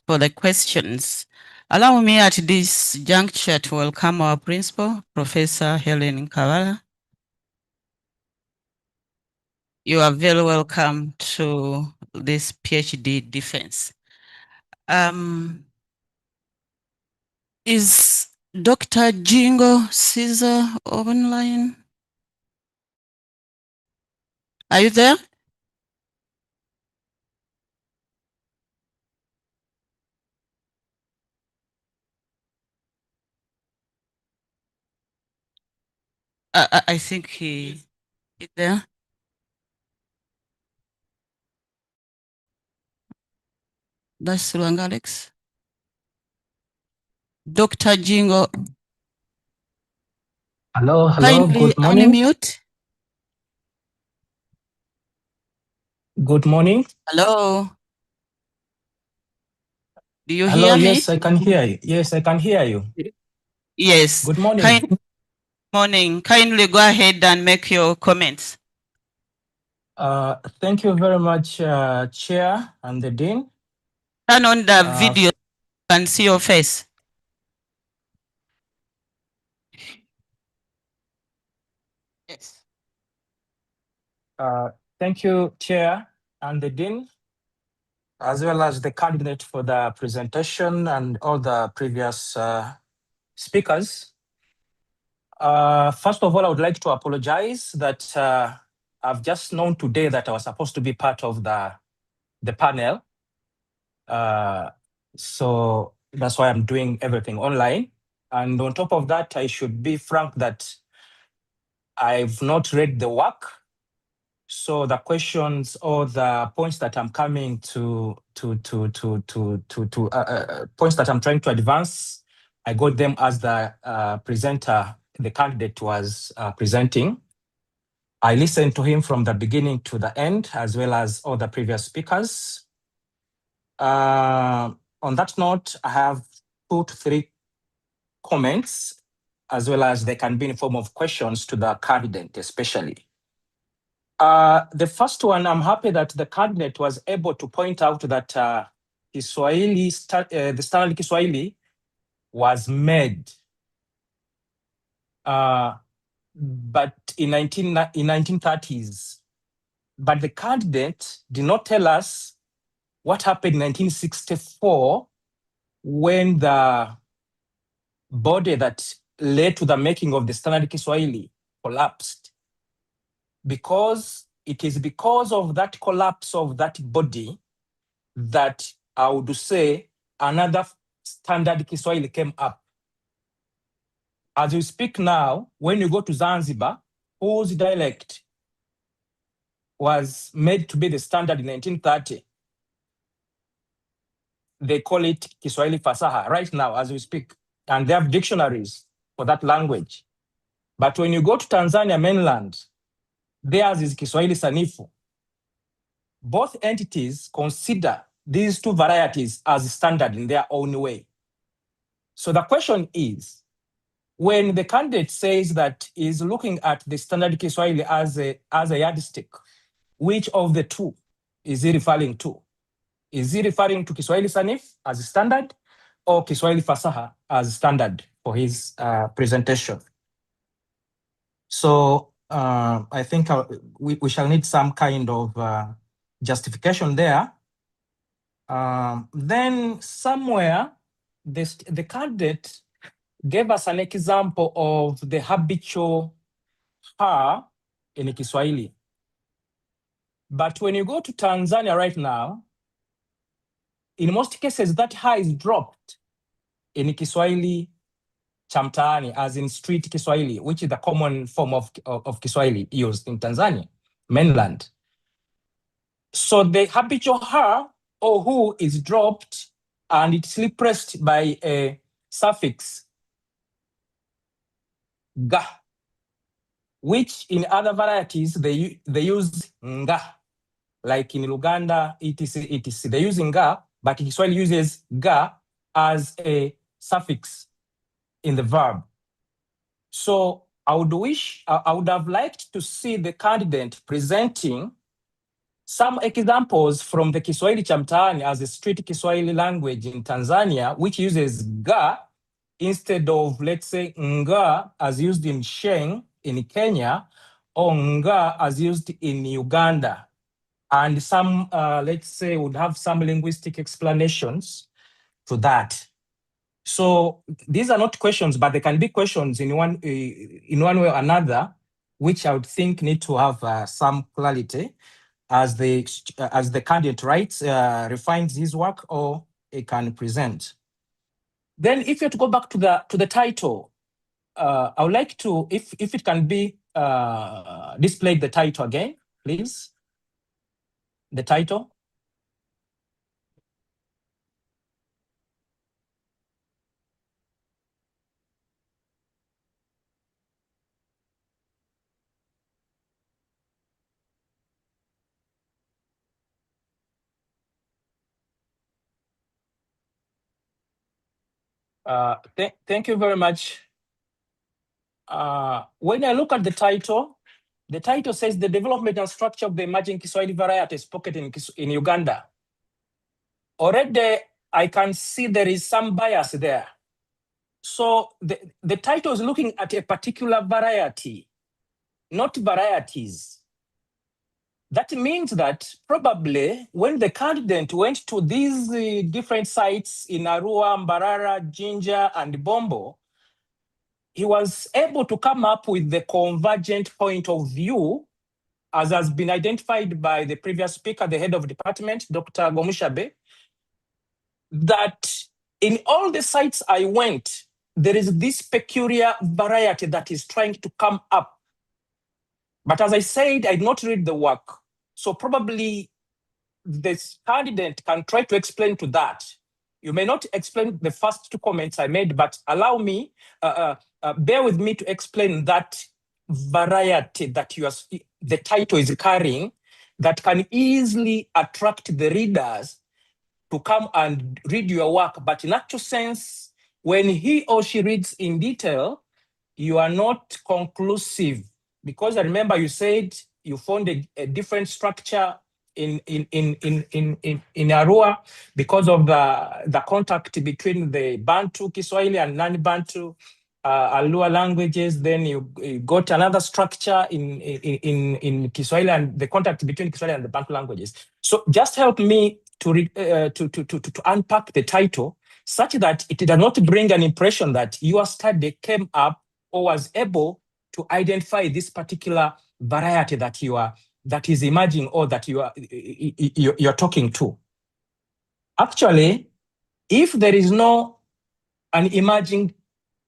for the questions. Allow me at this juncture to welcome our principal, Professor Allen Kawalya. You are very welcome to this PhD defense. Is Dr. Jingo Caesar online? Are you there? I think he is there. That's wrong, Alex. Dr. Jingo. Hello, Kindly good morning. unmute. Good morning. Hello. Do you Hello, hear me? yes, I can hear you. Yes, I can hear you. Yes. Good morning. Morning. Kindly go ahead and make your comments. Thank you very much, Chair and the Dean. Turn on the video and see your face. Yes. Thank you, Chair and the Dean, as well as the candidate for the presentation and all the previous speakers. First of all, I would like to apologize that I've just known today that I was supposed to be part of the panel. So that's why I'm doing everything online. And on top of that, I should be frank that I've not read the work. So the questions or the points that I'm coming points that I'm trying to advance, I got them as the presenter, the candidate was presenting. I listened to him from the beginning to the end, as well as all the previous speakers. On that note, I have 2 to 3 comments, as well as they can be in form of questions to the candidate, especially. The first one, I'm happy that the candidate was able to point out that the standard Kiswahili was made, but in 1930s. But the candidate did not tell us what happened in 1964 when the body that led to the making of the standard Kiswahili collapsed. Because it is because of that collapse of that body that I would say another standard Kiswahili came up. As we speak now, when you go to Zanzibar, whose dialect was made to be the standard in 1930, they call it Kiswahili Fasaha right now as we speak, and they have dictionaries for that language. But when you go to Tanzania mainland, theirs is Kiswahili Sanifu. Both entities consider these two varieties as standard in their own way. So the question is, when the candidate says that he's looking at the standard Kiswahili as a yardstick, which of the two is he referring to? Is he referring to Kiswahili Sanif as standard or Kiswahili Fasaha as standard for his presentation? So I think we shall need some kind of justification there. Then somewhere, the candidate gave us an example of the habitual ha in Kiswahili. But when you go to Tanzania right now, in most cases, that ha is dropped in Kiswahili cha mtaani, as in street Kiswahili, which is the common form of Kiswahili used in Tanzania, mainland. So the habitual ha or who is dropped and it's replaced by a suffix ga, which in other varieties they use nga, like in Uganda, etc. They use nga, but Kiswahili uses ga as a suffix in the verb. So I would have liked to see the candidate presenting some examples from the Kiswahili cha mtaani as a street Kiswahili language in Tanzania, which uses ga instead of, let's say, nga as used in Sheng in Kenya, or nga as used in Uganda. And some, let's say, would have some linguistic explanations to that. So these are not questions, but they can be questions in one way or another, which I would think need to have some clarity as the candidate writes, refines his work, or he can present. Then, if you're to go back to the title, I would like to, if it can be displayed the title again, please. The title. Thank you very much. When I look at the title says the development and structure of the emerging Kiswahili variety spoken in Uganda. Already, I can see there is some bias there. So the title is looking at a particular variety, not varieties. That means that probably when the candidate went to these different sites in Arua, Mbarara, Jinja, and Bombo, he was able to come up with the convergent point of view, as has been identified by the previous speaker, the head of department, Dr. Gomushabe, that in all the sites I went, there is this peculiar variety that is trying to come up. But as I said, I did not read the work. So probably this candidate can try to explain to that. You may not explain the first two comments I made, but allow me, bear with me to explain that variety that the title is carrying that can easily attract the readers to come and read your work. But in actual sense, when he or she reads in detail, you are not conclusive, because I remember you said you found a different structure in Arua because of the contact between the Bantu, Kiswahili, and non-Bantu Alua languages. Then you got another structure in Kiswahili and the contact between Kiswahili and the Bantu languages. So just help me to unpack the title such that it does not bring an impression that your study came up or was able to identify this particular variety that is emerging or that you're talking to. Actually, if there is no an emerging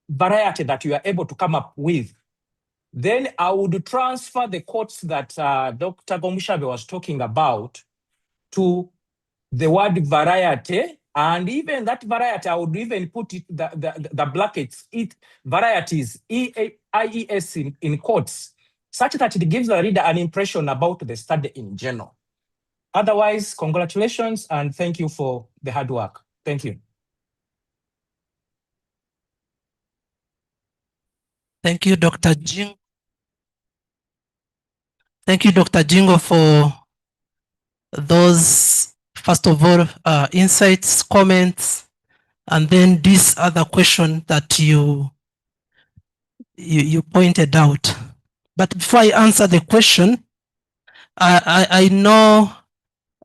variety that you are able to come up with, then I would transfer the quotes that Dr. Gomushabe was talking about to the word variety, and even that variety, I would even put it the brackets, varieties, IES in quotes, such that it gives the reader an impression about the study in general. Otherwise, congratulations and thank you for the hard work. Thank you. Thank you, Dr. Jingo. Thank you, Dr. Jingo, for those, first of all, insights, comments, and then this other question that you pointed out. But before I answer the question, I know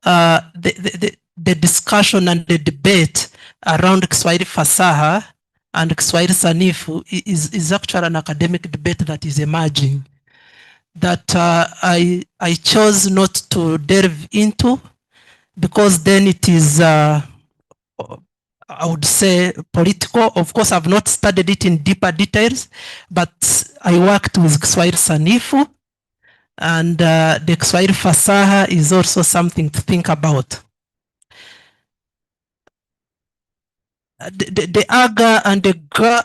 the discussion and the debate around Kiswahili Fasaha and Kiswahili Sanifu is actually an academic debate that is emerging, that I chose not to delve into, because then it is, I would say, political. Of course, I've not studied it in deeper details, but I worked with Kiswahili Sanifu, and the Kiswahili Fasaha is also something to think about. The aga and the ga,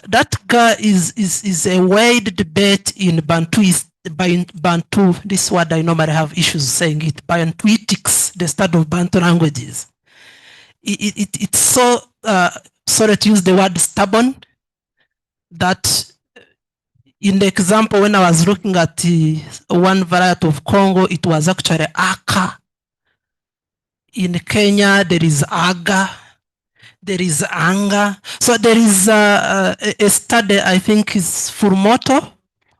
that ga is a wide debate in Bantu. This word I normally have issues saying it. Bantuitics, the study of Bantu languages. It's so, sorry to use the word stubborn, that in the example when I was looking at the one variety of Congo, it was actually aka. In Kenya, there is aga. There is anga. So there is a study, I think is Furmoto,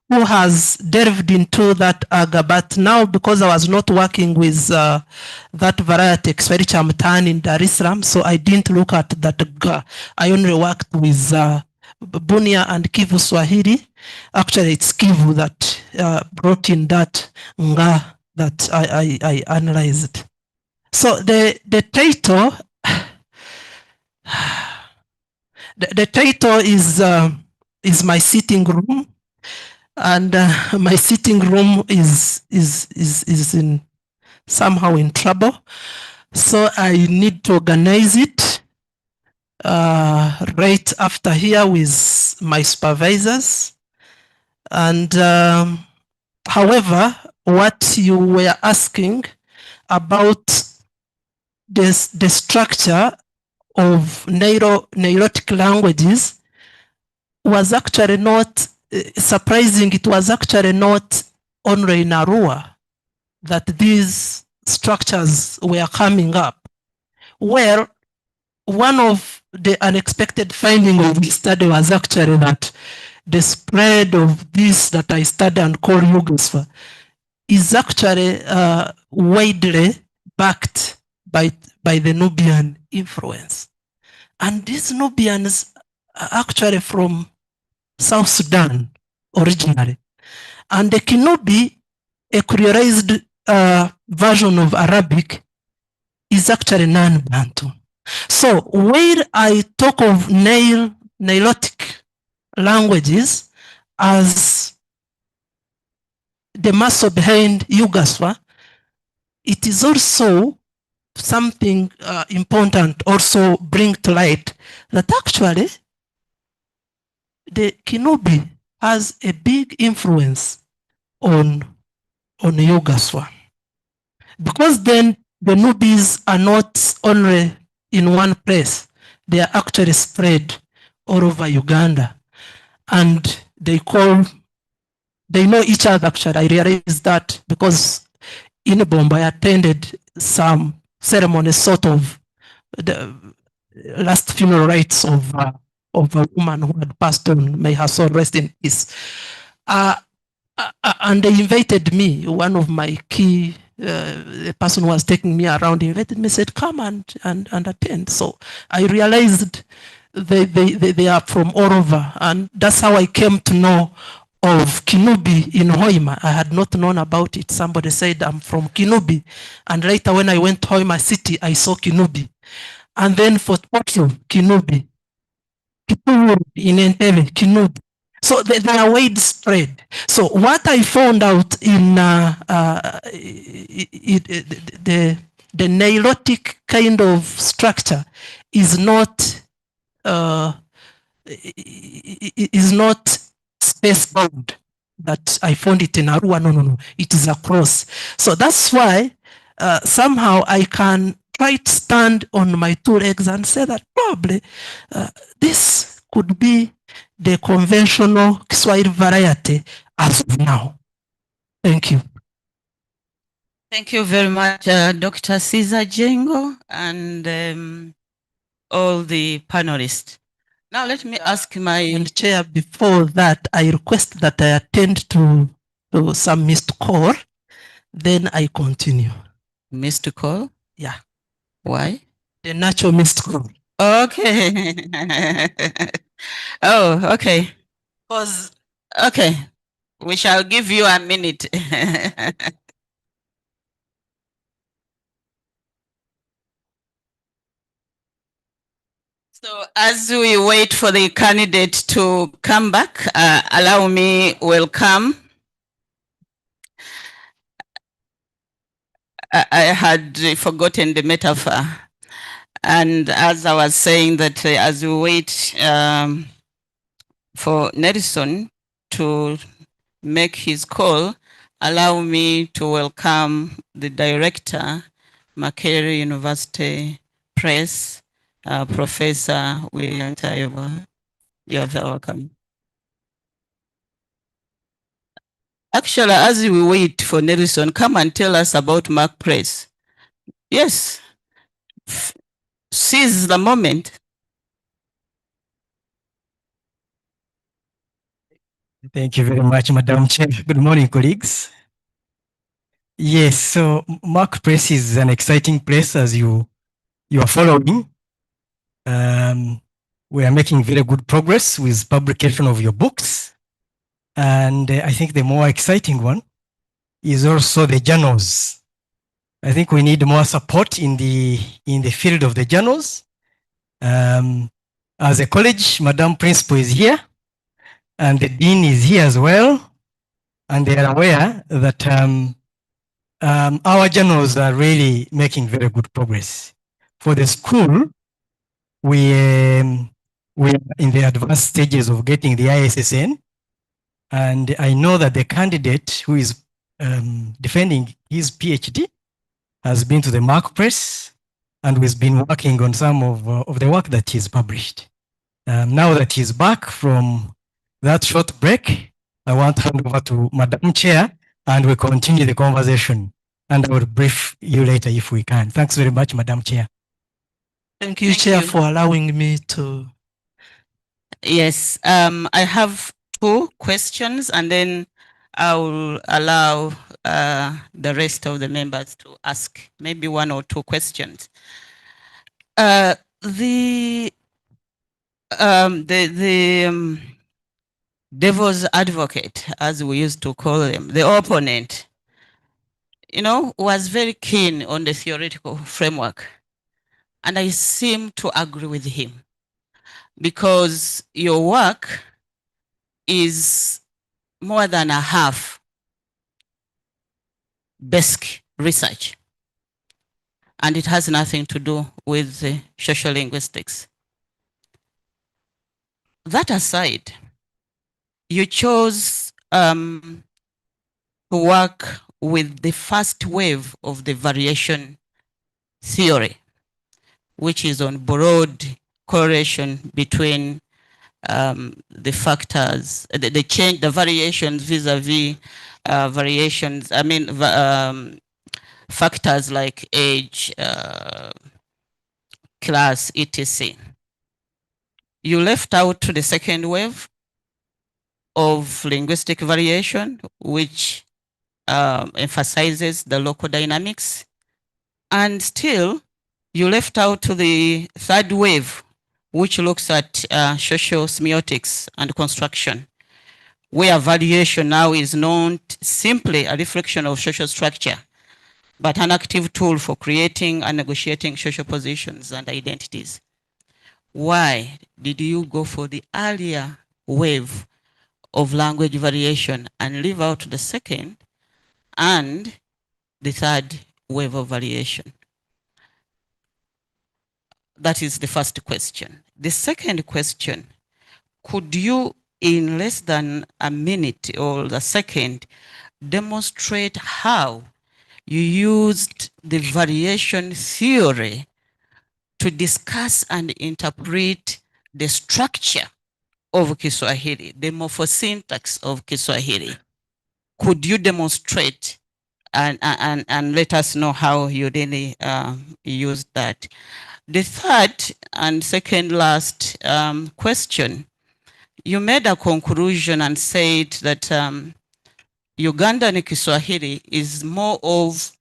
who has delved into that aga. But now, because I was not working with that variety, Kiswahili cha mtaani in Dar es Salaam, so I didn't look at that ga. I only worked with Bunia and Kivu Swahili. Actually, it's Kivu that brought in that nga that I analyzed. So the title, the title is my sitting room, and my sitting room is in somehow in trouble, so I need to organize it right after here with my supervisors. And however, what you were asking about the structure of Nilotic languages was actually not surprising. It was actually not only in Arua that these structures were coming up. Well, one of the unexpected findings of the study was actually that the spread of this that I study and call Yugoslavia is actually widely backed by the Nubian influence. And these Nubians are actually from South Sudan originally. And the Kinubi, a creolized version of Arabic, is actually non-Bantu. So where I talk of Nilotic languages as the muscle behind Yugoslavia, it is also something important also bring to light that actually the Kinubi has a big influence on Yugoslavia, because then the Nubis are not only in one place, they are actually spread all over Uganda, and they know each other. Actually, I realized that because in Bomba I attended some ceremonies, sort of the last funeral rites of a woman who had passed on. May her soul rest in peace. And they invited me. One of my key, the person who was taking me around, invited me, said, come and attend. So I realized they are from all over. And that's how I came to know of Kinubi in Hoima. I had not known about it. Somebody said, I'm from Kinubi. And later when I went to Hoima City, I saw Kinubi. And then for Tokyo, Kinubi. Kituru in Entebbe, Kinubi. So they are widespread. So what I found out in the Nilotic kind of structure is not space-bound. That I found it in Arua. No. It is across. So that's why somehow I can try to stand on my two legs and say that probably this could be the conventional Kiswahili variety as of now. Thank you. Thank you very much, Dr. Caesar Jengo and all the panelists. Now let me ask my chair. Before that, I request that I attend to some missed call. Then I continue. Missed call? Yeah. Why? The natural missed call. Okay. Oh, okay. Okay. We shall give you a minute. So as we wait for the candidate to come back, allow me welcome. I had forgotten the metaphor. And as I was saying that as we wait for Nelson to make his call, allow me to welcome the director, Makerere University Press, Professor William Taiwo. You're very welcome. Actually, as we wait for Nelson, come and tell us about Mark Press. Yes. Seize the moment. Thank you very much, Madam Chair. Good morning, colleagues. Yes, so Mark Press is an exciting place as you are following. We are making very good progress with publication of your books. And I think the more exciting one is also the journals. I think we need more support in the field of the journals. As a college, Madam Principal is here. And the dean is here as well, and they are aware that our journals are really making very good progress. For the school, we are in the advanced stages of getting the ISSN, and I know that the candidate who is defending his PhD has been to the Mark Press, and we've been working on some of the work that he's published. Now that he's back from that short break, I want to hand over to Madam Chair and we continue the conversation. And I will brief you later if we can. Thanks very much, Madam Chair. Thank you, Chair, for allowing me to. Yes, I have two questions and then I will allow the rest of the members to ask maybe one or two questions. The devil's advocate, as we used to call them, the opponent, was very keen on the theoretical framework. And I seem to agree with him because your work is more than a half basic research. And it has nothing to do with social linguistics. That aside, you chose to work with the first wave of the variation theory, which is on broad correlation between the factors, the change, the variations vis-a-vis variations, I mean, factors like age, class, etc. You left out the second wave of linguistic variation, which emphasizes the local dynamics. And still, you left out the third wave, which looks at social semiotics and construction, where variation now is not simply a reflection of social structure, but an active tool for creating and negotiating social positions and identities. Why did you go for the earlier wave of language variation and leave out the second and the third wave of variation? That is the first question. The second question, could you, in less than a minute or a second, demonstrate how you used the variation theory to discuss and interpret the structure of Kiswahili, the morphosyntax of Kiswahili? Could you demonstrate and let us know how you really used that? The third and second last question, you made a conclusion and said that Ugandan Kiswahili is more of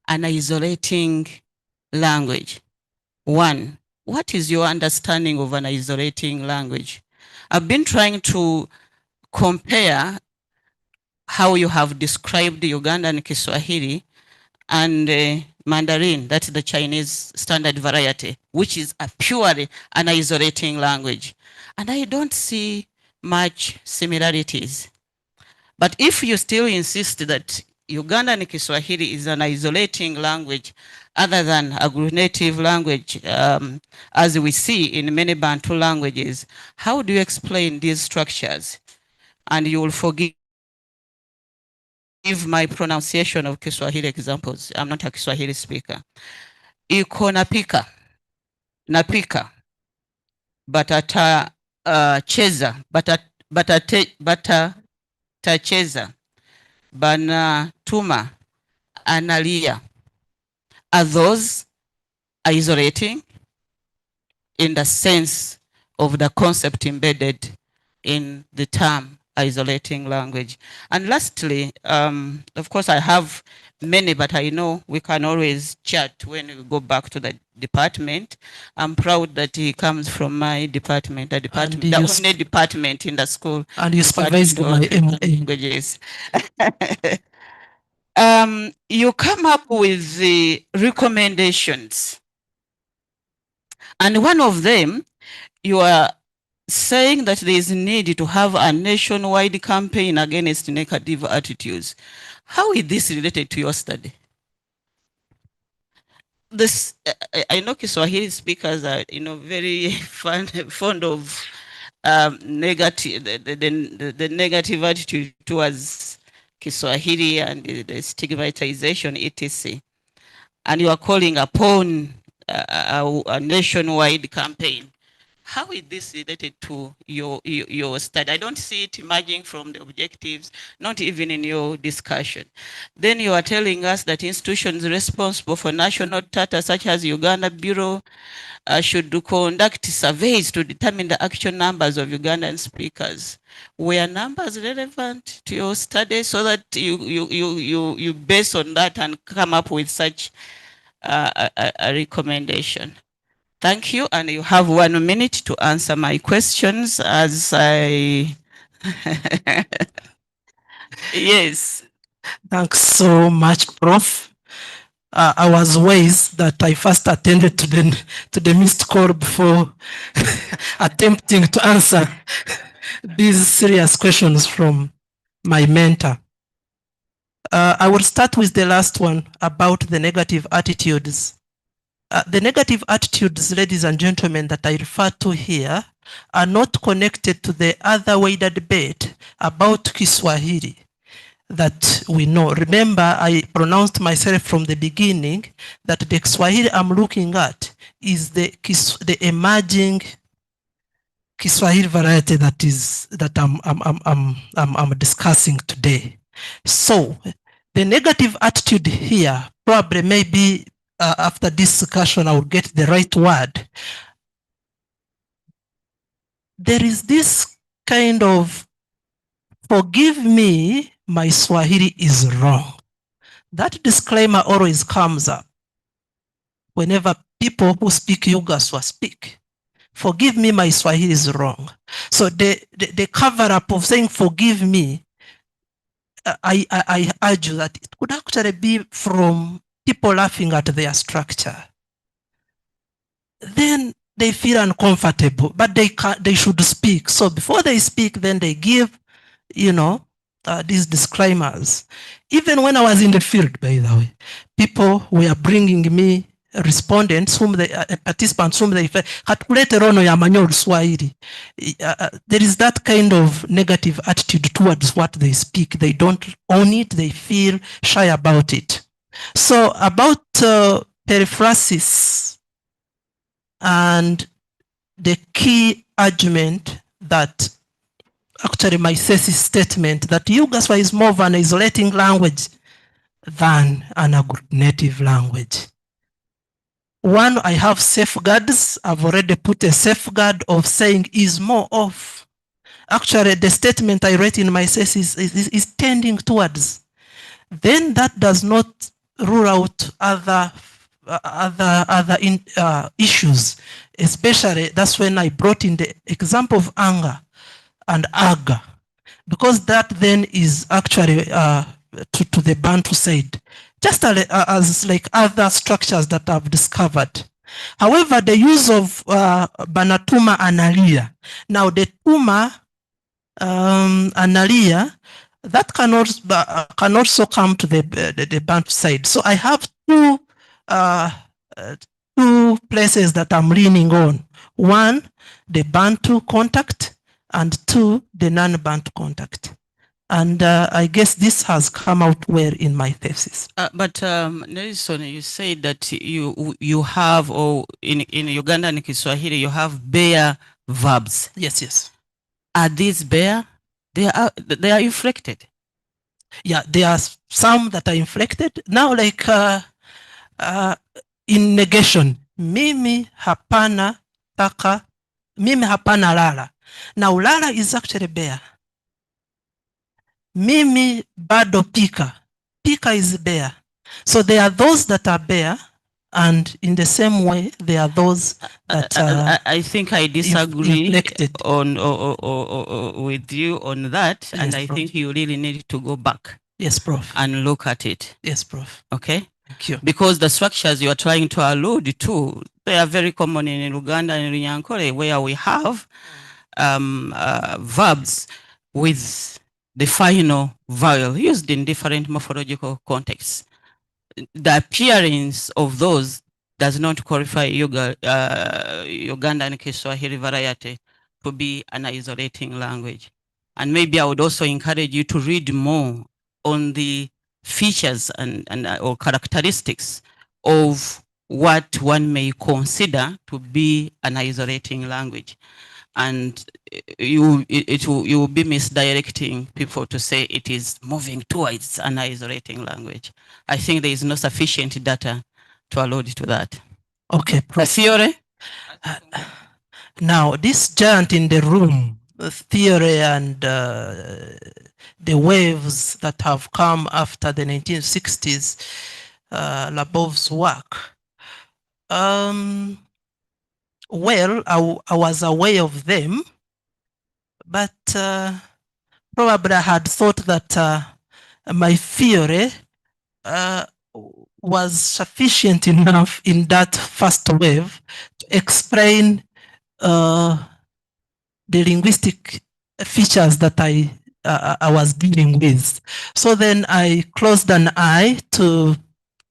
an isolating language. One, what is your understanding of an isolating language? I've been trying to compare how you have described the Ugandan Kiswahili and Mandarin, that's the Chinese standard variety, which is a purely an isolating language. And I don't see much similarities. But if you still insist that Ugandan Kiswahili is an isolating language other than agglutinative language, as we see in many Bantu languages, how do you explain these structures? And you will forgive my pronunciation of Kiswahili examples. I'm not a Kiswahili speaker. Iko napika, napika, batata cheza, batata cheza, bana tuma, analia. Are those isolating in the sense of the concept embedded in the term isolating language? And lastly, of course, I have many, but I know we can always chat when we go back to the department. I'm proud that he comes from my department, the only department in the school. And you supervised my languages. You come up with the recommendations. And one of them, you are saying that there is a need to have a nationwide campaign against negative attitudes. How is this related to your study? This, I know Kiswahili speakers are, very fond of negative, the negative attitude towards Kiswahili and the stigmatization, etc. And you are calling upon a nationwide campaign. How is this related to your study? I don't see it emerging from the objectives, not even in your discussion. Then you are telling us that institutions responsible for national data, such as Uganda Bureau, should conduct surveys to determine the actual numbers of Ugandan speakers. Were numbers relevant to your study so that you base on that and come up with such a recommendation? Thank you, and you have 1 minute to answer my questions as I... Yes. Thanks so much, Prof. I was wise that I first attended to the missed call before attempting to answer these serious questions from my mentor. I will start with the last one about the negative attitudes. The negative attitudes, ladies and gentlemen, that I refer to here are not connected to the other wider debate about Kiswahili that we know. Remember, I pronounced myself from the beginning that the Kiswahili I'm looking at is the emerging Kiswahili variety that I'm discussing today. So the negative attitude here, probably maybe after this discussion, I will get the right word. There is this kind of, forgive me, my Swahili is wrong. That disclaimer always comes up whenever people who speak Yugaswa speak. Forgive me, my Swahili is wrong. So the cover up of saying forgive me, I argue that it could actually be from people laughing at their structure. Then they feel uncomfortable, but they should speak. So before they speak, then they give, these disclaimers. Even when I was in the field, by the way, people were bringing me respondents participants whom they hatukulete rono ya manyo Swahili. There is that kind of negative attitude towards what they speak. They don't own it. They feel shy about it. So about periphrasis and the key argument that actually my thesis statement that Yugaswa is more of an isolating language than an agglutinative language. One, I have safeguards. I've already put a safeguard of saying is more of. Actually, the statement I wrote in my thesis is tending towards. Then that does not rule out other issues. Especially, that's when I brought in the example of anger and aga, because that then is actually to the Bantu side, just as like other structures that I've discovered. However, the use of Banatuma analia. Now the Tuma analia, that can also come to the Bantu side. So I have two places that I'm leaning on. One, the Bantu contact, and two, the non-Bantu contact. And I guess this has come out well in my thesis. But Nelson, you said that you have, or in Uganda and Kiswahili, you have bare verbs. Yes. Are these bare? They are inflected. Yeah, there are some that are inflected. Now, like in negation, mimi hapana taka, mimi hapana lala. Now, lala is actually bare. Mimi bado pika. Pika is bare. So there are those that are bare, and in the same way, there are those that are I think I disagree inflected. with you on that, Yes, and I Prof. think you really need to go back Yes, Prof. and look at it. Yes, Prof. Okay? Thank you. Because the structures you are trying to allude to, they are very common in Uganda and Runyankore, where we have verbs with the final vowel used in different morphological contexts. The appearance of those does not qualify Uganda and Kiswahili variety to be an isolating language. And maybe I would also encourage you to read more on the features and or characteristics of what one may consider to be an isolating language. And you will be misdirecting people to say it is moving towards an isolating language. I think there is no sufficient data to allude to that. Okay, Prof. Theory? Now, this giant in the room, theory and the waves that have come after the 1960s, Labov's work. Well, I was aware of them, but probably I had thought that my theory was sufficient enough in that first wave to explain the linguistic features that I was dealing with. So then I closed an eye to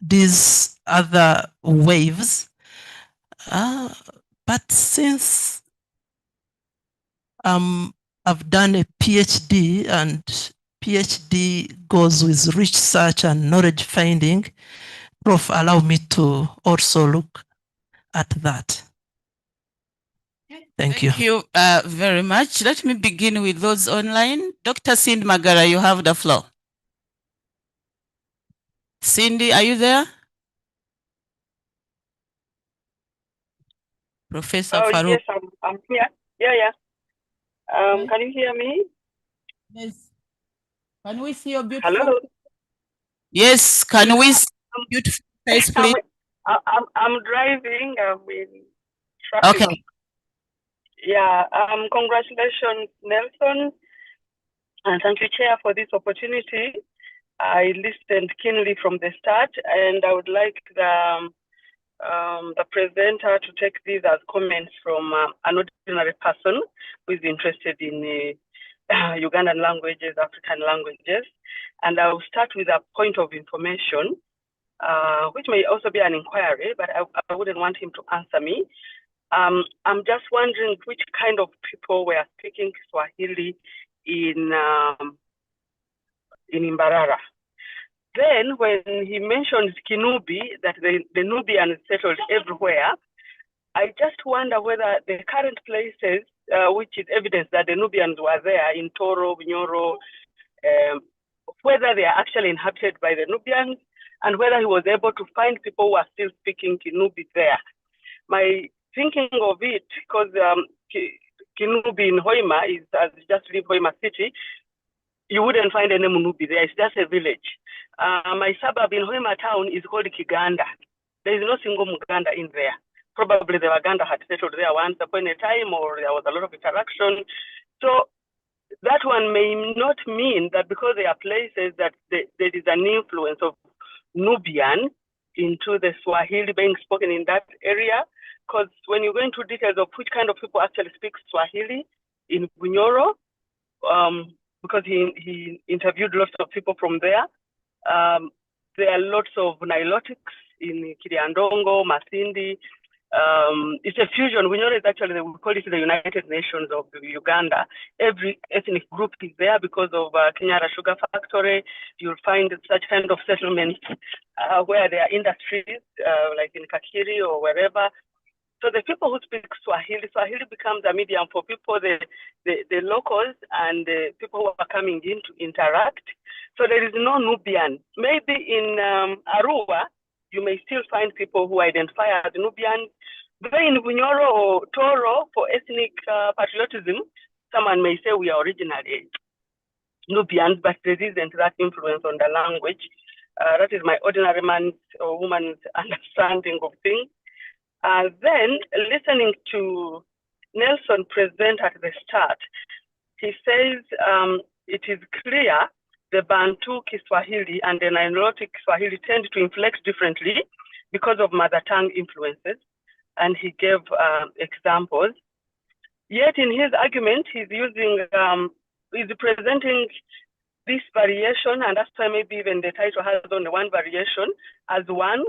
these other waves. But since I've done a PhD, and PhD goes with research and knowledge finding, Prof, allow me to also look at that. Thank you. Thank you very much. Let me begin with those online. Dr. Cindy Magara, you have the floor. Cindy, are you there? Professor Farouk. Yes, I'm here. Yeah. Okay. Can you hear me? Yes. Can we see your beautiful? Hello. Yes. Can we see your beautiful face, please? I'm driving. I'm in traffic. Okay. Yeah. Congratulations, Nelson, and thank you, Chair, for this opportunity. I listened keenly from the start, and I would like the presenter to take these as comments from an ordinary person who is interested in Ugandan languages, African languages. And I will start with a point of information, which may also be an inquiry, but I wouldn't want him to answer me. I'm just wondering which kind of people were speaking Swahili in Mbarara. Then when he mentioned Kinubi, that the Nubians settled everywhere, I just wonder whether the current places, which is evidence that the Nubians were there in Toro, Bunyoro, whether they are actually inhabited by the Nubians, and whether he was able to find people who are still speaking Kinubi there. My thinking of it, because Kinubi in Hoima is just leave Hoima city, you wouldn't find any Munubi there. It's just a village. My suburb in Hoima town is called Kiganda. There is no single Muganda in there. Probably the Waganda had settled there once upon a time, or there was a lot of interaction. So that one may not mean that because there are places that there is an influence of Nubian into the Swahili being spoken in that area. Because when you go into details of which kind of people actually speak Swahili in Bunyoro, because he interviewed lots of people from there, there are lots of Nilotics in Kiriandongo, Masindi. It's a fusion. Bunyoro is actually, we call it the United Nations of Uganda. Every ethnic group is there because of Kenyara Sugar Factory. You'll find such kind of settlements where there are industries, like in Kakiri or wherever. So the people who speak Swahili becomes a medium for people, the locals and the people who are coming in to interact. So there is no Nubian. Maybe in Arua, you may still find people who identify as Nubian. But in Bunyoro or Toro, for ethnic patriotism, someone may say we are originally Nubians, but there isn't that influence on the language. That is my ordinary man's or woman's understanding of things. Then listening to Nelson present at the start, he says it is clear the Bantu Kiswahili and the Nilotic Swahili tend to inflect differently because of mother tongue influences, and he gave examples. Yet in his argument, he's presenting this variation, and that's why maybe even the title has only one variation, as one,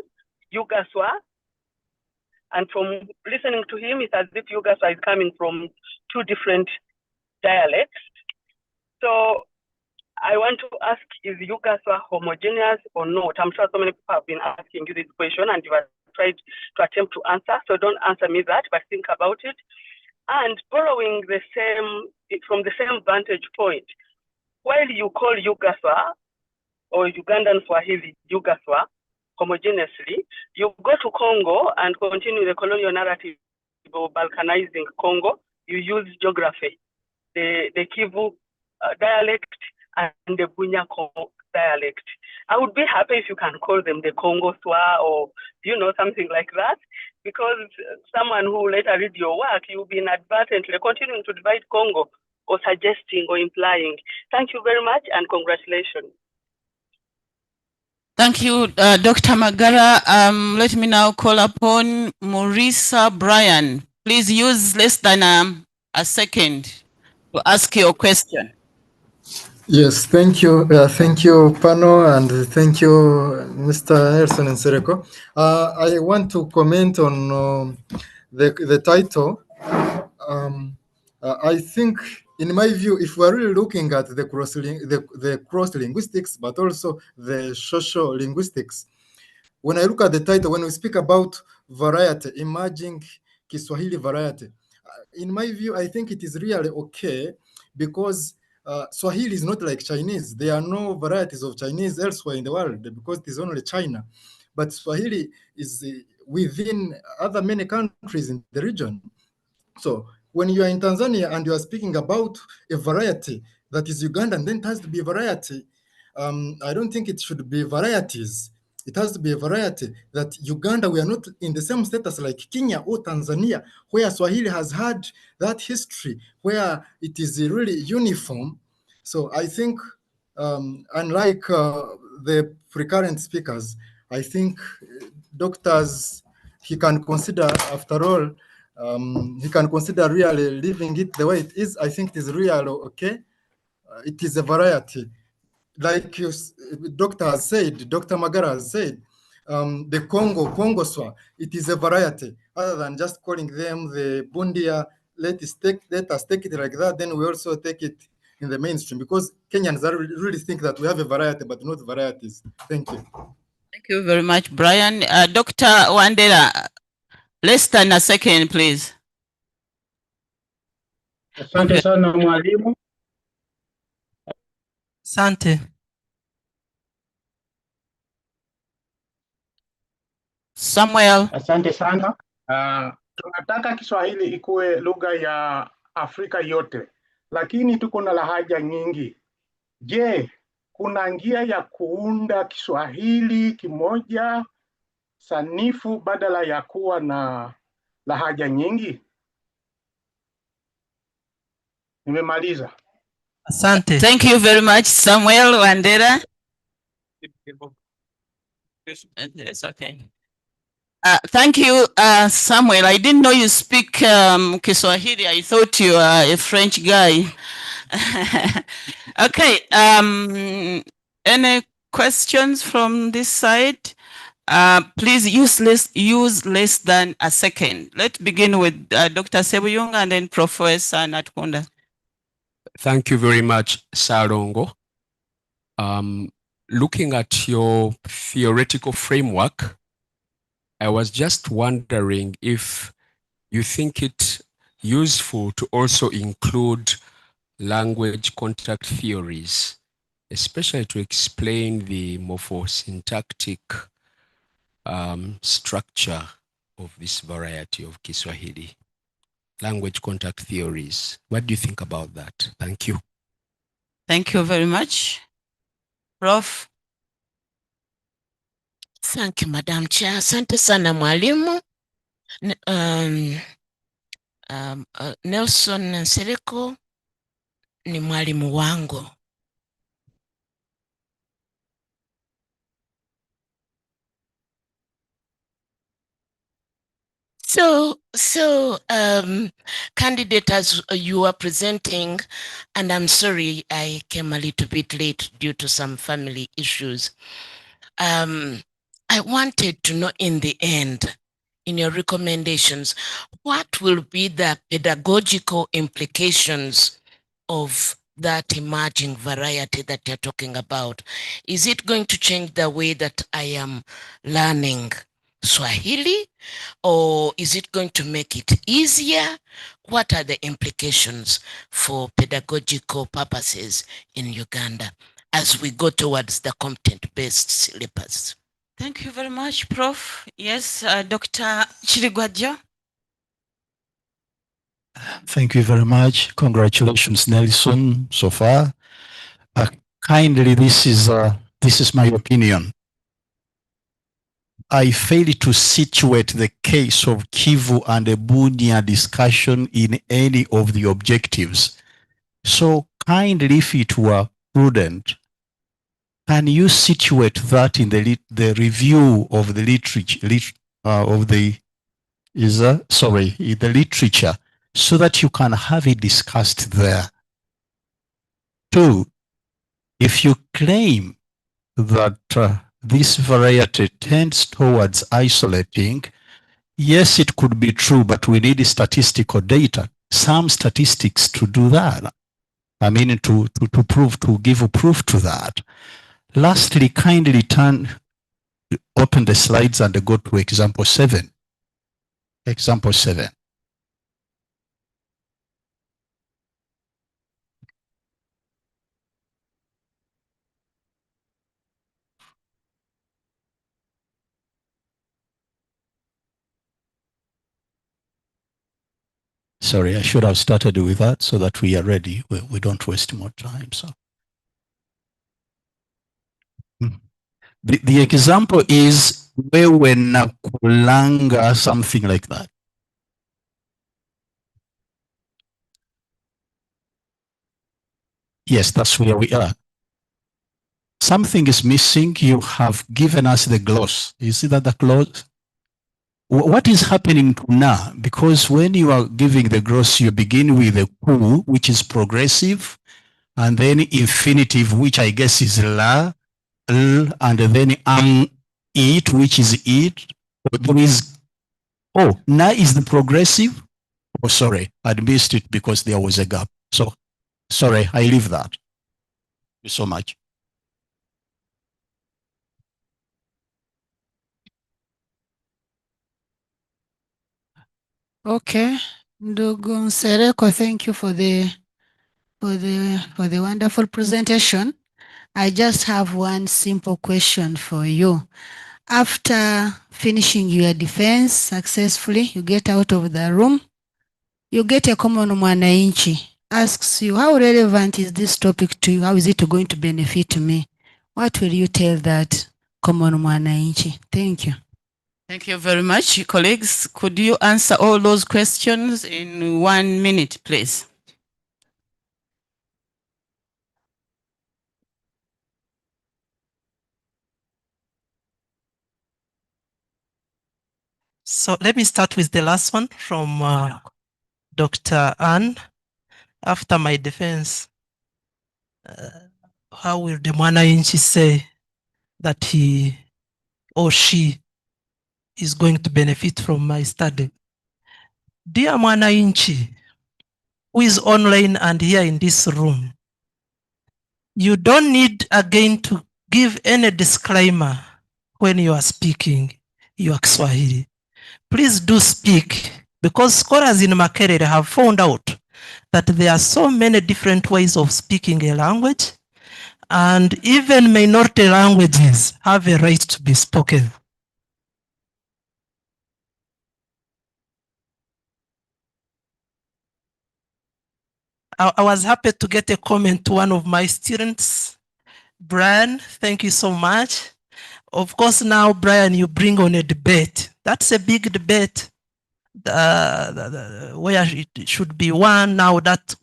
Yugaswa. And from listening to him, it's as if Yugaswa is coming from two different dialects. So I want to ask, is Yugaswa homogeneous or not? I'm sure so many people have been asking you this question and you have tried to attempt to answer. So don't answer me that, but think about it. And borrowing from the same vantage point, while you call Yugaswa or Ugandan Swahili Yugaswa homogeneously, you go to Congo and continue the colonial narrative of balkanizing Congo. You use geography, the Kivu dialect and the Bunya Congo dialect. I would be happy if you can call them the Congo Swa or, something like that, because someone who later read your work, you'll be inadvertently continuing to divide Congo or suggesting or implying. Thank you very much and congratulations. Thank you, Dr. Magara. Let me now call upon Marisa Bryan. Please use less than a second to ask your question. Yes, thank you. Thank you, Pano, and thank you, Mr. Nelson Nsereko. I want to comment on the title. I think, in my view, if we're really looking at the cross linguistics, but also the social linguistics, when I look at the title, when we speak about variety, emerging Kiswahili variety, in my view, I think it is really okay because Swahili is not like Chinese. There are no varieties of Chinese elsewhere in the world because it is only China. But Swahili is within other many countries in the region. So when you are in Tanzania and you are speaking about a variety that is Ugandan, then it has to be a variety. I don't think it should be varieties. It has to be a variety that Uganda, we are not in the same status like Kenya or Tanzania, where Swahili has had that history, where it is really uniform. So I think, unlike the recurrent speakers, I think doctors, he can consider, after all, he can consider really leaving it the way it is. I think it is real okay. It is a variety. Like Doctor has said, Dr. Magara has said, the Congo Swa, it is a variety. Other than just calling them the Bundia, let us take it like that, then we also take it in the mainstream because Kenyans really think that we have a variety, but not varieties. Thank you. Thank you very much, Brian. Dr. Wandera, less than a second, please. Asante sana mwalimu. Asante. Samuel. Asante sana. Tunataka Kiswahili ikuwe lugha ya Afrika yote, lakini tuko na lahaja nyingi. Je, kuna njia ya kuunda Kiswahili kimoja sanifu badala ya kuwa na lahaja nyingi? Nimemaliza. Asante. Thank you very much, Samuel Wandera. It's okay. Thank you, Samuel. I didn't know you speak Kiswahili. I thought you are a French guy. Okay. Any questions from this side? Please use less than a second. Let's begin with Dr. Sebuyunga and then Professor Natkunda. Thank you very much, Sarongo. Looking at your theoretical framework, I was just wondering if you think it useful to also include language contract theories, especially to explain the morphosyntactic structure of this variety of Kiswahili. Language contact theories. What do you think about that? Thank you. Thank you very much. Prof. Thank you, Madam Chair. Asante sana mwalimu. Nelson Nsereko ni mwalimu wangu. So, candidate, as you are presenting, and I'm sorry I came a little bit late due to some family issues. I wanted to know in the end, in your recommendations, what will be the pedagogical implications of that emerging variety that you're talking about? Is it going to change the way that I am learning Swahili, or is it going to make it easier? What are the implications for pedagogical purposes in Uganda as we go towards the content-based syllabus? Thank you very much, Prof. Yes, Dr. Chirigwadjo. Thank you very much. Congratulations, Nelson, so far. Kindly, this is my opinion. I failed to situate the case of Kivu and the Bunia discussion in any of the objectives. So kindly, if it were prudent, can you situate that in the review of the literature the literature, so that you can have it discussed there? 2, if you claim that this variety tends towards isolating, yes, it could be true, but we need statistical data, some statistics to do that. I mean, to give a proof to that. Lastly, kindly open the slides and go to example 7. Example 7. Sorry, I should have started with that so that we are ready. We don't waste more time. So the example is wewe na kulanga, something like that. Yes, that's where we are. Something is missing. You have given us the gloss. You see that the gloss? What is happening now? Because when you are giving the gloss, you begin with a ku, which is progressive, and then infinitive, which I guess is la, l, and then it, which is it. There is, oh, na is the progressive. Oh, sorry, I missed it because there was a gap. So, sorry, I leave that. Thank you so much. Okay, ndugu Nsereko, thank you for the wonderful presentation. I just have one simple question for you. After finishing your defense successfully, you get out of the room, you get a common mwananchi, asks you, how relevant is this topic to you? How is it going to benefit me? What will you tell that common mwananchi? Thank you. Thank you very much, colleagues. Could you answer all those questions in 1 minute, please? So let me start with the last one from Dr. Ann. After my defense, how will the mwananchi say that he or she is going to benefit from my study? Dear mwananchi, who is online and here in this room, you don't need again to give any disclaimer when you are speaking your Kiswahili. Please do speak, because scholars in Makerere have found out that there are so many different ways of speaking a language, and even minority languages have a right to be spoken. I was happy to get a comment to one of my students, Brian. Thank you so much. Of course, now, Brian, you bring on a debate. That's a big debate where it should be one. Now that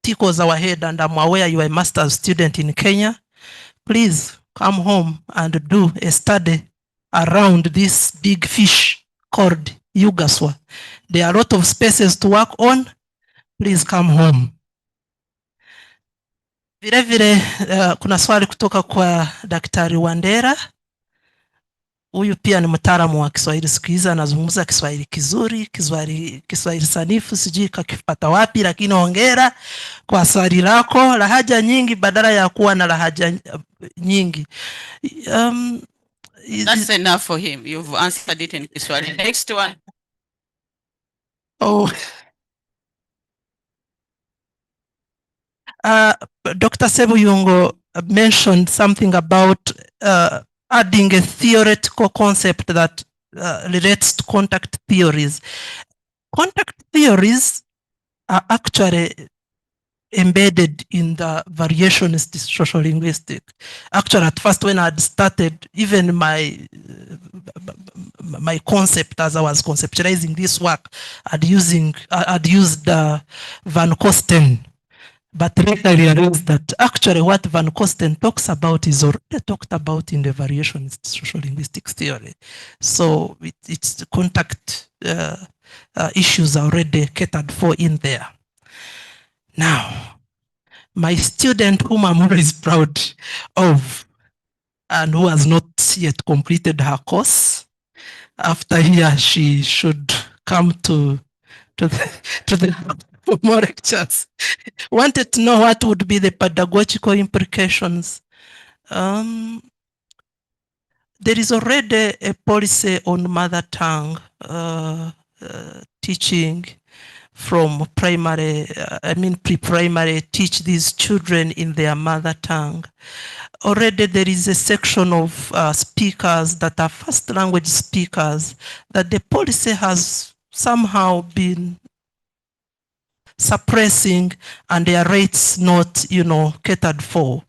tickles our head, and I'm aware you are a master's student in Kenya. Please come home and do a study around this big fish called Yugaswa. There are a lot of spaces to work on. Please come home. Vile vile, kuna swali kutoka kwa Daktari Wandera. Huyu pia ni mtaalamu wa Kiswahili siku hizi, anazungumza Kiswahili kizuri, Kiswahili sanifu, sijui kakipata wapi, lakini hongera kwa swali lako. Lahaja nyingi badala ya kuwa na lahaja nyingi. That's enough for him. You've answered it in Kiswahili. Next one. Oh. Dr. Sebuyungo mentioned something about adding a theoretical concept that relates to contact theories. Contact theories are actually embedded in the variationist social linguistic. Actually, at first when I had started, even my concept as I was conceptualizing this work, I'd used Van Kosten. But later I realized that actually what Van Kosten talks about is already talked about in the variationist social linguistic theory. So it's the contact issues are already catered for in there. Now, my student whom I'm always proud of and who has not yet completed her course, after here she should come to the for more lectures, wanted to know what would be the pedagogical implications. There is already a policy on mother tongue teaching from primary, pre-primary, teach these children in their mother tongue. Already there is a section of speakers that are first language speakers that the policy has somehow been suppressing and their rates not, catered for.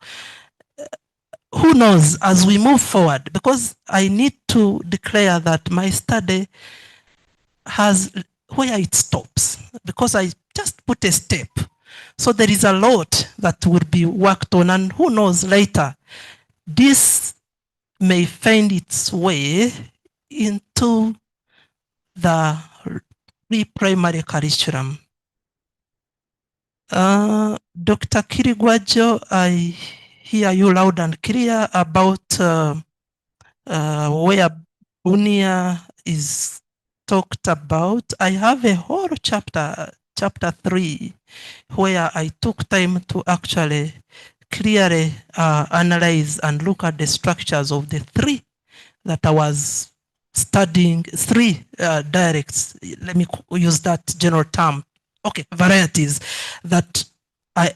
Who knows as we move forward, because I need to declare that my study has where it stops, because I just put a step. So there is a lot that will be worked on, and who knows later, this may find its way into the pre-primary curriculum. Dr. Kirigwajo, I hear you loud and clear about where Bunia is talked about. I have a whole chapter 3, where I took time to actually clearly analyze and look at the structures of the 3 that I was studying, 3 dialects. Let me use that general term. Okay, varieties that I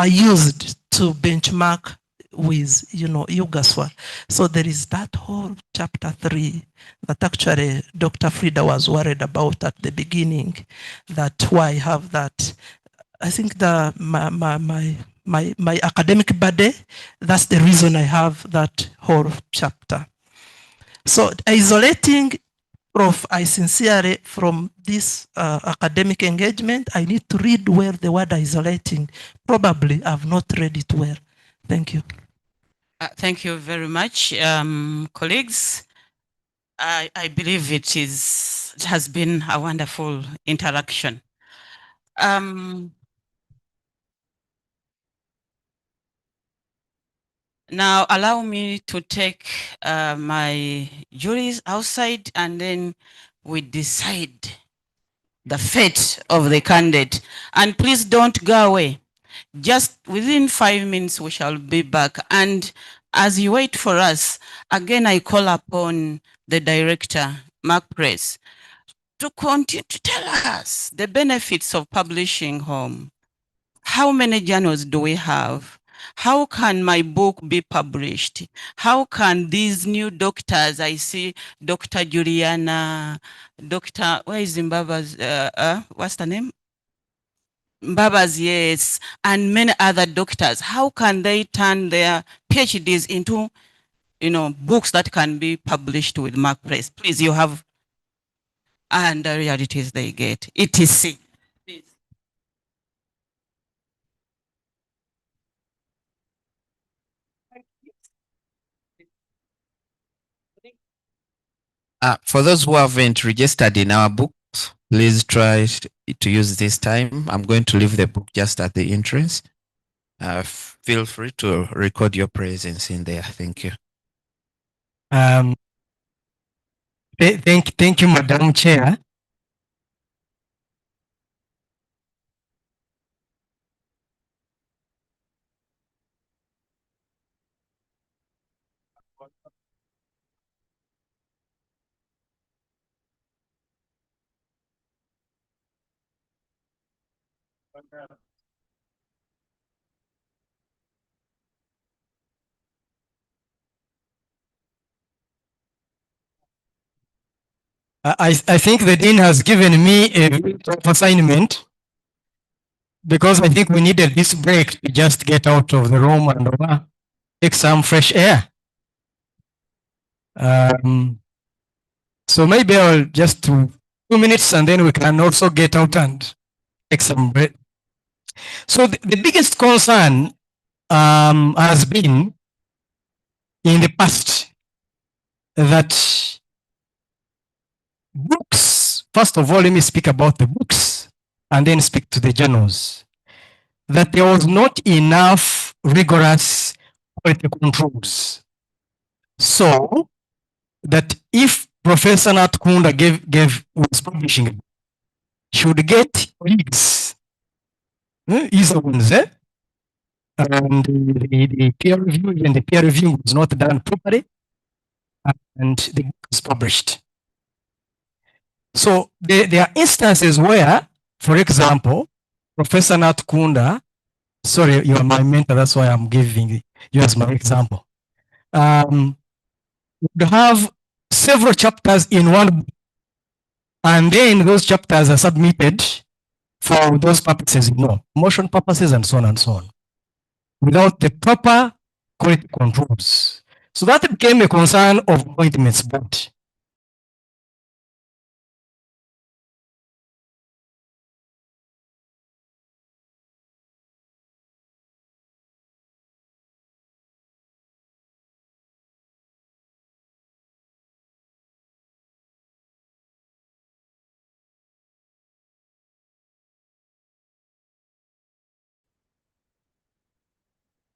used to benchmark with, Yugaswa. So there is that whole chapter 3 that actually Dr. Frida was worried about at the beginning, that why I have that. I think my academic body, that's the reason I have that whole chapter. So isolating Prof, I sincerely, from this academic engagement, I need to read well the word isolating. Probably I've not read it well. Thank you. Thank you very much, colleagues. I believe it has been a wonderful interaction. Now allow me to take my juries outside, and then we decide the fate of the candidate. And please don't go away. Just within 5 minutes, we shall be back. And as you wait for us, again, I call upon the director, Mark Press, to continue to tell us the benefits of publishing home. How many journals do we have? How can my book be published? How can these new doctors, I see Dr. Juliana, Dr. Where is Mbaba's, what's the name? Mbaba's, yes, and many other doctors, how can they turn their PhDs into, books that can be published with Mark Press? Please, you have, and the realities they get, etc. For those who haven't registered in our books, please try to use this time. I'm going to leave the book just at the entrance. Feel free to record your presence in there. Thank you. Thank you, Madam Chair. I think the Dean has given me a tough assignment, because I think we needed this break to just get out of the room and take some fresh air. So maybe I'll just do 2 minutes, and then we can also get out and take some break. So the biggest concern has been in the past that books, first of all, let me speak about the books and then speak to the journals, that there was not enough rigorous quality controls. So that if Professor Nat Kunda was publishing, should get leads, easy ones, and the peer review, and the peer review was not done properly, and the book is published. So there are instances where, for example, Professor Nat Kunda, sorry, you are my mentor, that's why I'm giving you as my example, would have several chapters in one book, and then those chapters are submitted for those purposes, motion purposes and so on and so on, without the proper quality controls. So that became a concern of appointments board.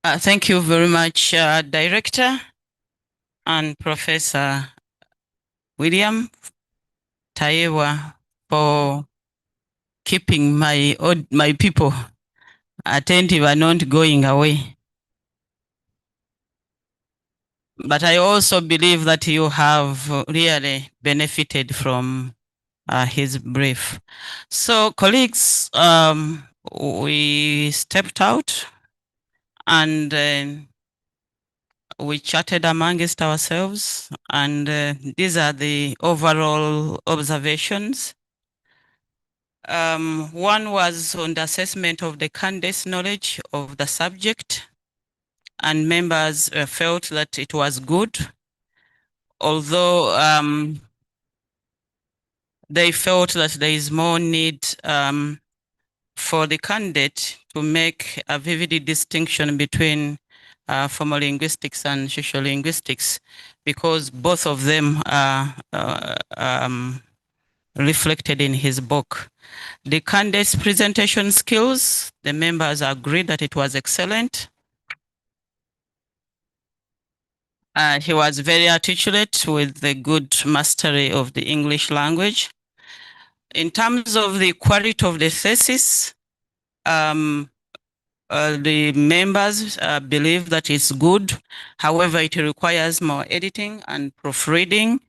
Thank you very much, Director and Professor William Tayewa, for keeping my people attentive and not going away. But I also believe that you have really benefited from his brief. So, colleagues, we stepped out and we chatted amongst ourselves, and these are the overall observations. One was on the assessment of the candidate's knowledge of the subject, and members felt that it was good, although they felt that there is more need for the candidate to make a vivid distinction between formal linguistics and social linguistics, because both of them are reflected in his book. The candidate's presentation skills, the members agreed that it was excellent. He was very articulate with the good mastery of the English language. In terms of the quality of the thesis, the members believe that it's good. However, it requires more editing and proofreading.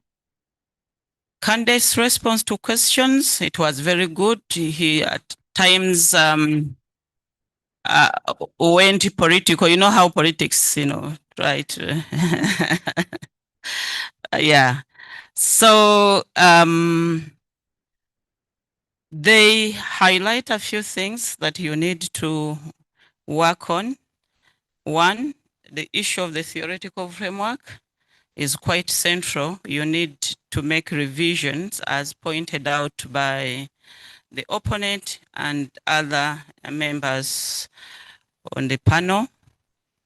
Candace's response to questions, it was very good. He at times went political. You know how politics, right? Yeah. So they highlight a few things that you need to work on. One, the issue of the theoretical framework is quite central. You need to make revisions as pointed out by the opponent and other members on the panel.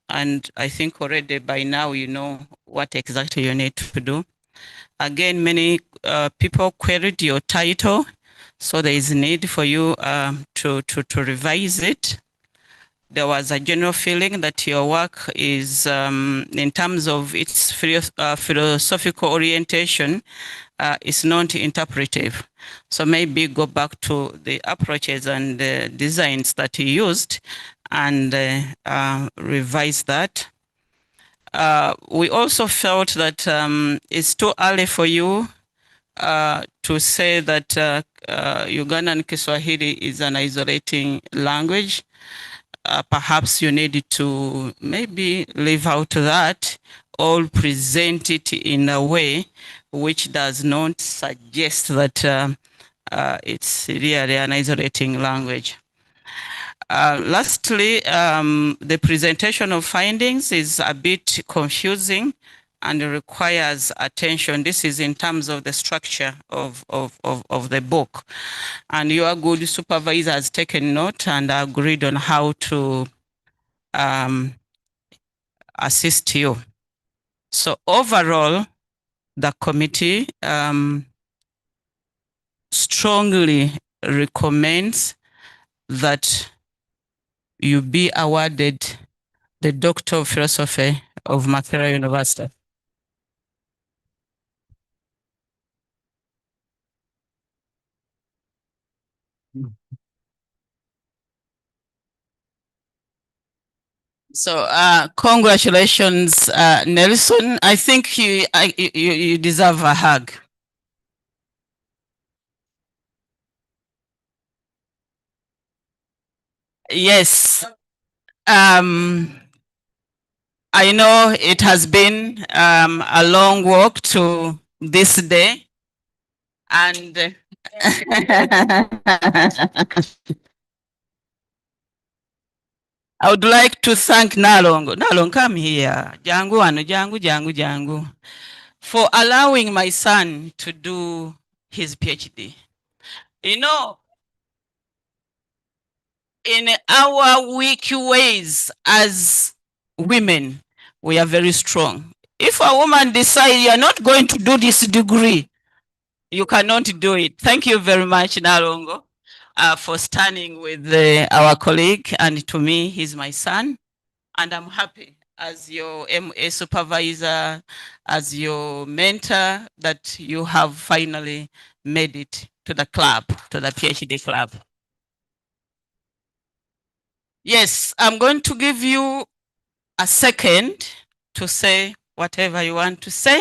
And I think already by now you know what exactly you need to do. Again, many people queried your title, so there is a need for you to revise it. There was a general feeling that your work is, in terms of its philosophical orientation, is not interpretive. So maybe go back to the approaches and the designs that you used and revise that. We also felt that it's too early for you to say that Ugandan Kiswahili is an isolating language. Perhaps you need to maybe leave out that or present it in a way which does not suggest that it's really an isolating language. Lastly, the presentation of findings is a bit confusing and requires attention. This is in terms of the structure of the book. And your good supervisor has taken note and agreed on how to assist you. So overall, the committee strongly recommends that you be awarded the Doctor of Philosophy of Makerere University. So congratulations, Nelson. I think you deserve a hug. Yes. I know it has been a long walk to this day, and I would like to thank Nalongo. Nalongo, come here. Jangu anu, jangu. For allowing my son to do his PhD. You know, in our weak ways as women, we are very strong. If a woman decides you are not going to do this degree, you cannot do it. Thank you very much, Nalongo, for standing with our colleague. And to me, he's my son. And I'm happy as your MA supervisor, as your mentor, that you have finally made it to the club, to the PhD club. Yes, I'm going to give you a second to say whatever you want to say,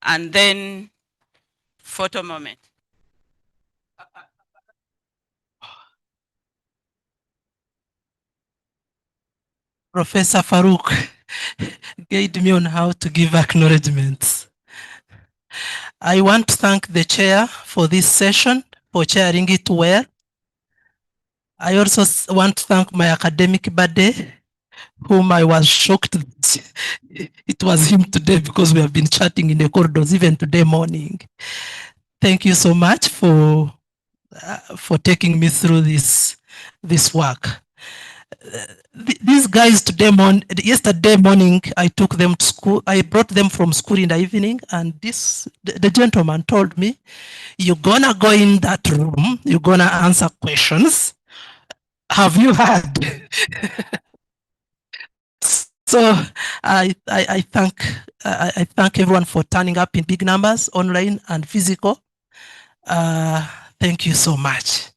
and then photo moment. Professor Farouk guided me on how to give acknowledgements. I want to thank the chair for this session, for chairing it well. I also want to thank my academic buddy, whom I was shocked that it was him today because we have been chatting in the corridors even today morning. Thank you so much for taking me through this work. These guys yesterday morning, I took them to school. I brought them from school in the evening, and the gentleman told me, "You're gonna go in that room. You're gonna answer questions. Have you heard?" So I thank everyone for turning up in big numbers, online and physical. Thank you so much.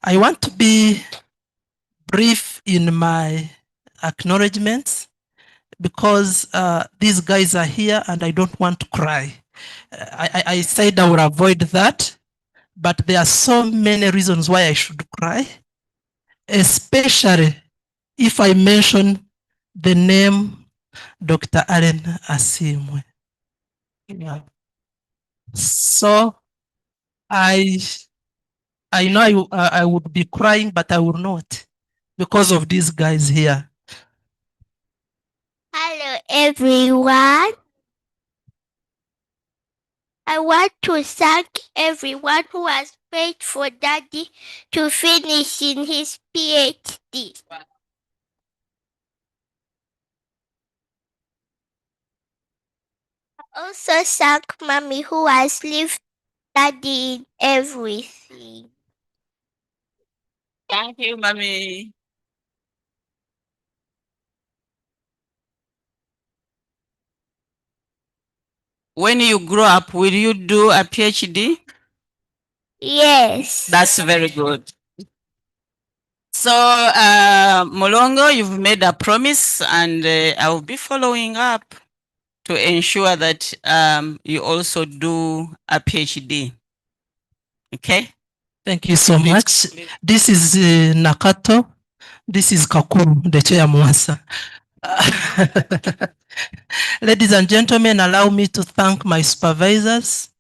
I want to be brief in my acknowledgements because these guys are here and I don't want to cry. I said I would avoid that, but there are so many reasons why I should cry, especially if I mention the name Dr. Allen Asiimwe. Yeah. So I know I would be crying, but I will not because of these guys here. Hello, everyone. I want to thank everyone who has prayed for Daddy to finish in his PhD. I also thank Mommy who has lived Daddy in everything. Thank you, Mommy. When you grow up, will you do a PhD? Yes. That's very good. So, Molongo, you've made a promise, and I will be following up to ensure that you also do a PhD. Okay? Thank you so much. This is Nakato. This is Kakuru, the chair Mwasa. Ladies and gentlemen, allow me to thank my supervisors.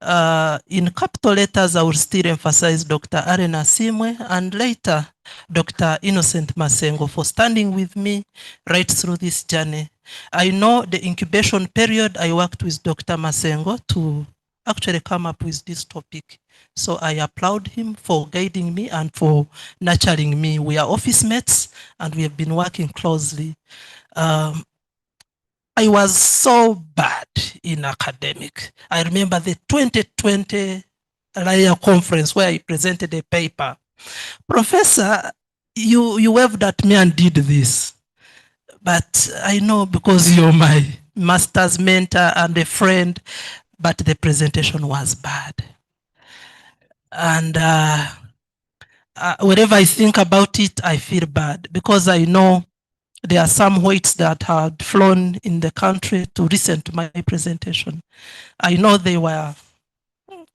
In capital letters, I will still emphasize Dr. Allen Asiimwe and later Dr. Innocent Masengo for standing with me right through this journey. I know the incubation period I worked with Dr. Masengo to actually come up with this topic. So I applaud him for guiding me and for nurturing me. We are office mates and we have been working closely. I was so bad in academic. I remember the 2020 LAIA conference where I presented a paper. Professor, you waved at me and did this. But I know because you're my master's mentor and a friend, but the presentation was bad. And whenever I think about it, I feel bad because I know there are some whites that had flown in the country to listen to my presentation. I know they were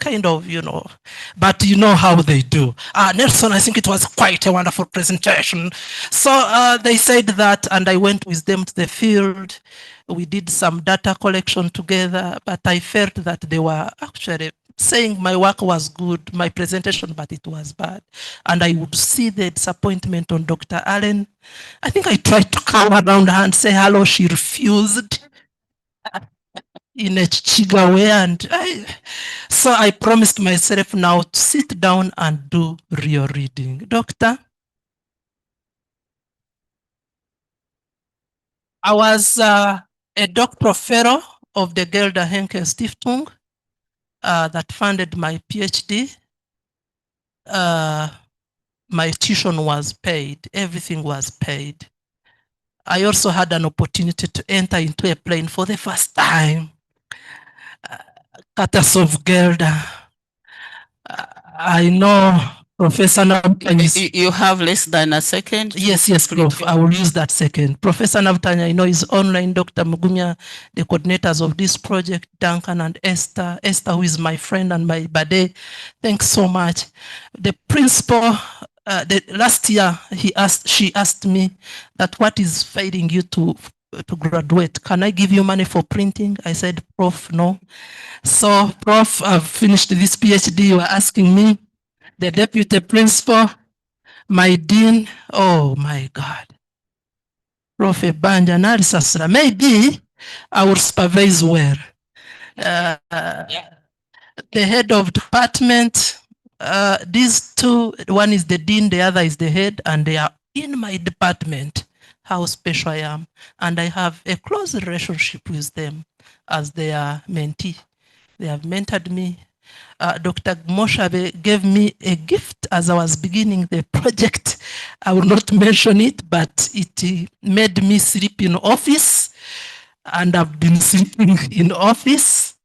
kind of, but you know how they do. Nelson, I think it was quite a wonderful presentation. So they said that, and I went with them to the field. We did some data collection together, but I felt that they were actually saying my work was good, my presentation, but it was bad. And I would see the disappointment on Dr. Allen. I think I tried to come around her and say hello. She refused in a Chichiga way. And so I promised myself now to sit down and do real reading. Doctor, I was a doctoral fellow of the Gelder Henke Stiftung that funded my PhD. My tuition was paid, everything was paid. I also had an opportunity to enter into a plane for the first time. Katas of Gelder. I know Professor Navtanya. You have less than a second? Yes, Prof. I will use that second. Professor Navtanya, I know is online. Dr. Mugumya, the coordinators of this project, Duncan and Esther. Esther, who is my friend and my buddy. Thanks so much. The principal, last year, she asked me that what is failing you to graduate? Can I give you money for printing? I said, Prof, no. So, Prof, I've finished this PhD. You are asking me. The deputy principal, my dean, oh my God. Prof. Banja Narisasra, maybe I will supervise well. The head of department, these two, one is the dean, the other is the head, and they are in my department, how special I am. And I have a close relationship with them as their mentee. They have mentored me. Dr. Moshabe gave me a gift as I was beginning the project. I will not mention it, but it made me sleep in office, and I've been sleeping in office.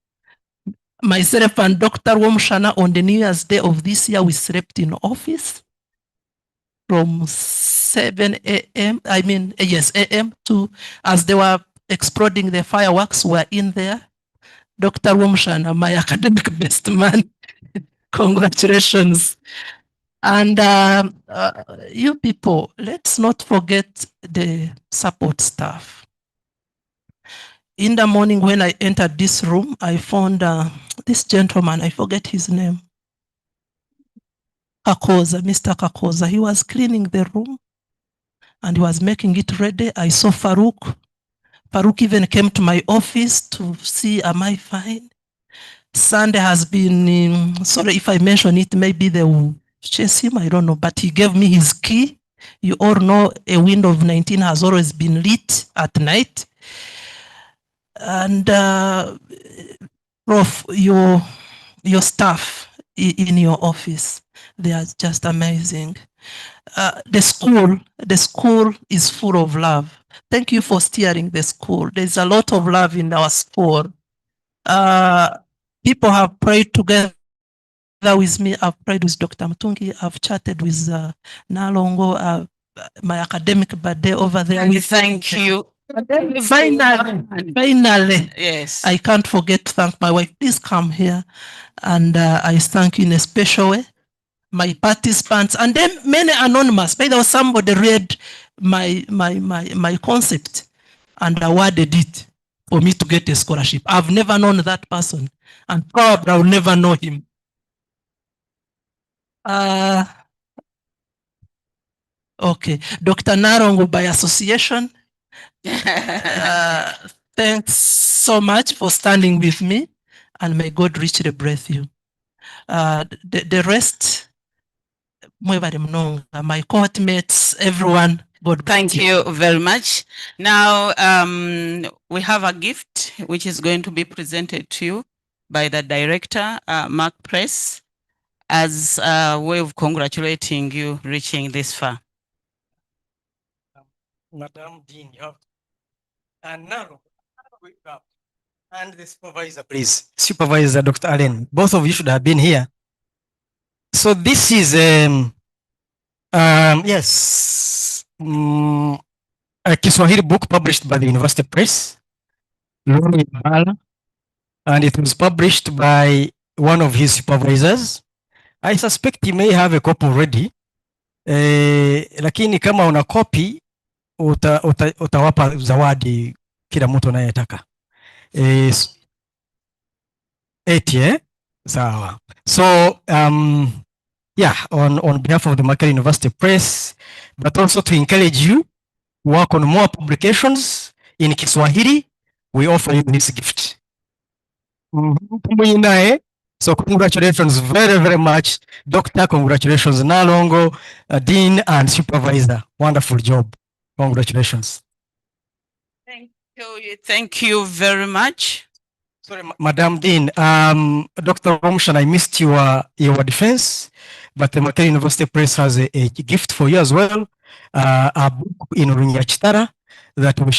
Myself and Dr. Womshana on the New Year's Day of this year, we slept in office from 7 a.m. a.m. to, as they were exploding the fireworks, were in there. Dr. Womshana, my academic best man, congratulations. And you people, let's not forget the support staff. In the morning when I entered this room, I found this gentleman, I forget his name, Kakoza, Mr. Kakoza. He was cleaning the room and he was making it ready. I saw Farouk. Farouk even came to my office to see, am I fine? Sunday has been, sorry if I mention it, maybe they will chase him, I don't know, but he gave me his key. You all know a window of 19 has always been lit at night. And Prof, your staff in your office, they are just amazing. The school is full of love. Thank you for steering the school. There's a lot of love in our school. People have prayed together with me. I've prayed with Dr. Mutungi. I've chatted with Nalongo, my academic birthday over there. And thank you. Finally, yes. I can't forget to thank my wife. Please come here. And I thank you in a special way. My participants, and then many anonymous. By the way, somebody read my concept and awarded it for me to get a scholarship. I've never known that person, and probably I'll never know him. Okay, Dr. Narongo by association. Thanks so much for standing with me, and may God richly bless you. The rest, my cohort mates, everyone, God bless Thank you very much. Now, we have a gift which is going to be presented to you by the director, Mark Press, as a way of congratulating you reaching this far. Madam Dean, and now, and the supervisor, please. Supervisor Dr. Allen, both of you should have been here. So this is yes, a Kiswahili book published by the University Press, and it was published by one of his supervisors. I suspect he may have a copy already. Lakini kama una copy utawapa zawadi kila mtu anayetaka. 8, sawa. So yeah, on behalf of the Makere University Press, but also to encourage you to work on more publications in Kiswahili, we offer you this gift. So congratulations very, very much, Doctor. Congratulations, Nalongo, Dean, and Supervisor. Wonderful job. Congratulations. Thank you very much. Sorry, Madam Dean. Dr. Romshan, I missed your defense, but the Makere University Press has a gift for you as well. A book in Runyachitara that we